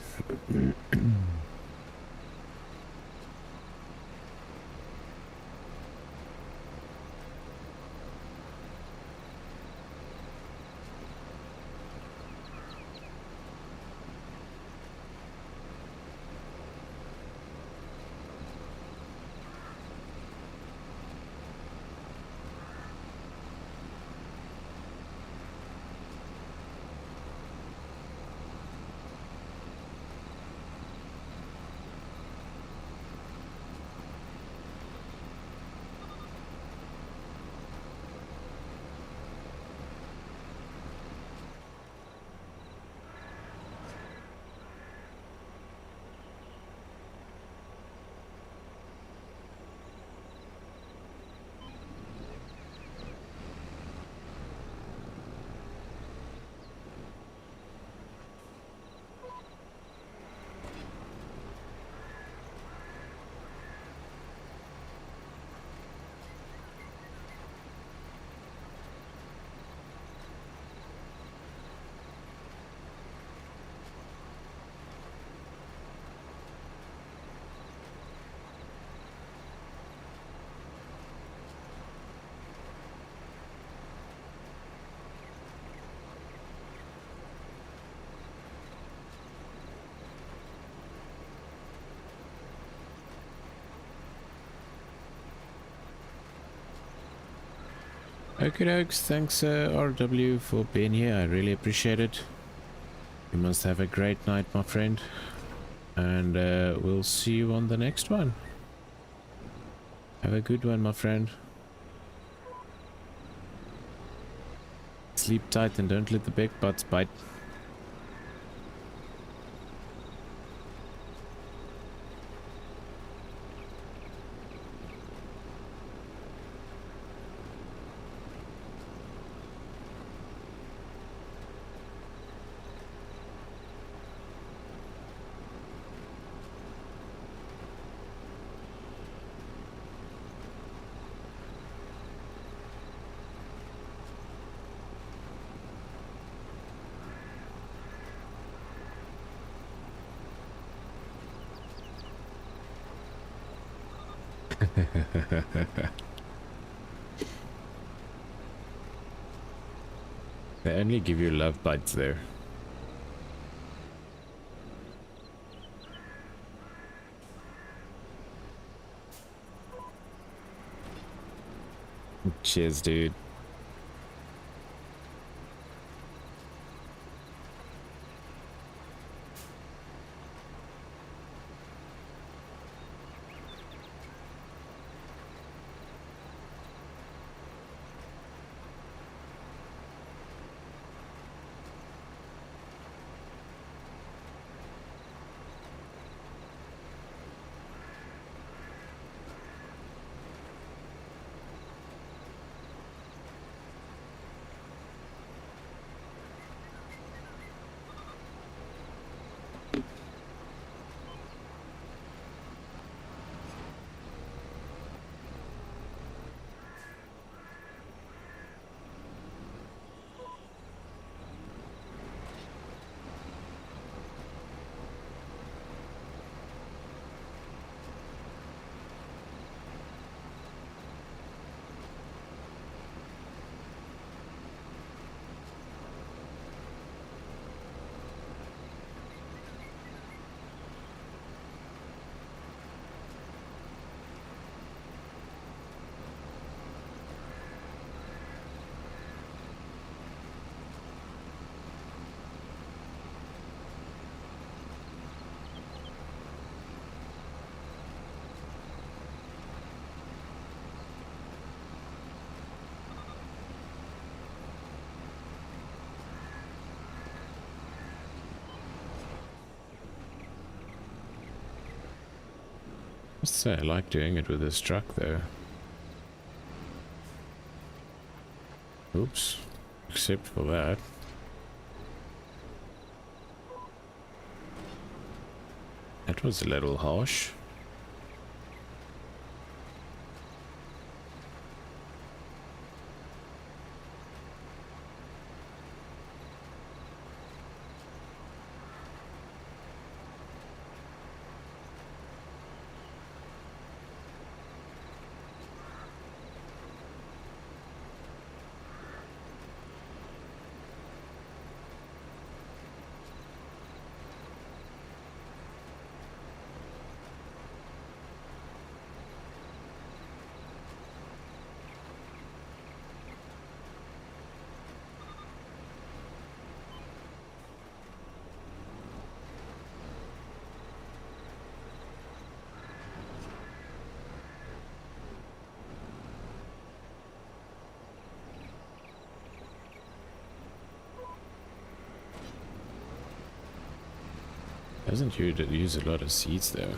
Okay, dokes, thanks RW for being here. I really appreciate it. You must have a great night, my friend. And we'll see you on the next one. Have a good one, my friend. Sleep tight and don't let the big butts bite. They only give you love bites there. Cheers, dude. I must say, I like doing it with this truck though. Oops. Except for that. That was a little harsh. Doesn't use a lot of seeds though.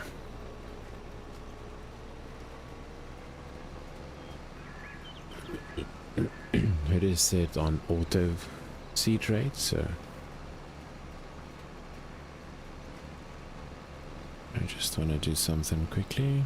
It is set on auto seed rate, so I just want to do something quickly.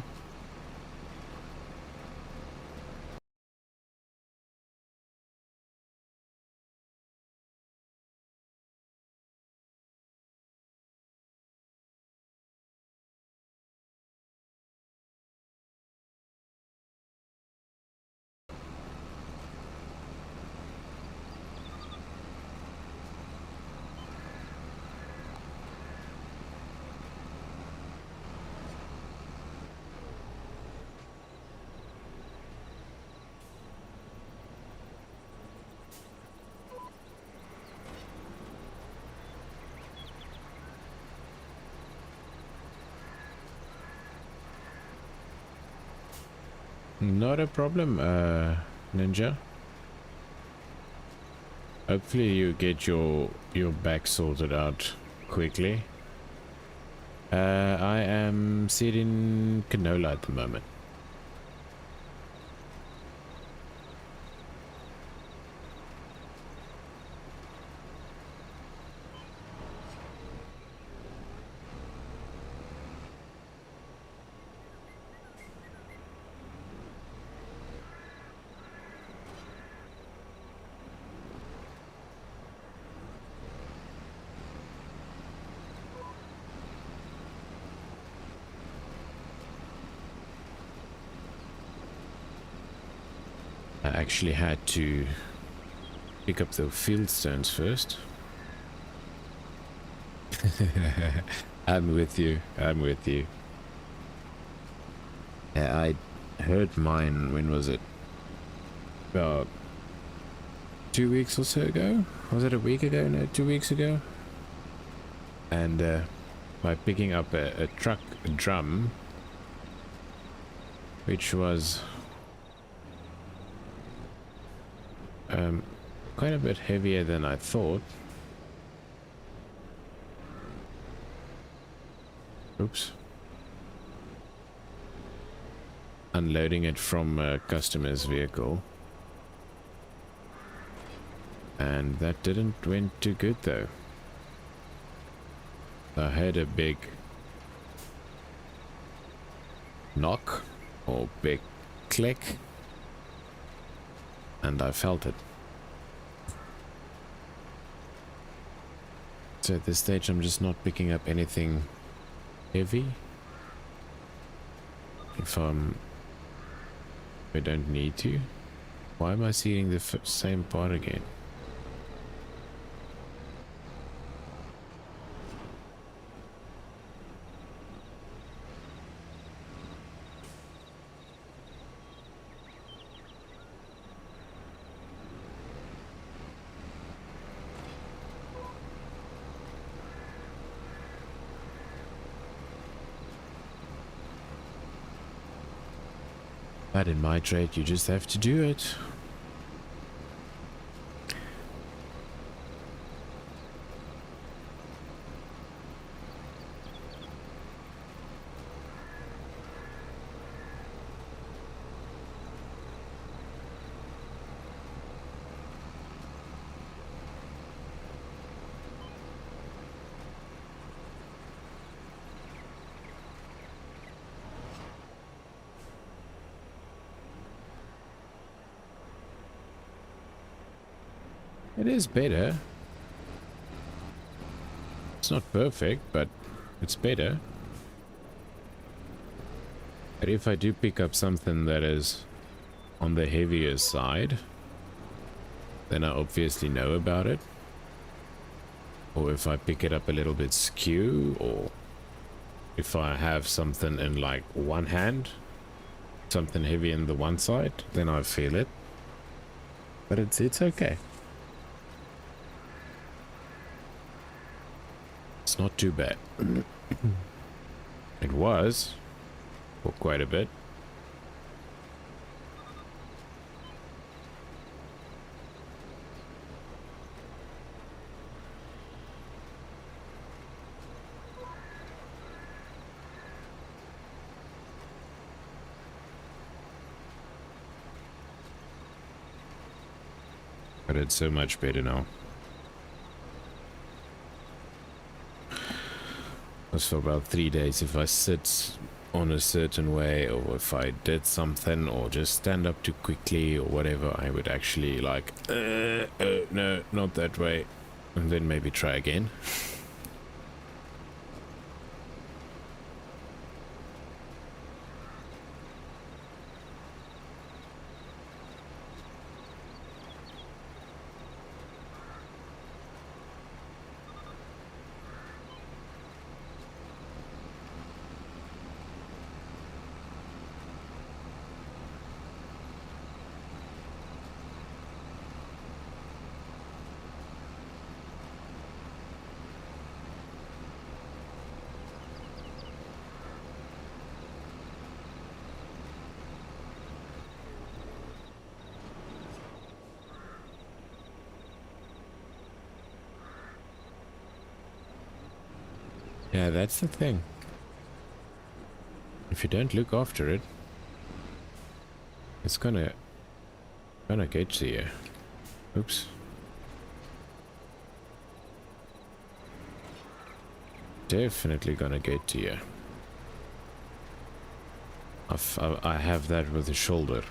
Not a problem, Ninja. Hopefully you get your back sorted out quickly. I am seeding canola at the moment. I actually had to pick up the field stones first. I'm with you. I'm with you. Yeah, I heard mine, when was it? About 2 weeks or so ago? Was it a week ago? No, 2 weeks ago? And by picking up a drum, which was quite a bit heavier than I thought. Oops. Unloading it from a customer's vehicle. And that didn't went too good though. I heard a big knock or big click, and I felt it. So at this stage I'm just not picking up anything heavy. If I don't need to. Why am I seeing the same part again? But in my trade, you just have to do it. It is better. It's not perfect, but it's better. But if I do pick up something that is on the heavier side, then I obviously know about it. Or if I pick it up a little bit skew, or if I have something in like one hand, something heavy in the one side, then I feel it. But it's okay. It's not too bad. It was for quite a bit. But it's so much better now. As for about 3 days, if I sit on a certain way, or if I did something, or just stand up too quickly, or whatever, I would actually like, no, not that way, and then maybe try again. Yeah, that's the thing. If you don't look after it, it's gonna get to you. Oops. Definitely gonna get to you. I have that with the shoulder.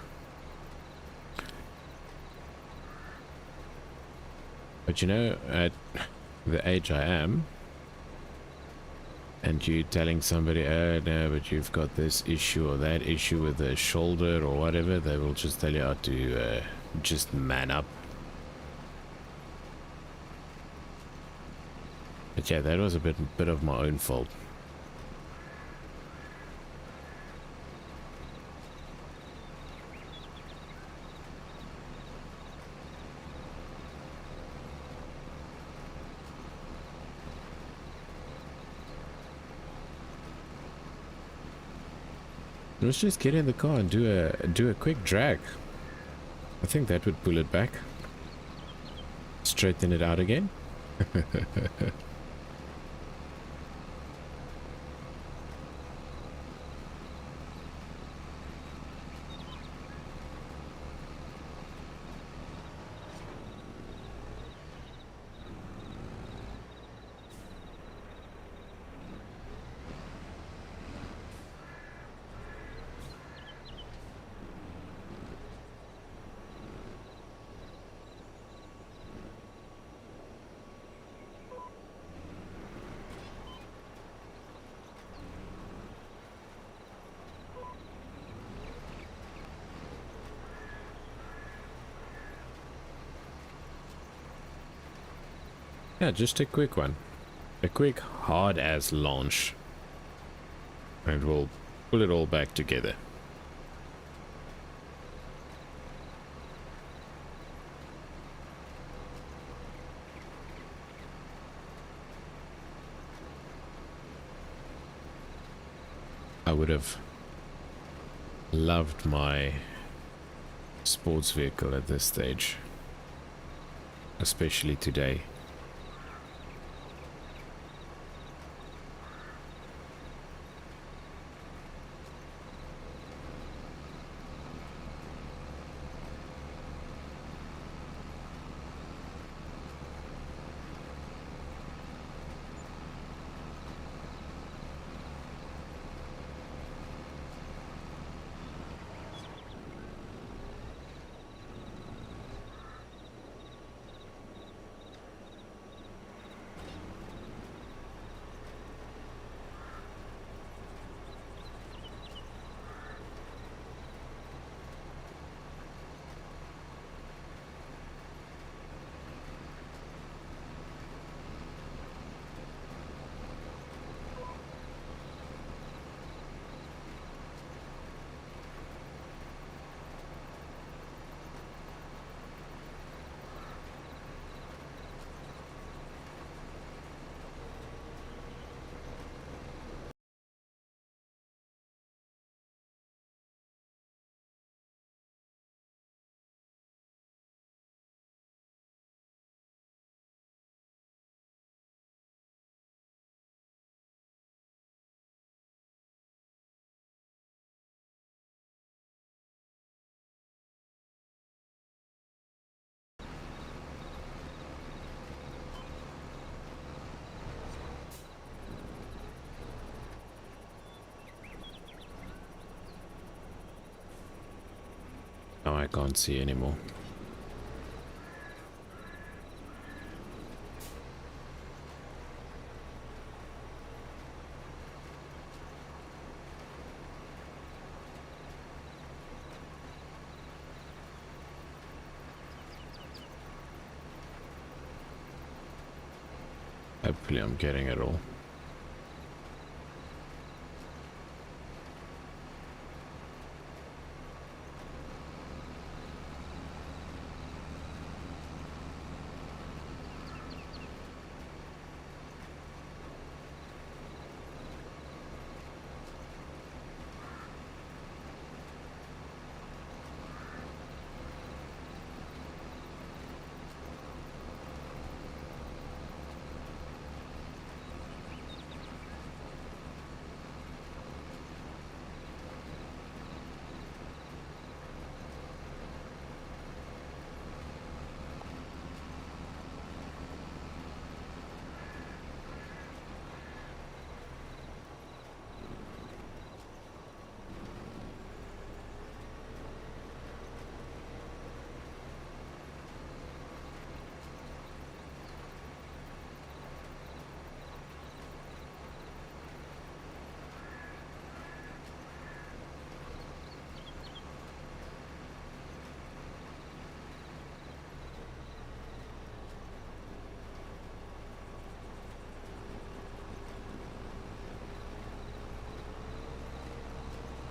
But you know, at the age I am, and you telling somebody, oh no, but you've got this issue or that issue with the shoulder or whatever, they will just tell you how to just man up. But yeah, that was a bit of my own fault. Let's just get in the car and do a quick drag. I think that would pull it back. Straighten it out again. Yeah, just a quick one. A quick hard-ass launch. And we'll pull it all back together. I would have loved my sports vehicle at this stage. Especially today. I can't see anymore. Hopefully I'm getting it all.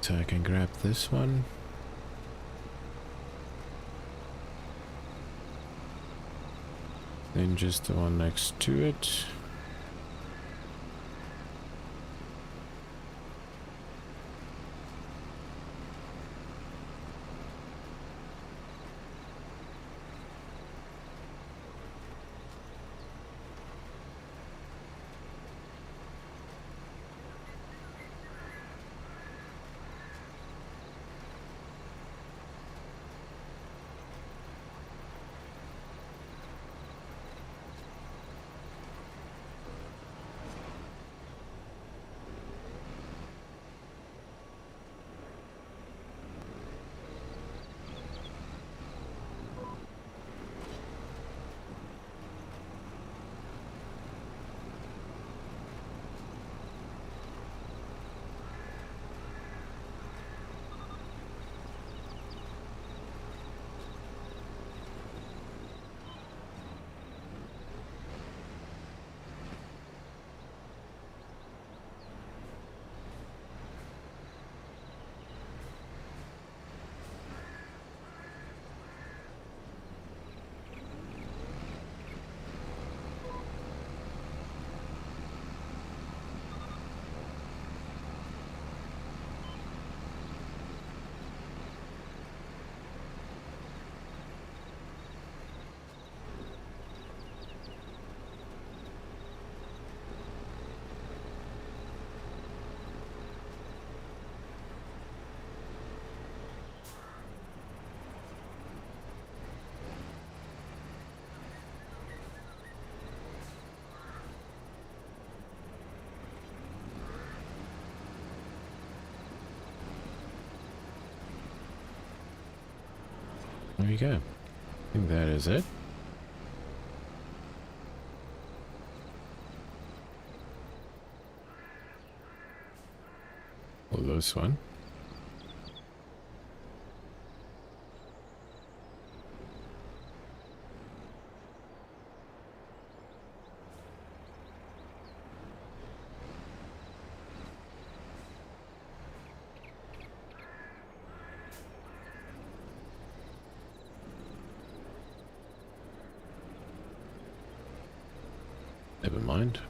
So I can grab this one. Then just the one next to it. There you go. I think that is it. Well, this one. Never mind.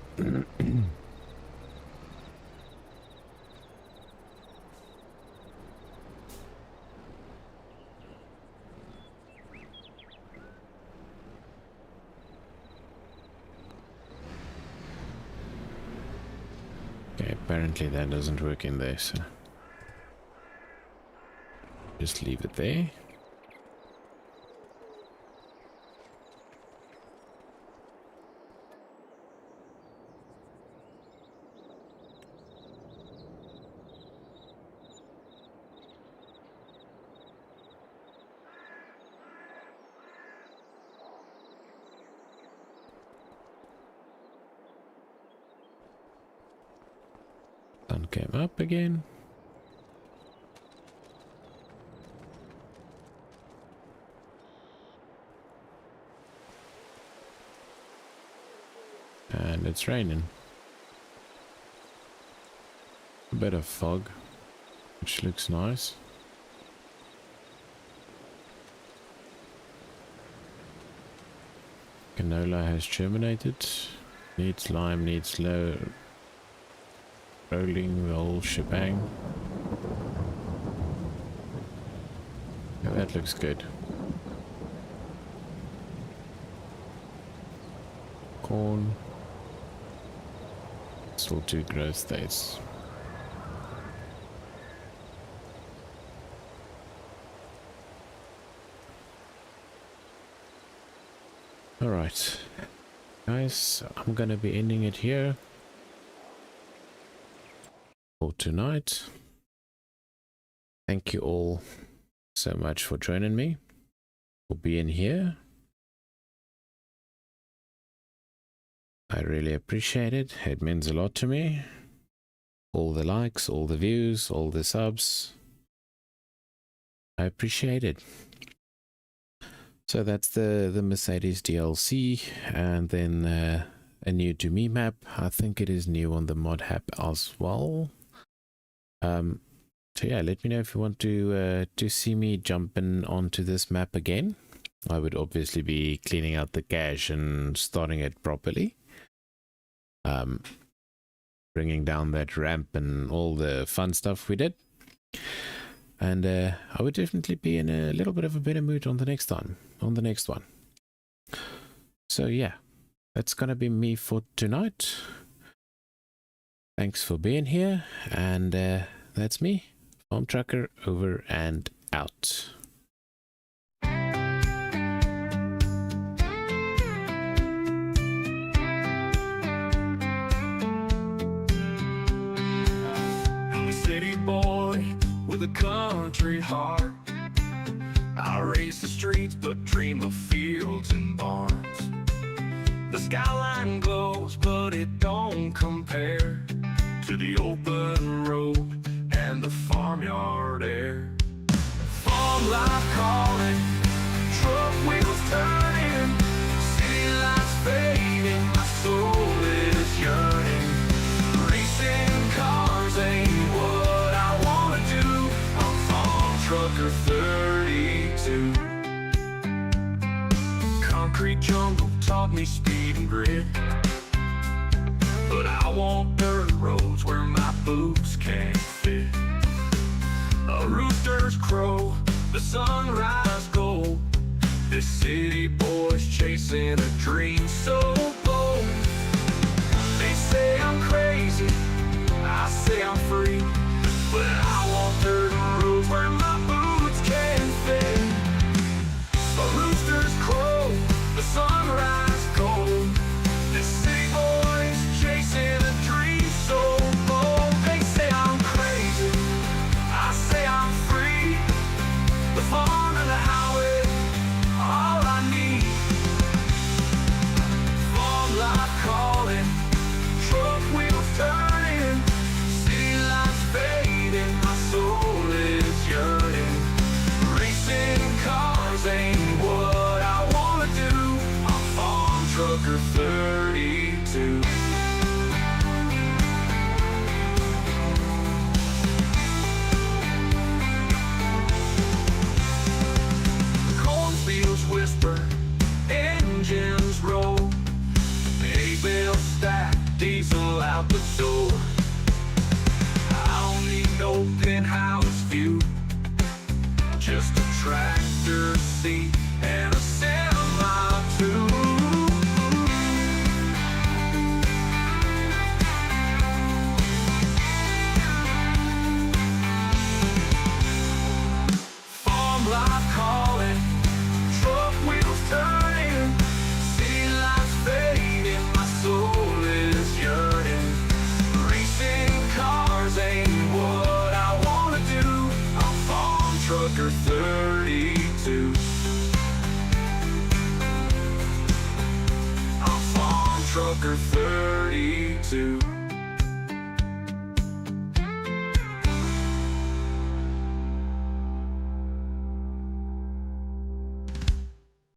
Okay, apparently that doesn't work in there, so just leave it there. came up again. And it's raining. A bit of fog, which looks nice. Canola has germinated. Needs lime, needs low rolling, the whole shebang. Yeah, that looks good. Corn. Still 2 growth states. Alright, guys, I'm gonna be ending it here for tonight. Thank you all so much for joining me, for being here. I really appreciate it. It means a lot to me. All the likes, all the views, all the subs. I appreciate it. So that's the Mercedes DLC, and then a new to me map. I think it is new on the mod app as well. So yeah, let me know if you want to see me jumping onto this map again. I would obviously be cleaning out the cache and starting it properly. Bringing down that ramp and all the fun stuff we did. And I would definitely be in a little bit of a better mood on the next time, on the next one. So yeah, that's gonna be me for tonight. Thanks for being here, and that's me, Farm Trucker, over and out. I'm a city boy with a country heart. I race the streets but dream of fields and barns. The skyline glows but it don't compare to the open road and the farmyard air. Farm life calling, truck wheels turning, city lights fading, my soul is yearning. Racing cars ain't what I wanna do. I'm farm trucker 32. Concrete jungle taught me speed and grit, but I want dirt roads where my boots can't fit. A rooster's crow, the sunrise gold. This city boy's chasing a dream so bold. They say I'm crazy, I say I'm free, but I want dirt roads where my boots can't fit. A rooster's crow, the sunrise gold. This city boy's chasing a dream so bold. They say I'm crazy, I say I'm free. The farm and the highway, all I need. Farm life calling, truck wheels turning, city lights fading, my soul is yearning. Racing cars ain't what I wanna do. I'm farm trucker 32. Cornfields whisper, engines roll, hay bale stack, diesel out the door. I don't need no penthouse view, just a tractor seat and a semi too. Farm life calling, truck wheels turning, city lights fading, my soul is yearning. Racing cars ain't what I wanna do. I'm farm trucker 32. I'm farm trucker 32.